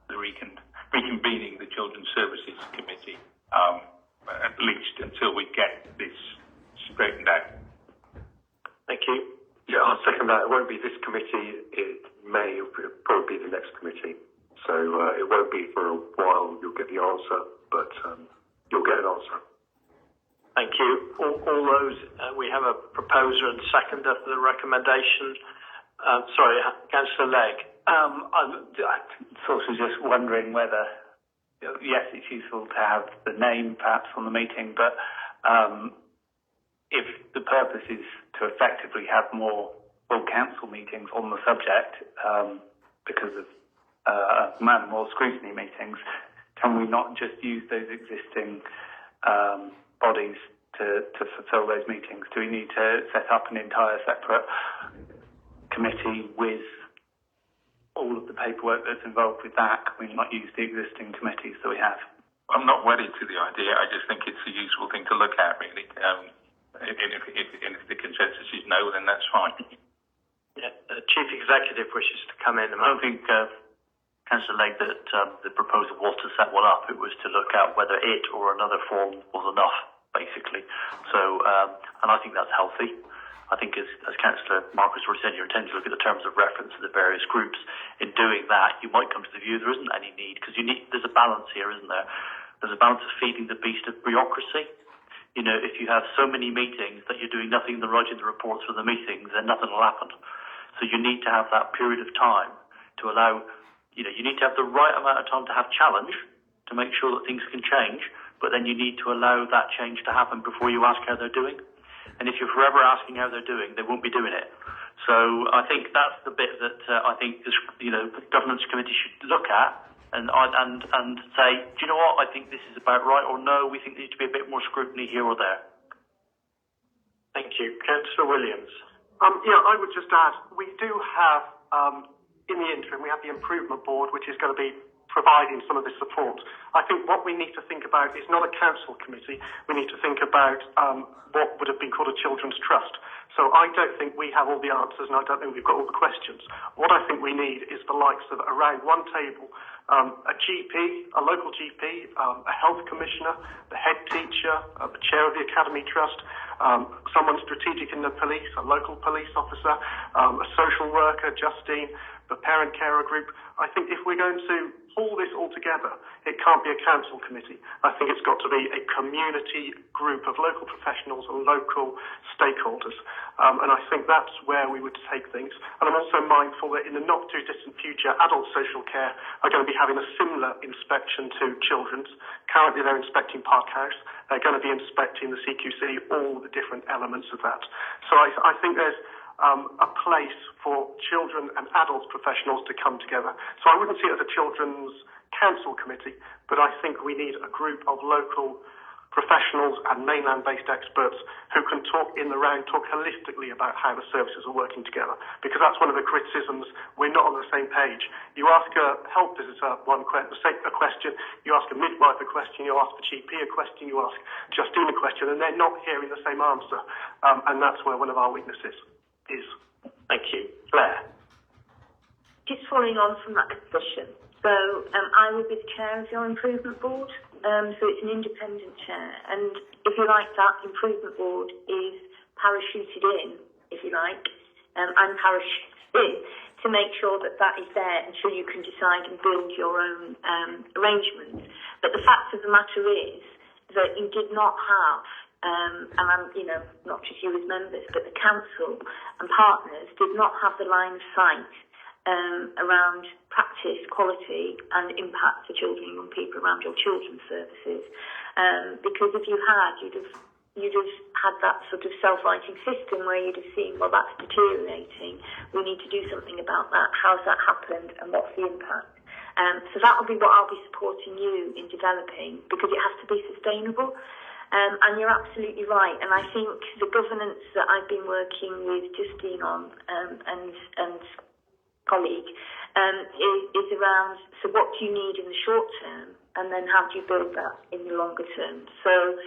the reconvening the Children's Services Committee, at least until we get this straightened out. Thank you. Yeah, I'll second that. It won't be this committee. It may probably be the next committee. So it won't be for a while. You'll get the answer, but you'll get an answer. Thank you. All those, we have a proposer and seconder for the recommendation. Sorry, Councillor Legg. I'm sort of just wondering whether, yes, it's useful to have the name perhaps on the meeting, but if the purpose is to effectively have more full council meetings on the subject because of more scrutiny meetings, can we not just use those existing bodies to fulfil those meetings? Do we need to set up an entire separate committee with all of the paperwork that's involved with that? Can we not use the existing committees that we have? I'm not wedded to the idea. I just think it's a useful thing to look at, really. And if the consensus is no, then that's fine. Yeah, Chief Executive wishes to come in. I don't think, Councillor Legg, that the proposal was to set one up. It was to look at whether it or another form was enough, basically. So, and I think that's healthy. I think, as Councillor Marcus already said, you intend to look at the terms of reference of the various groups. In doing that, you might come to the view there isn't any need, because there's a balance here, isn't there? There's a balance of feeding the beast of bureaucracy. You know, if you have so many meetings that you're doing nothing than writing the reports for the meetings, then nothing will happen. So you need to have that period of time to allow, you need to have the right amount of time to have challenge, to make sure that things can change, but then you need to allow that change to happen before you ask how they're doing. And if you're forever asking how they're doing, they won't be doing it. So I think that's the bit that I think the governance committee should look at and say, do you know what? I think this is about right, or no, we think there needs to be a bit more scrutiny here or there. Thank you. Councillor Williams. I would just add, we do have, in the interim, we have the Improvement Board, which is going to be providing some of this support. I think what we need to think about is not a council committee. We need to think about what would have been called a children's trust. So I don't think we have all the answers, and I don't think we've got all the questions. What I think we need is the likes of, around one table, a GP, a local GP, a health commissioner, the head teacher, the chair of the Academy Trust, someone strategic in the police, a local police officer, a social worker, Justine, the parent carer group. I think if we're going to pull this all together, it can't be a council committee. I think it's got to be a community group of local professionals and local stakeholders. And I think that's where we would take things. And I'm also mindful that in the not too distant future, adult social care are going to be having a similar inspection to children's. Currently they're inspecting Park House. They're going to be inspecting the CQC, all the different elements of that. So I think there's a place for children and adult professionals to come together. So I wouldn't see it as a children's council committee, but I think we need a group of local professionals and mainland-based experts who can talk in the round, talk holistically about how the services are working together. Because that's one of the criticisms. We're not on the same page. You ask a health visitor a question, you ask a midwife a question, you ask the GP a question, you ask Justine a question, and they're not hearing the same answer. And that's where one of our weaknesses is. Thank you. Claire. Just following on from that discussion. So I will be the chair of your improvement board. So it's an independent chair. And if you like, that improvement board is parachuted in, if you like. I'm parachuted in to make sure that that is there until you can decide and build your own arrangements. But the fact of the matter is that you did not have and I'm, not just you as members, but the council and partners did not have the line of sight around practice, quality and impact for children and young people around your children's services. Because if you had, you'd have had that sort of self-writing system where you'd have seen, well, that's deteriorating. We need to do something about that. How's that happened and what's the impact? So that will be what I'll be supporting you in developing, because it has to be sustainable. And you're absolutely right. And I think the governance that I've been working with Justine on and colleague is around, so what do you need in the short term, and then how do you build that in the longer term? So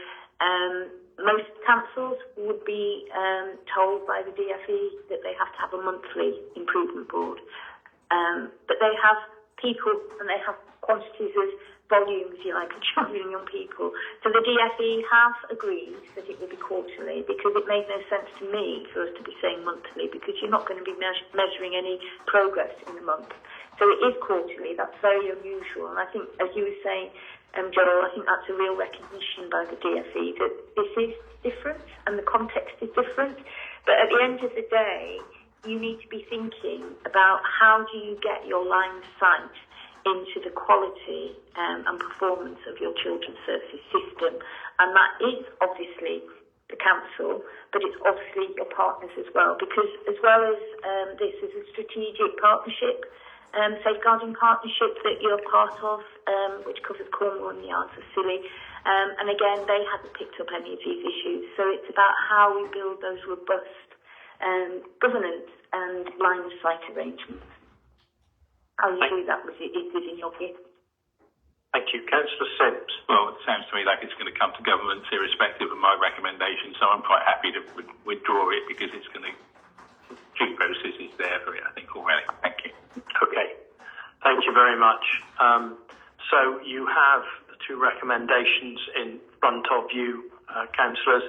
most councils would be told by the DFE that they have to have a monthly improvement board. But they have people and they have quantities of volume, if you like, of children and young people. So the DFE have agreed that it will be quarterly, because it made no sense to me for us to be saying monthly, because you're not going to be measuring any progress in the month. So it is quarterly. That's very unusual. And I think, as you were saying, Joel, I think that's a real recognition by the DFE that this is different and the context is different. But at the end of the day, you need to be thinking about how do you get your line of sight into the quality and performance of your children's services system. And that is obviously the council, but it's obviously your partners as well, because as well as this is a strategic partnership, safeguarding partnership that you're part of, which covers Cornwall and the Isles of Scilly. And again, they haven't picked up any of these issues. So it's about how we build those robust governance and line of sight arrangements. How you do that is within your gift. Thank you. Councillor Sims. Well, it sounds to me like it's going to come to government irrespective of my recommendation, so I'm quite happy to withdraw it because it's going to... due process is there for it, I think, already. Thank you. Okay. Thank you very much. So you have the two recommendations in front of you, councillors.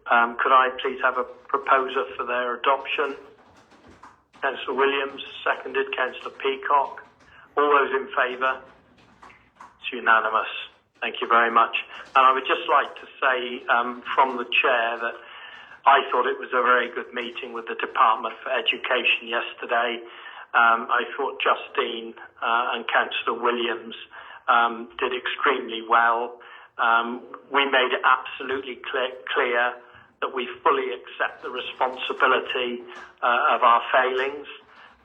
Could I please have a proposer for their adoption? Councillor Williams, seconded. Councillor Peacock. All those in favour? It's unanimous. Thank you very much. And I would just like to say from the chair that I thought it was a very good meeting with the Department for Education yesterday. I thought Justine and Councillor Williams did extremely well. We made it absolutely clear that we fully accept the responsibility of our failings,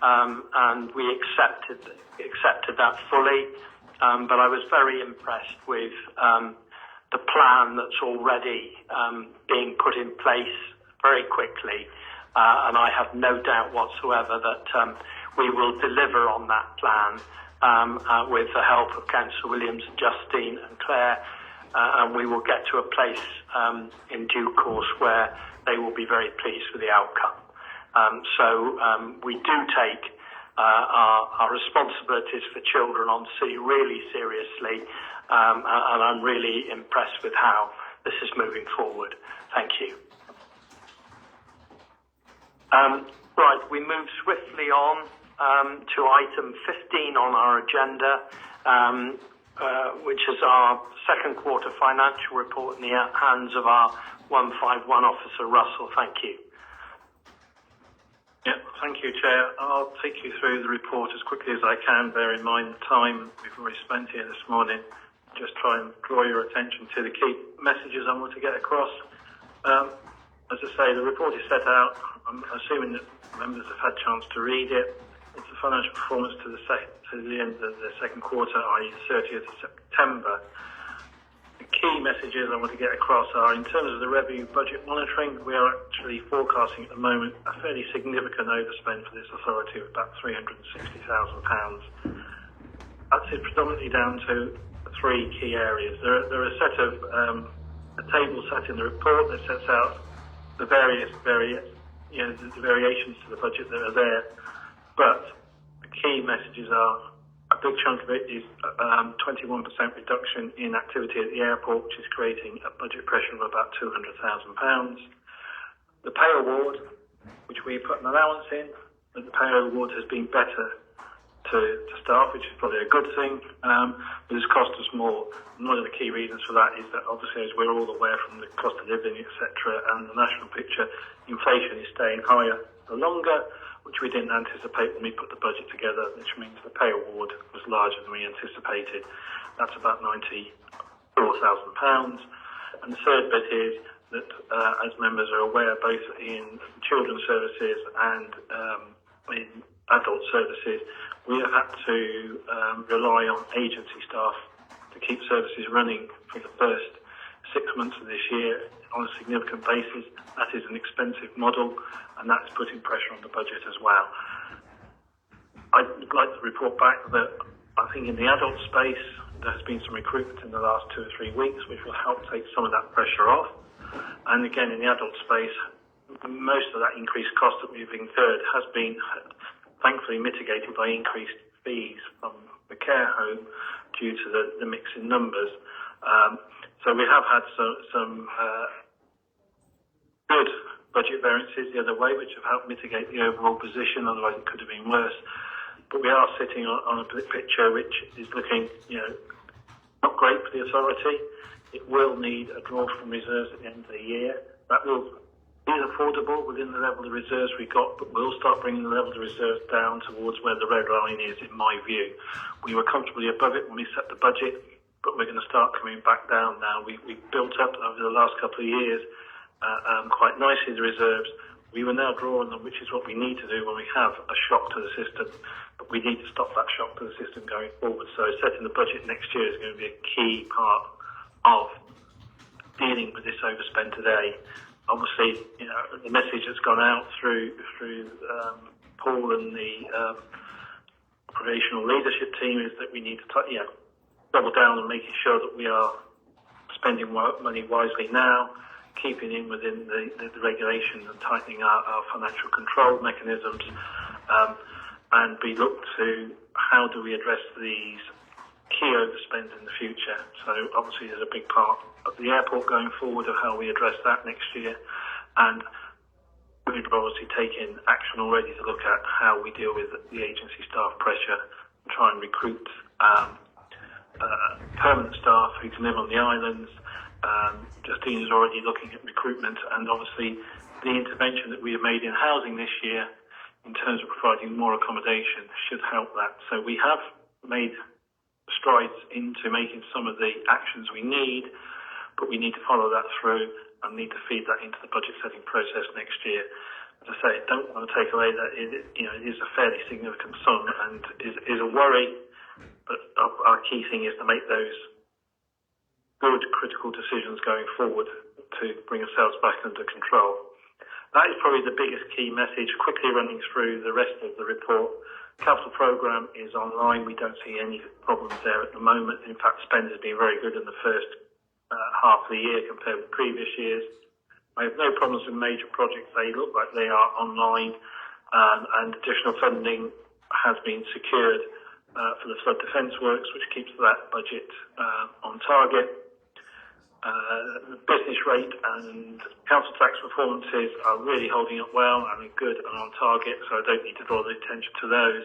and we accepted that fully. But I was very impressed with the plan that's already being put in place very quickly, and I have no doubt whatsoever that we will deliver on that plan with the help of Councillor Williams, Justine and Claire, and we will get to a place in due course where they will be very pleased with the outcome. So we do take our responsibilities for children on really seriously, and I'm really impressed with how this is moving forward. Thank you. Right, we move swiftly on to item 15 on our agenda, which is our second quarter financial report in the hands of our 151 officer, Russell. Thank you. Yeah, thank you, Chair. I'll take you through the report as quickly as I can. Bear in mind the time we've already spent here this morning. Just try and draw your attention to the key messages I want to get across. As I say, the report is set out. I'm assuming that members have had a chance to read it. It's the financial performance to the end of the second quarter, i.e. 30th of September. The key messages I want to get across are, in terms of the revenue budget monitoring, we are actually forecasting at the moment a fairly significant overspend for this authority of about £360,000. That's predominantly down to three key areas. There are a set of a table set in the report that sets out the variations to the budget that are there, but the key messages are a big chunk of it is 21% reduction in activity at the airport, which is creating a budget pressure of about £200,000. The pay award, which we put an allowance in, but the pay award has been better to staff, which is probably a good thing, but it's cost us more. And one of the key reasons for that is that, obviously, as we're all aware from the cost of living, etc., and the national picture, inflation is staying higher for longer, which we didn't anticipate when we put the budget together, which means the pay award was larger than we anticipated. That's about £94,000. And the third bit is that, as members are aware, both in children's services and in adult services, we have had to rely on agency staff to keep services running for the first 6 months of this year on a significant basis. That is an expensive model, and that's putting pressure on the budget as well. I'd like to report back that I think in the adult space there's been some recruitment in the last 2 or 3 weeks which will help take some of that pressure off. And again, in the adult space, most of that increased cost that we've incurred has been thankfully mitigated by increased fees from the care home due to the mix in numbers. So we have had some good budget variances the other way, which have helped mitigate the overall position. Otherwise, it could have been worse. But we are sitting on a picture which is looking, not great for the authority. It will need a draw from reserves at the end of the year. That will be affordable within the level of reserves we got, but we'll start bringing the level of reserves down towards where the red line is, in my view. We were comfortably above it when we set the budget, but we're going to start coming back down now. We built up over the last couple of years quite nicely the reserves. We will now draw on them, which is what we need to do when we have a shock to the system. But we need to stop that shock to the system going forward. So setting the budget next year is going to be a key part of dealing with this overspend today. Obviously, the message that's gone out through Paul and the operational leadership team is that we need to double down on making sure that we are spending money wisely now, keeping in within the regulations and tightening our financial control mechanisms, and we look to how do we address these key overspends in the future. So obviously there's a big part of the airport going forward of how we address that next year, and we've obviously taken action already to look at how we deal with the agency staff pressure and try and recruit permanent staff who can live on the islands. Justine is already looking at recruitment, and obviously the intervention that we have made in housing this year in terms of providing more accommodation should help that. So we have made strides into making some of the actions we need, but we need to follow that through and need to feed that into the budget setting process next year. As I say, I don't want to take away that it is a fairly significant sum and is a worry, but our key thing is to make those good critical decisions going forward to bring ourselves back under control. That is probably the biggest key message. Quickly running through the rest of the report. Capital programme is online. We don't see any problems there at the moment. In fact, spend has been very good in the first half of the year compared with previous years. I have no problems with major projects. They look like they are online, and additional funding has been secured for the flood defence works, which keeps that budget on target. Business rate and council tax performances are really holding up well and are good and on target, so I don't need to draw the attention to those.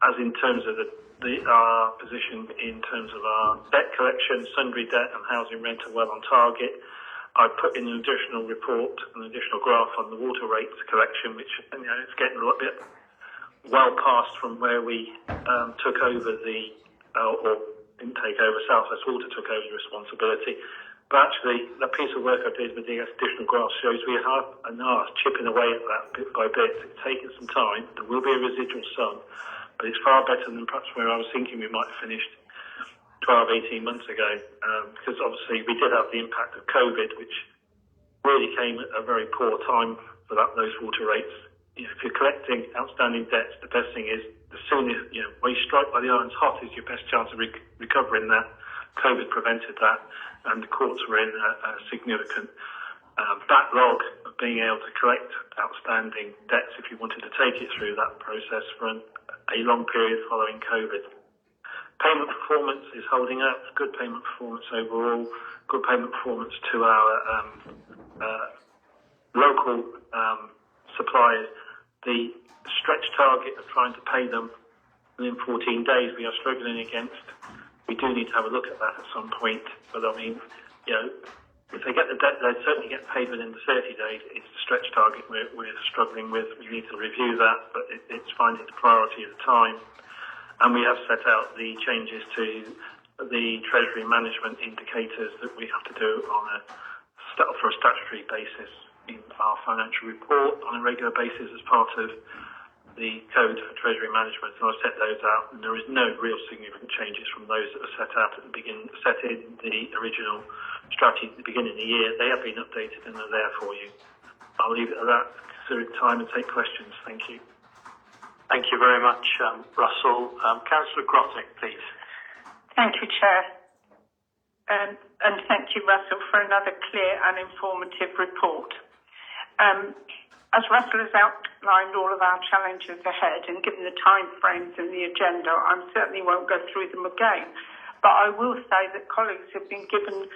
As in terms of our position in terms of our debt collection, sundry debt and housing rent are well on target. I put in an additional report, an additional graph on the water rates collection, which it's getting a little bit well past from where we took over or didn't take over, South West Water took over the responsibility. But actually, the piece of work I did with the additional graph shows we have and are chipping away at that bit by bit. It's taken some time. There will be a residual sum, but it's far better than perhaps where I was thinking we might have finished 12, 18 months ago, because obviously we did have the impact of COVID, which really came at a very poor time for those water rates. If you're collecting outstanding debts, the best thing is the sooner, where you strike while the iron's hot is your best chance of recovering that. COVID prevented that, and the courts were in a significant backlog of being able to collect outstanding debts if you wanted to take it through that process for a long period following COVID. Payment performance is holding up, good payment performance overall, good payment performance to our local suppliers. The stretch target of trying to pay them within 14 days we are struggling against. We do need to have a look at that at some point, but I mean, if they get the debt, they certainly get paid within the 30 days. It's the stretch target we're struggling with. We need to review that, but it's finding the priority at the time. And we have set out the changes to the Treasury management indicators that we have to do for a statutory basis in our financial report on a regular basis as part of the Code for Treasury Management. So I set those out, and there is no real significant changes from those that were set out at the beginning, set in the original strategy at the beginning of the year. They have been updated and are there for you. I'll leave it at that, considering time, and take questions. Thank you. Thank you very much, Russell. Councillor Grottick, please. Thank you, Chair. And thank you, Russell, for another clear and informative report. As Russell has outlined all of our challenges ahead and given the time frames and the agenda, I certainly won't go through them again. But I will say that colleagues have been given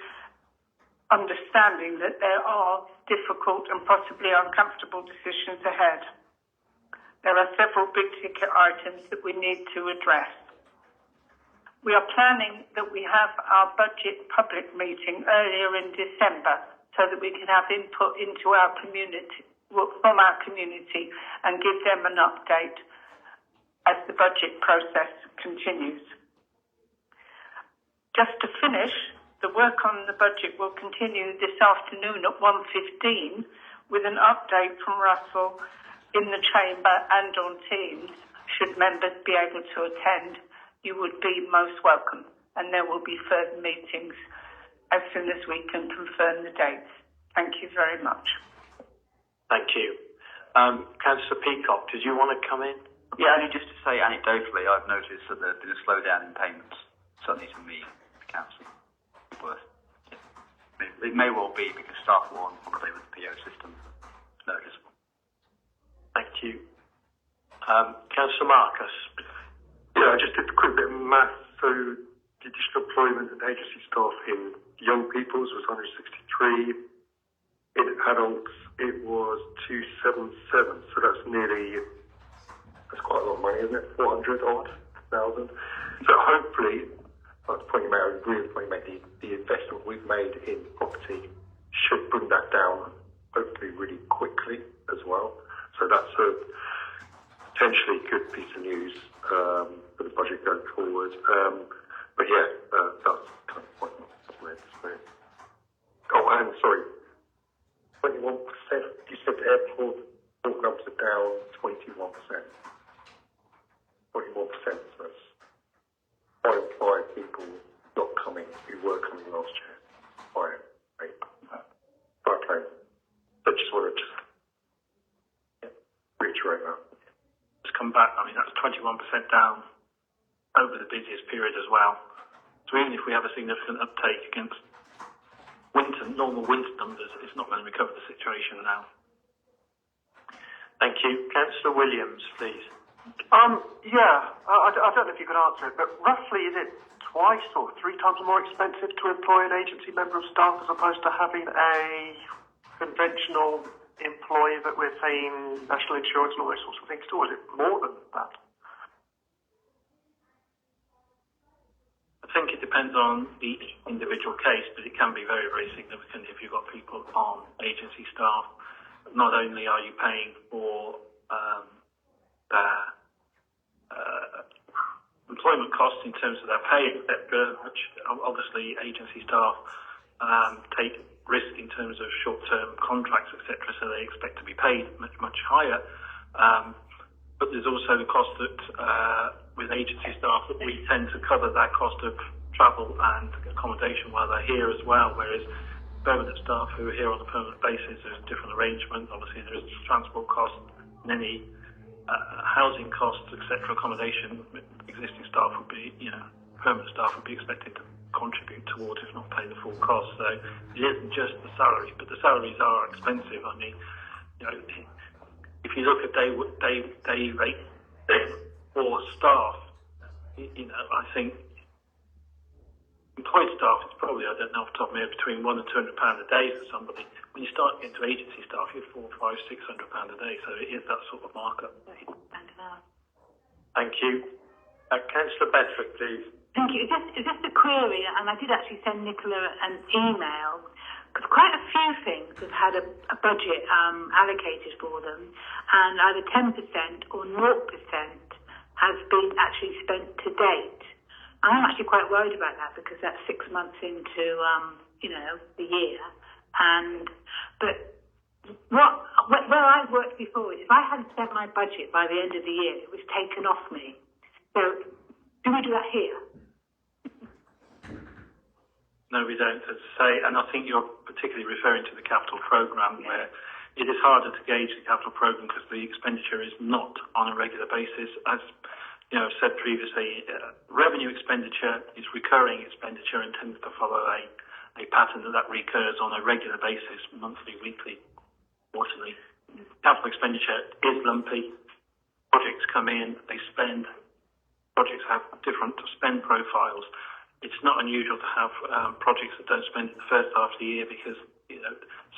understanding that there are difficult and possibly uncomfortable decisions ahead. There are several big-ticket items that we need to address. We are planning that we have our budget public meeting earlier in December so that we can have input into our community, from our community, and give them an update as the budget process continues. Just to finish, the work on the budget will continue this afternoon at 1:15 with an update from Russell in the chamber and on Teams. Should members be able to attend, you would be most welcome, and there will be further meetings as soon as we can confirm the dates. Thank you very much. Thank you. Councillor Peacock, did you want to come in? Yeah, only just to say anecdotally, I've noticed that there's been a slowdown in payments certainly to me, the council, worth. It may well be because staff were on holiday with the PO system. It's noticeable. Thank you. Councillor Marcus. Yeah, I just did a quick bit of math. So the additional employment and agency staff in young people's was 163. In adults, it was 277. So that's quite a lot of money, isn't it? 400 odd thousand. So hopefully, like the point you made, the investment we've made in property should bring that down, hopefully really quickly as well. So that's a potentially good piece of news for the budget going forward. But yeah, that's kind of what I'm saying. Oh, and sorry, 21%. You said the airport numbers are down 21%. 21%. So that's 5 people not coming who were coming last year. By plane. I just want to reiterate that. Just come back. I mean, that's 21% down over the busiest period as well. So even if we have a significant uptake against normal winter numbers, it's not going to recover the situation now. Thank you. Councillor Williams, please. I don't know if you could answer it, but roughly is it twice or 3 times more expensive to employ an agency member of staff as opposed to having a conventional employee that we're paying national insurance and all those sorts of things to, or is it more than that? I think it depends on the individual case, but it can be very, very significant if you've got people on agency staff. Not only are you paying for their employment costs in terms of their pay, etc., which obviously agency staff take risk in terms of short-term contracts, etc., so they expect to be paid much, much higher. But there's also the cost that with agency staff that we tend to cover that cost of travel and accommodation while they're here as well, whereas permanent staff who are here on a permanent basis, there's different arrangements. Obviously, there's transport costs and any housing costs, etc., accommodation. Existing staff would be, permanent staff would be expected to contribute towards, if not pay the full cost. So it isn't just the salary, but the salaries are expensive. I mean, if you look at day rate for staff, I think employed staff is probably, I don't know off the top of my head, between £100 and £200 a day for somebody. When you start getting to agency staff, you're £400, £500, £600 a day. So it is that sort of markup. Thank you. Councillor Bedford, please. Thank you. It's just a query, and I did actually send Nicola an email, because quite a few things have had a budget allocated for them, and either 10% or 0% has been actually spent to date. I'm actually quite worried about that, because that's 6 months into, the year. But where I've worked before is if I hadn't spent my budget by the end of the year, it was taken off me. So, do we do that here? No, we don't, as I say, and I think you're particularly referring to the capital programme, where it is harder to gauge the capital programme because the expenditure is not on a regular basis. As I've said previously, revenue expenditure is recurring expenditure and tends to follow a pattern that recurs on a regular basis, monthly, weekly, quarterly. Capital expenditure is lumpy. Projects come in, they spend. Projects have different spend profiles. It's not unusual to have projects that don't spend in the first half of the year because,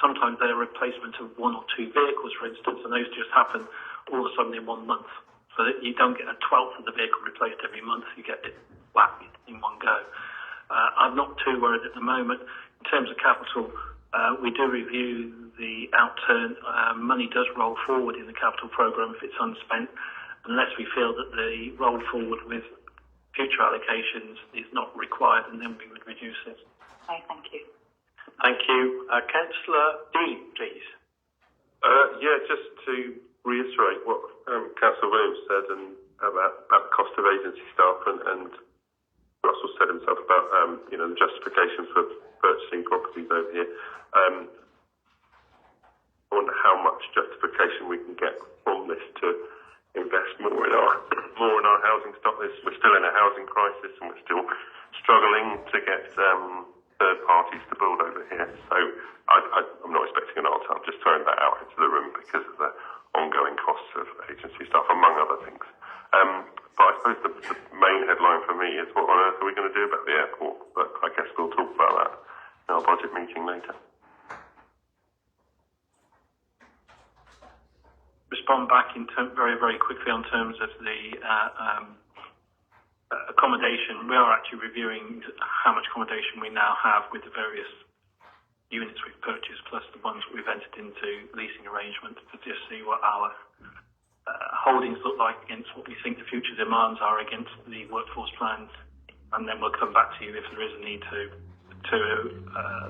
sometimes they're a replacement of 1 or 2 vehicles, for instance, and those just happen all of a sudden in 1 month. So that you don't get a 12th of the vehicle replaced every month, you get it whack in one go. I'm not too worried at the moment. In terms of capital, we do review the outturn. Money does roll forward in the capital programme if it's unspent, unless we feel that the roll forward with future allocations is not required, and then we would reduce it. Okay, thank you. Thank you. Councillor Dean, please. Just to reiterate what Councillor Williams said and about the cost of agency staff, and Russell said himself about the justification for purchasing properties over here. I wonder how much justification we can get from this to invest more in our housing stock. We're still in a housing crisis, and we're still struggling to get third parties to build over here. So I'm not expecting an answer. I'm just throwing that out into the room because of the ongoing costs of agency staff, among other things. But I suppose the main headline for me is, what on earth are we going to do about the airport? But I guess we'll talk about that in our budget meeting later. Respond back very, very quickly on terms of the accommodation. We are actually reviewing how much accommodation we now have with the various units we've purchased, plus the ones we've entered into leasing arrangements, to just see what our holdings look like against what we think the future demands are against the workforce plans, and then we'll come back to you if there is a need to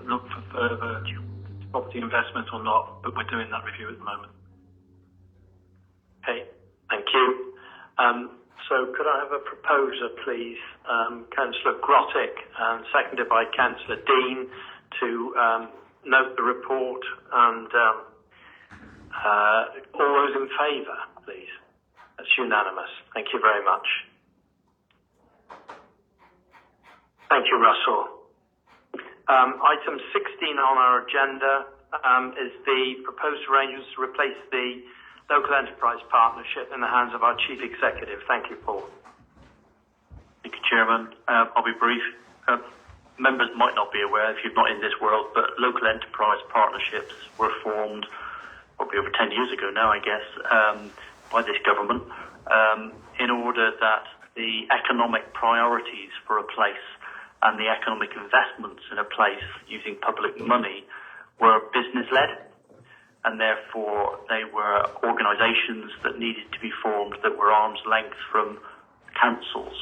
look for further property investment or not, but we're doing that review at the moment. Okay, thank you. So could I have a proposer, please? Councillor Grottick, and seconded by Councillor Dean, to note the report, and all those in favour, please. That's unanimous. Thank you very much. Thank you, Russell. Item 16 on our agenda is the proposed arrangements to replace the Local Enterprise Partnership in the hands of our Chief Executive. Thank you, Paul. Thank you, Chairman. I'll be brief. Members might not be aware, if you're not in this world, but local enterprise partnerships were formed probably over 10 years ago now, I guess, by this government, in order that the economic priorities for a place and the economic investments in a place using public money were business-led, and therefore they were organisations that needed to be formed that were arm's length from councils.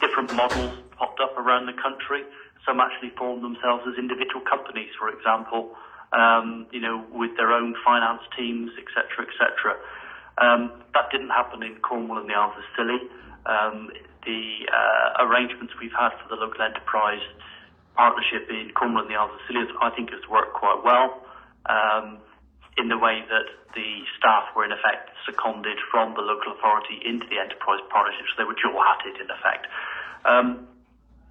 Different models popped up around the country. Some actually formed themselves as individual companies, for example, with their own finance teams, etc., etc. That didn't happen in Cornwall and the Isles of Scilly. The arrangements we've had for the local enterprise partnership in Cornwall and the Isles of Scilly, I think, has worked quite well, in the way that the staff were in effect seconded from the local authority into the enterprise partnership, so they were dual-hatted in effect.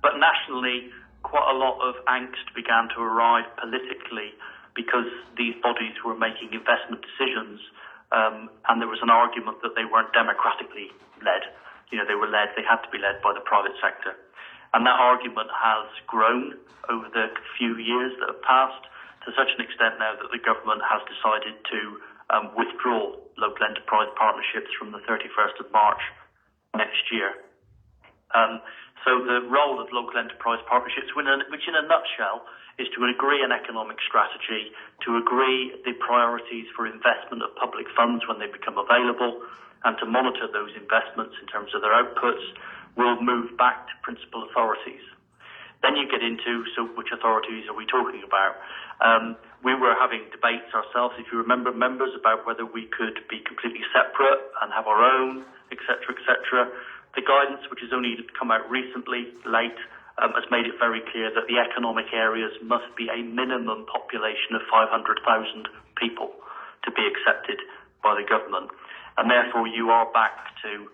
But nationally, quite a lot of angst began to arise politically because these bodies were making investment decisions, and there was an argument that they weren't democratically led. They had to be led by the private sector. And that argument has grown over the few years that have passed, to such an extent now that the government has decided to withdraw local enterprise partnerships from the 31st of March next year. So the role of local enterprise partnerships, which in a nutshell is to agree an economic strategy, to agree the priorities for investment of public funds when they become available, and to monitor those investments in terms of their outputs, will move back to principal authorities. Then you get into, so which authorities are we talking about? We were having debates ourselves, if you remember, members, about whether we could be completely separate and have our own, etc., etc. The guidance, which has only come out recently, late, has made it very clear that the economic areas must be a minimum population of 500,000 people to be accepted by the government. And therefore you are back to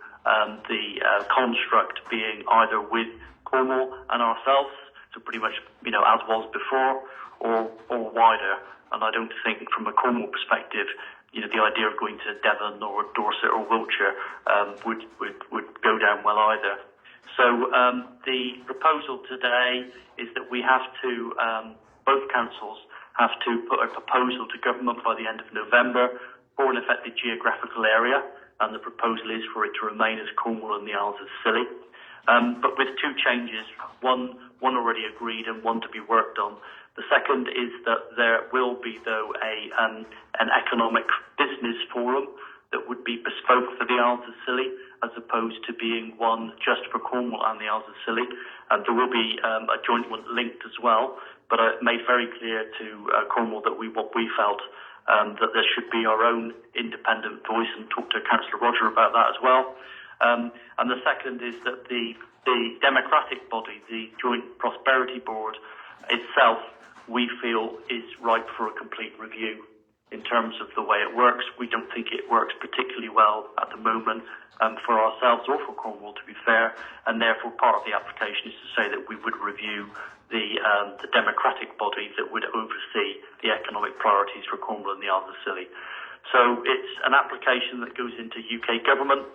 the construct being either with Cornwall and ourselves, so pretty much, as was before, or wider. And I don't think, from a Cornwall perspective, the idea of going to Devon or Dorset or Wiltshire would go down well either. So the proposal today is that we have to, both councils have to put a proposal to government by the end of November for an affected geographical area, and the proposal is for it to remain as Cornwall and the Isles of Scilly. But with two changes, one already agreed and one to be worked on. The second is that there will be, though, an economic business forum that would be bespoke for the Isles of Scilly, as opposed to being one just for Cornwall and the Isles of Scilly. And there will be a joint one linked as well, but I made very clear to Cornwall that we felt that there should be our own independent voice, and talk to Councillor Roger about that as well. And the second is that the democratic body, the Joint Prosperity Board itself, we feel is ripe for a complete review. in terms of the way it works. We don't think it works particularly well at the moment for ourselves or for Cornwall, to be fair, and therefore part of the application is to say that we would review the democratic body that would oversee the economic priorities for Cornwall and the Isles of Scilly. So it's an application that goes into UK government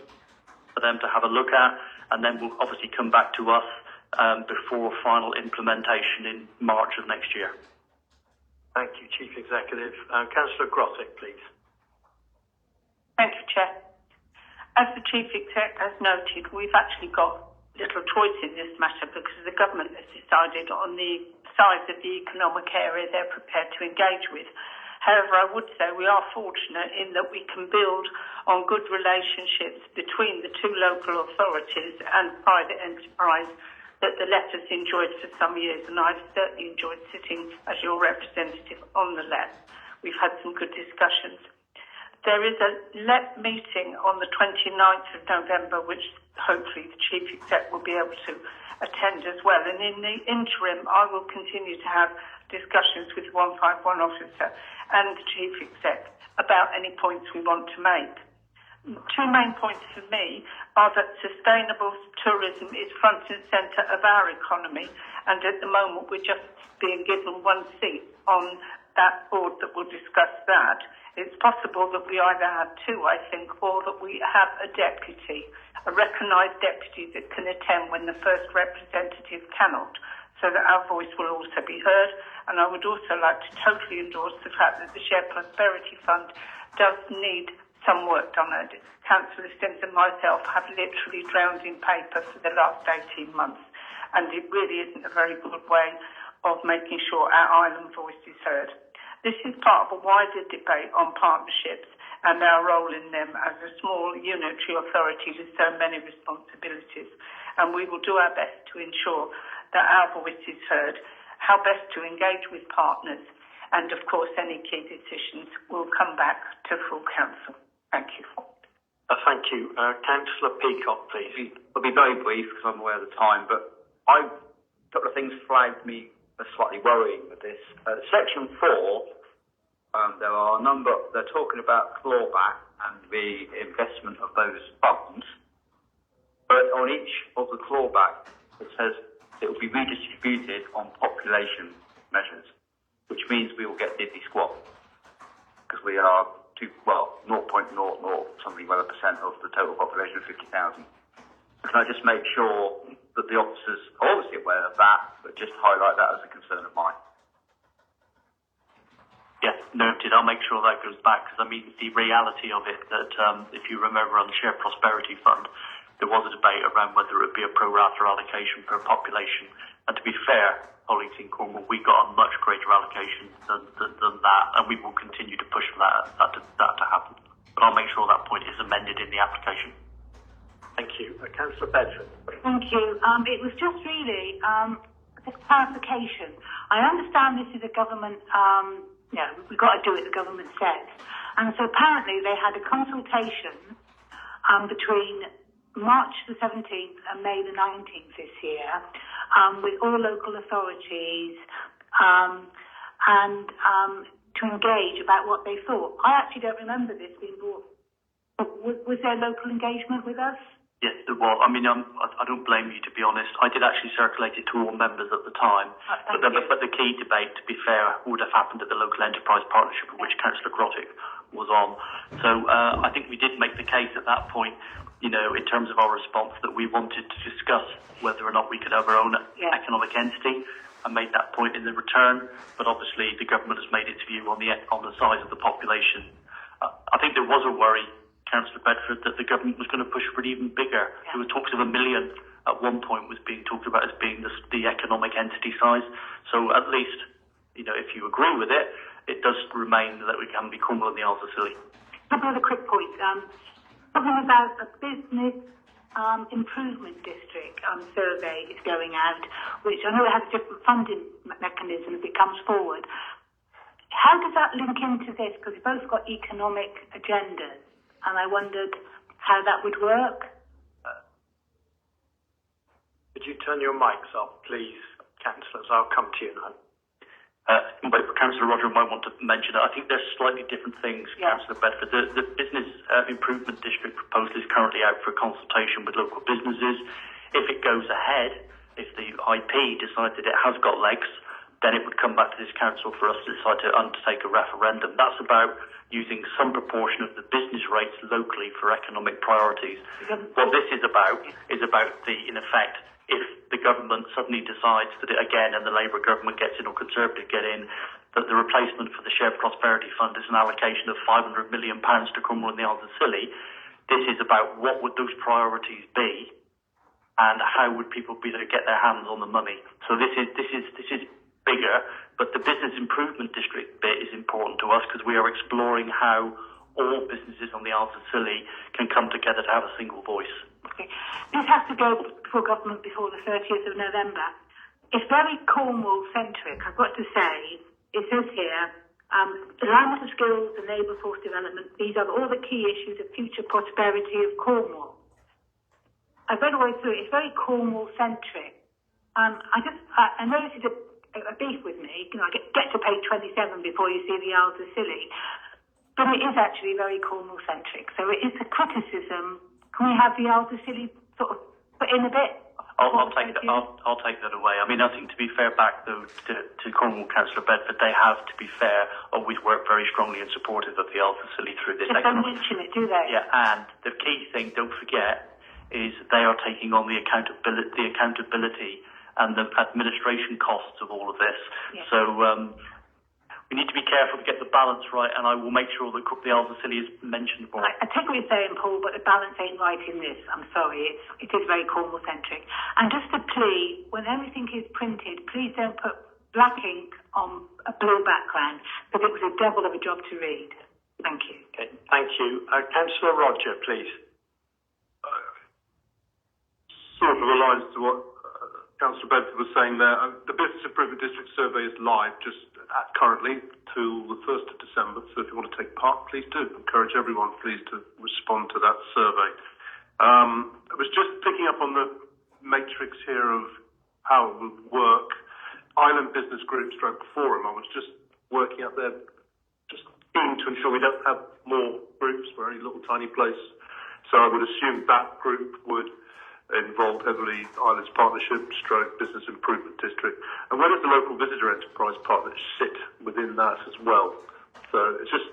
for them to have a look at, and then will obviously come back to us before final implementation in March of next year. Thank you, Chief Executive. Councillor Grothick, please. Thank you, Chair. As the Chief Exec has noted, we've actually got little choice in this matter because the government has decided on the size of the economic area they're prepared to engage with. However, I would say we are fortunate in that we can build on good relationships between the two local authorities and private enterprise that the LEP has enjoyed for some years, and I've certainly enjoyed sitting as your representative on the LEP. We've had some good discussions. There is a LEP meeting on the 29th of November, which hopefully the Chief Exec will be able to attend as well. And in the interim, I will continue to have discussions with 151 officer and the Chief Exec about any points we want to make. Two main points for me are that sustainable tourism is front and centre of our economy, and at the moment we're just being given one seat on that board that will discuss that. It's possible that we either have two, I think, or that we have a deputy, a recognised deputy that can attend when the first representative cannot, so that our voice will also be heard. And I would also like to totally endorse the fact that the Shared Prosperity Fund does need some work done on it. Councillor Sims and myself have literally drowned in paper for the last 18 months, and it really isn't a very good way of making sure our island voice is heard. This is part of a wider debate on partnerships and our role in them as a small unitary authority with so many responsibilities, and we will do our best to ensure that our voice is heard, how best to engage with partners, and of course any key decisions will come back to full council. Thank you. Thank you. Councillor Peacock, please. I'll be very brief because I'm aware of the time, but a couple of things flagged me as slightly worrying with this. Section 4, there are a number, they're talking about clawback and the investment of those funds, but on each of the clawback it says it will be redistributed on population measures, which means we will get diddly squat because we are 0.00 something well a percent of the total population of 50,000. Can I just make sure that the officers are obviously aware of that, but just highlight that as a concern of mine? Yes, noted. I'll make sure that goes back, because I mean the reality of it that if you remember on the Shared Prosperity Fund, there was a debate around whether it would be a pro rata allocation per population, and to be fair, colleagues in Cornwall, we got a much greater allocation than that, and we will continue to push for that to happen. But I'll make sure that point is amended in the application. Thank you. Councillor Bedford. Thank you. It was just really a clarification. I understand this is a government, we've got to do it, the government says. And so apparently they had a consultation between March the 17th and May the 19th this year with all local authorities and to engage about what they thought. I actually don't remember this being brought. Was there local engagement with us? Yes, there was. I mean, I don't blame you, to be honest. I did actually circulate it to all members at the time. But the key debate, to be fair, would have happened at the Local Enterprise Partnership, of which Councillor Grothick was on. So I think we did make the case at that point, in terms of our response, that we wanted to discuss whether or not we could have our own economic entity, and made that point in the return. But obviously, the government has made its view on the size of the population. I think there was a worry, Councillor Bedford, that the government was going to push for it even bigger. There were talks of 1 million at one point was being talked about as being the economic entity size. So at least, if you agree with it, it does remain that we can be Cornwall and the Isles of Scilly. A couple of quick points. Talking about a business improvement district survey is going out, which I know it has a different funding mechanism as it comes forward. How does that link into this? Because we've both got economic agendas, and I wondered how that would work. Could you turn your mics off, please, councillors? I'll come to you now. But Councillor Roger might want to mention it. I think there's slightly different things, Councillor Bedford. The Business Improvement District proposal is currently out for consultation with local businesses. If it goes ahead, if the IP decides that it has got legs, then it would come back to this council for us to decide to undertake a referendum. That's about using some proportion of the business rates locally for economic priorities. What this is about in effect, if the government suddenly decides that it, again, and the Labour government gets in or Conservative get in, that the replacement for the Shared Prosperity Fund is an allocation of £500 million to Cromwell and the Isles of Scilly. This is about what would those priorities be, and how would people be able to get their hands on the money. So this is bigger, but the Business Improvement District bit is important to us because we are exploring how all businesses on the Isles of Scilly can come together to have a single voice. Okay. This has to go before government before the 30th of November. It's very Cornwall-centric, I've got to say. It says here, alignment of skills, the labour force development, these are all the key issues of future prosperity of Cornwall. I've read all the way through it. It's very Cornwall-centric. I know this is a beef with me. You know, I get to page 27 before you see the Isles of Scilly. But it is actually very Cornwall-centric. So it is a criticism. Can we have the Isles of Scilly sort of put in a bit? I'll take that away. I mean, I think to be fair back though to Cornwall, Councillor Bedford, they have, to be fair, always worked very strongly and supportive of the Isles of Scilly through this. They don't mention it, do they? Yeah, and the key thing, don't forget, is they are taking on the accountability and the administration costs of all of this. Yeah. So we need to be careful to get the balance right, and I will make sure that the Isles of Scilly is mentioned more. I take what you're saying, Paul, but the balance ain't right in this. I'm sorry, it is very Cornwall-centric. And just a plea, when everything is printed, please don't put black ink on a blue background, because it was a devil of a job to read. Thank you. Okay, thank you. Councillor Roger, please. Sort of aligns to what Councillor Bedford was saying there. The Business Improvement District survey is live just currently till the 1st of December, so if you want to take part, please do. Encourage everyone, please, to respond to that survey. I was just picking up on the matrix here of how it would work. Island Business Group Stroke Forum, I was just working up there, just keen to ensure we don't have more groups. We're only a little tiny place, so I would assume that group would involved heavily Islands Partnership, Stroke Business Improvement District. And where does the local visitor enterprise partners sit within that as well? So it's just,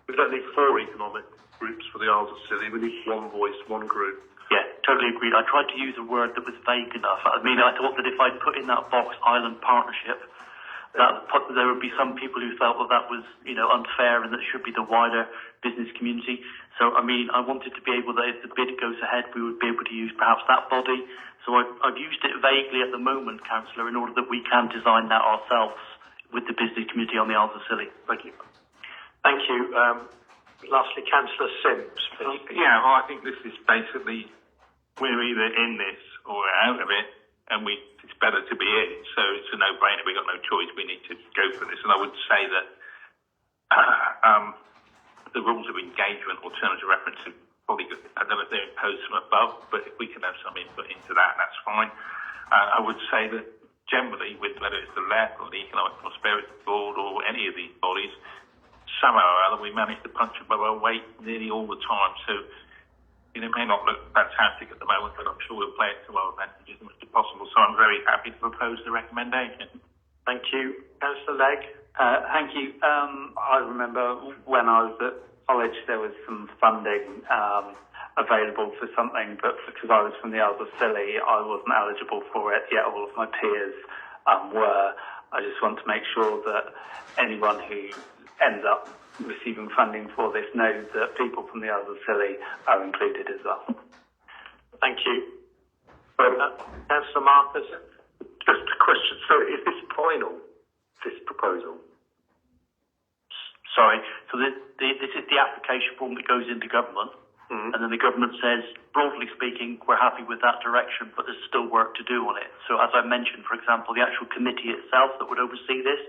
we don't need 4 economic groups for the Isles of Scilly. We need one voice, one group. Yeah, totally agreed. I tried to use a word that was vague enough. I mean, I thought that if I put in that box Island Partnership, there would be some people who felt that was, unfair and that it should be the wider business community. So, I mean, I wanted to be able that if the bid goes ahead, we would be able to use perhaps that body. So I've used it vaguely at the moment, Councillor, in order that we can design that ourselves with the business community on the Isles of Scilly. Thank you. Thank you. Lastly, Councillor Sims, please. Yeah, well, I think this is basically, we're either in this or we're out of it, and it's better to be in. So it's a no-brainer. We've got no choice. We need to go for this. And I would say that the rules of engagement or terms of reference are probably good. I don't know if they're imposed from above, but if we can have some input into that, that's fine. I would say that generally, with whether it's the LEP or the Economic Prosperity Board or any of these bodies, somehow or other we manage to punch above our weight nearly all the time. So it may not look fantastic at the moment, but I'm sure we'll play it to our advantage as much as possible. So I'm very happy to propose the recommendation. Thank you. Councillor Legg. Thank you. I remember when I was at college, there was some funding available for something, but because I was from the Isles of Scilly, I wasn't eligible for it, yet all of my peers were. I just want to make sure that anyone who ends up receiving funding for this knows that people from the Isles of Scilly are included as well. Thank you. Councillor Marcus. Just a question. So is this final, this proposal? Sorry. So this is the application form that goes into government, and then the government says, broadly speaking, we're happy with that direction, but there's still work to do on it. So as I mentioned, for example, the actual committee itself that would oversee this,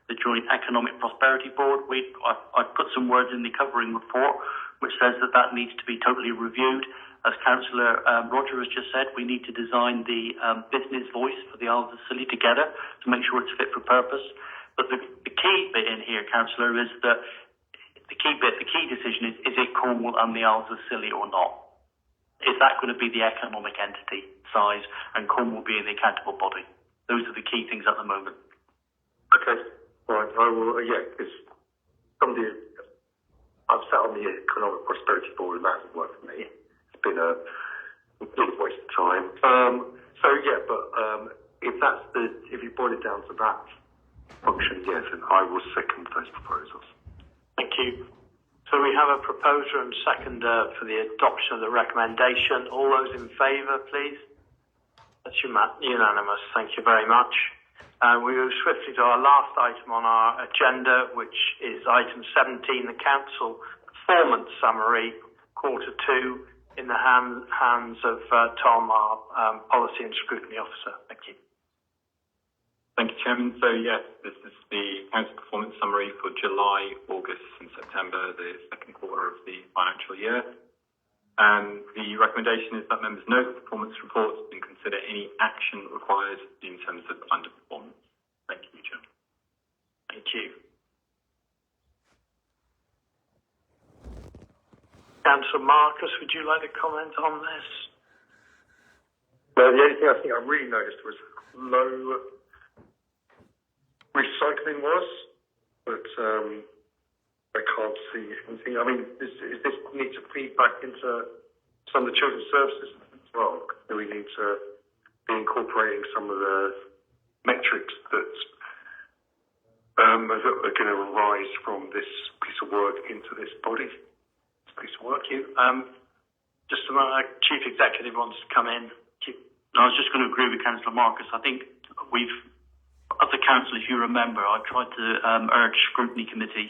the Joint Economic Prosperity Board, I put some words in the covering report which says that needs to be totally reviewed. As Councillor Roger has just said, we need to design the business voice for the Isles of Scilly together to make sure it's fit for purpose. But the key bit in here, Councillor, is that the key decision is it Cornwall and the Isles of Scilly or not? Is that going to be the economic entity size and Cornwall being the accountable body? Those are the key things at the moment. Okay, right. I will. Because I've sat on the Economic Prosperity Board and that hasn't worked for me. It's been a complete waste of time. If you boil it down to that function, yes, and I will second those proposals. Thank you. So we have a proposer and seconder for the adoption of the recommendation. All those in favour, please. That's unanimous. Thank you very much. We move swiftly to our last item on our agenda, which is item 17, the Council Performance Summary, Q2, in the hands of Tom, our Policy and Scrutiny Officer. Thank you. Thank you, Chairman. So, yes, this is the Council Performance Summary for July, August and September, the second quarter of the financial year. And the recommendation is that members note the performance reports and consider any action required in terms of underperformance. Thank you, Chairman. Thank you. Councillor Marcus, would you like to comment on this? No, the only thing I think I really noticed was low recycling was, but I can't see anything. I mean, does this need to feed back into some of the children's services as well? Do we need to be incorporating some of the metrics that are going to arise from this piece of work into this body? This piece of work? Just a moment, Chief Executive wants to come in. I was just going to agree with Councillor Marcus. I think as a council, if you remember, I tried to urge Scrutiny Committee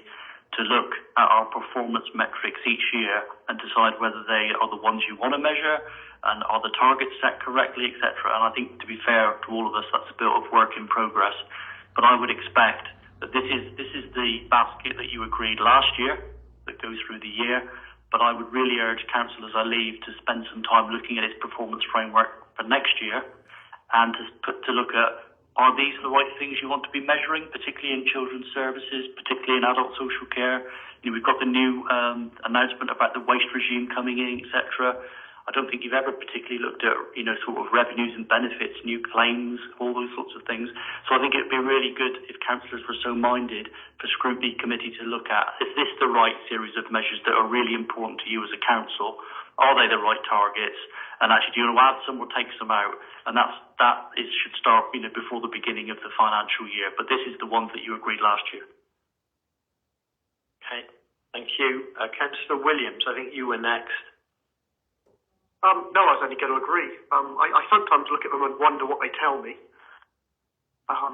to look at our performance metrics each year and decide whether they are the ones you want to measure and are the targets set correctly, etc. And I think, to be fair to all of us, that's a bit of work in progress. But I would expect that this is the basket that you agreed last year that goes through the year. But I would really urge council as I leave to spend some time looking at its performance framework for next year and to look at, are these the right things you want to be measuring, particularly in children's services, particularly in adult social care? We've got the new announcement about the waste regime coming in, etc. I don't think you've ever particularly looked at, sort of revenues and benefits, new claims, all those sorts of things. So I think it'd be really good if councillors were so minded for Scrutiny Committee to look at, is this the right series of measures that are really important to you as a council? Are they the right targets? And actually, do you want to add some or take some out? And should start, before the beginning of the financial year. But this is the ones that you agreed last year. Okay, thank you. Councillor Williams, I think you were next. No, I was only going to agree. I sometimes look at them and wonder what they tell me. I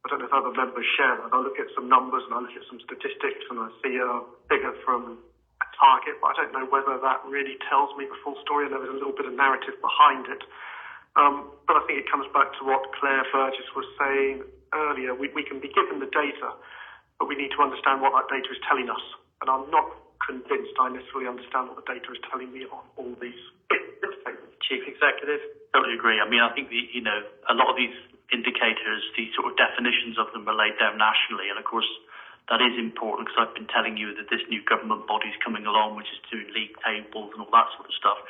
don't know if other members share that. I look at some numbers and I look at some statistics and I see a figure from a target, but I don't know whether that really tells me the full story and there was a little bit of narrative behind it. But I think it comes back to what Claire Burgess was saying earlier. We can be given the data, but we need to understand what that data is telling us. And I'm not convinced I necessarily understand what the data is telling me on all these statements. Chief Executive? Totally agree. I mean, I think a lot of these indicators, these sort of definitions of them are laid down nationally, and of course that is important because I've been telling you that this new government body is coming along, which is doing league tables and all that sort of stuff.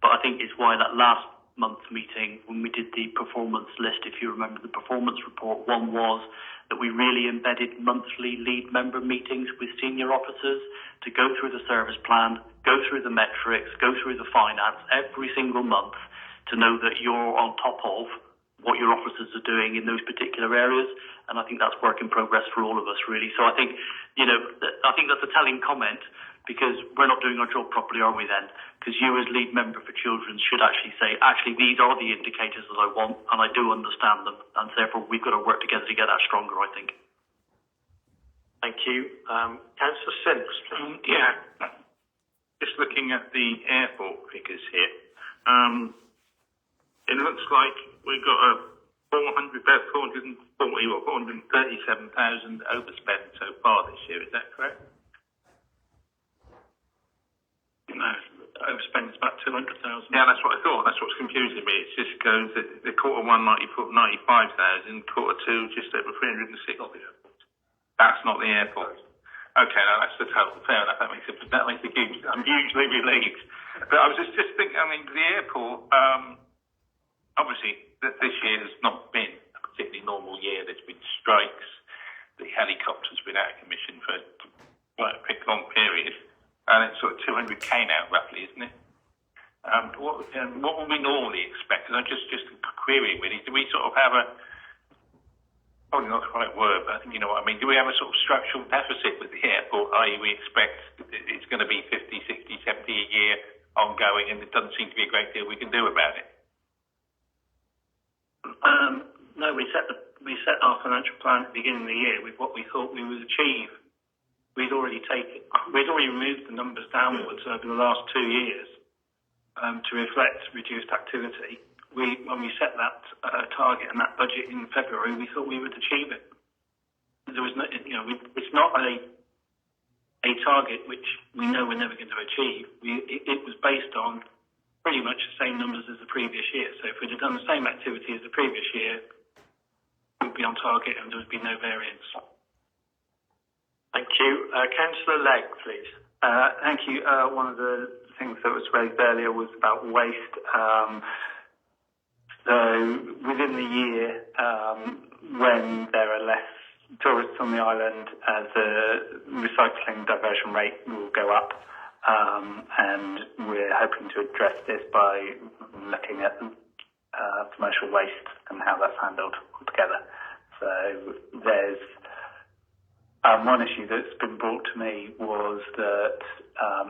But I think it's why that last month meeting, when we did the performance list, if you remember the performance report, one was that we really embedded monthly lead member meetings with senior officers to go through the service plan, go through the metrics, go through the finance every single month to know that you're on top of what your officers are doing in those particular areas. And I think that's work in progress for all of us, really. So I think, I think that's a telling comment, because we're not doing our job properly, are we then? Because you as lead member for children should actually say, actually, these are the indicators that I want, and I do understand them, and therefore we've got to work together to get that stronger, I think. Thank you. Councillor Simms, please. Just looking at the airport figures here, it looks like we've got a 437,000 overspend so far this year. Is that correct? Overspend spend is about 200,000. Yeah, that's what I thought. That's what's confusing me. It just goes that the quarter one 95,000, quarter two just over 360. That's not the airport. Okay, now that's the total. Fair enough. That makes a huge. I'm hugely relieved. But I was just thinking. I mean, the airport. Obviously, this year has not been a particularly normal year. There's been strikes. The helicopter's been out of commission for quite a big long period, and it's sort of 200k now, roughly, isn't it? What would we normally expect? Because I'm just querying really. Do we sort of have a probably not the right word, but I think you know what I mean. Do we have a sort of structural deficit with the airport, i.e. we expect it's going to be 50, 60, 70 a year ongoing, and there doesn't seem to be a great deal we can do about it? No, we set our financial plan at the beginning of the year with what we thought we would achieve. We'd already removed the numbers downwards over the last 2 years to reflect reduced activity. When we set that target and that budget in February, we thought we would achieve it. There was no, it's not a target which we know we're never going to achieve. It was based on pretty much the same numbers as the previous year. So if we'd have done the same activity as the previous year, we'd be on target and there would be no variance. Thank you. Councillor Legg, please. Thank you. One of the things that was raised earlier was about waste. So within the year, when there are less tourists on the island, the recycling diversion rate will go up, and we're hoping to address this by looking at commercial waste and how that's handled altogether. So there's one issue that's been brought to me was that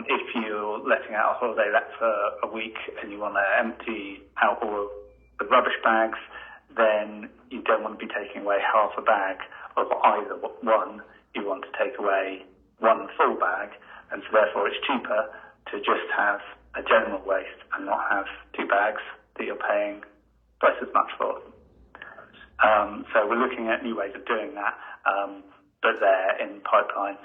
if you're letting out a holiday let for a week and you want to empty out all of the rubbish bags, then you don't want to be taking away half a bag of either one. You want to take away one full bag, and so therefore it's cheaper to just have a general waste and not have 2 bags that you're paying twice as much for. So we're looking at new ways of doing that, but they're in pipeline.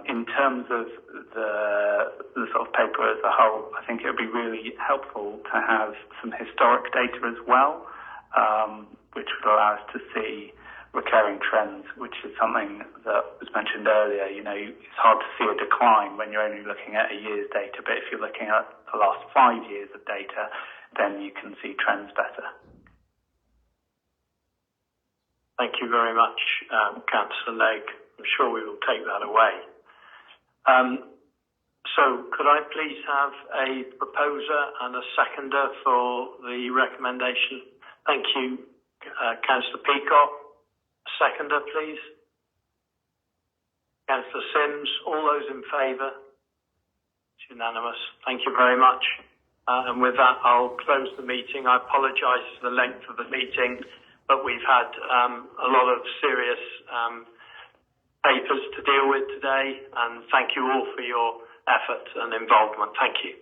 In terms of the sort of paper as a whole, I think it would be really helpful to have some historic data as well, which would allow us to see recurring trends, which is something that was mentioned earlier. You know, it's hard to see a decline when you're only looking at a year's data, but if you're looking at the last 5 years of data, then you can see trends better. Thank you very much, Councillor Legg. I'm sure we will take that away. So could I please have a proposer and a seconder for the recommendation? Thank you, Councillor Peacock. Seconder, please. Councillor Sims. All those in favour? It's unanimous. Thank you very much. And with that, I'll close the meeting. I apologise for the length of the meeting, but we've had a lot of serious papers to deal with today, and thank you all for your effort and involvement. Thank you.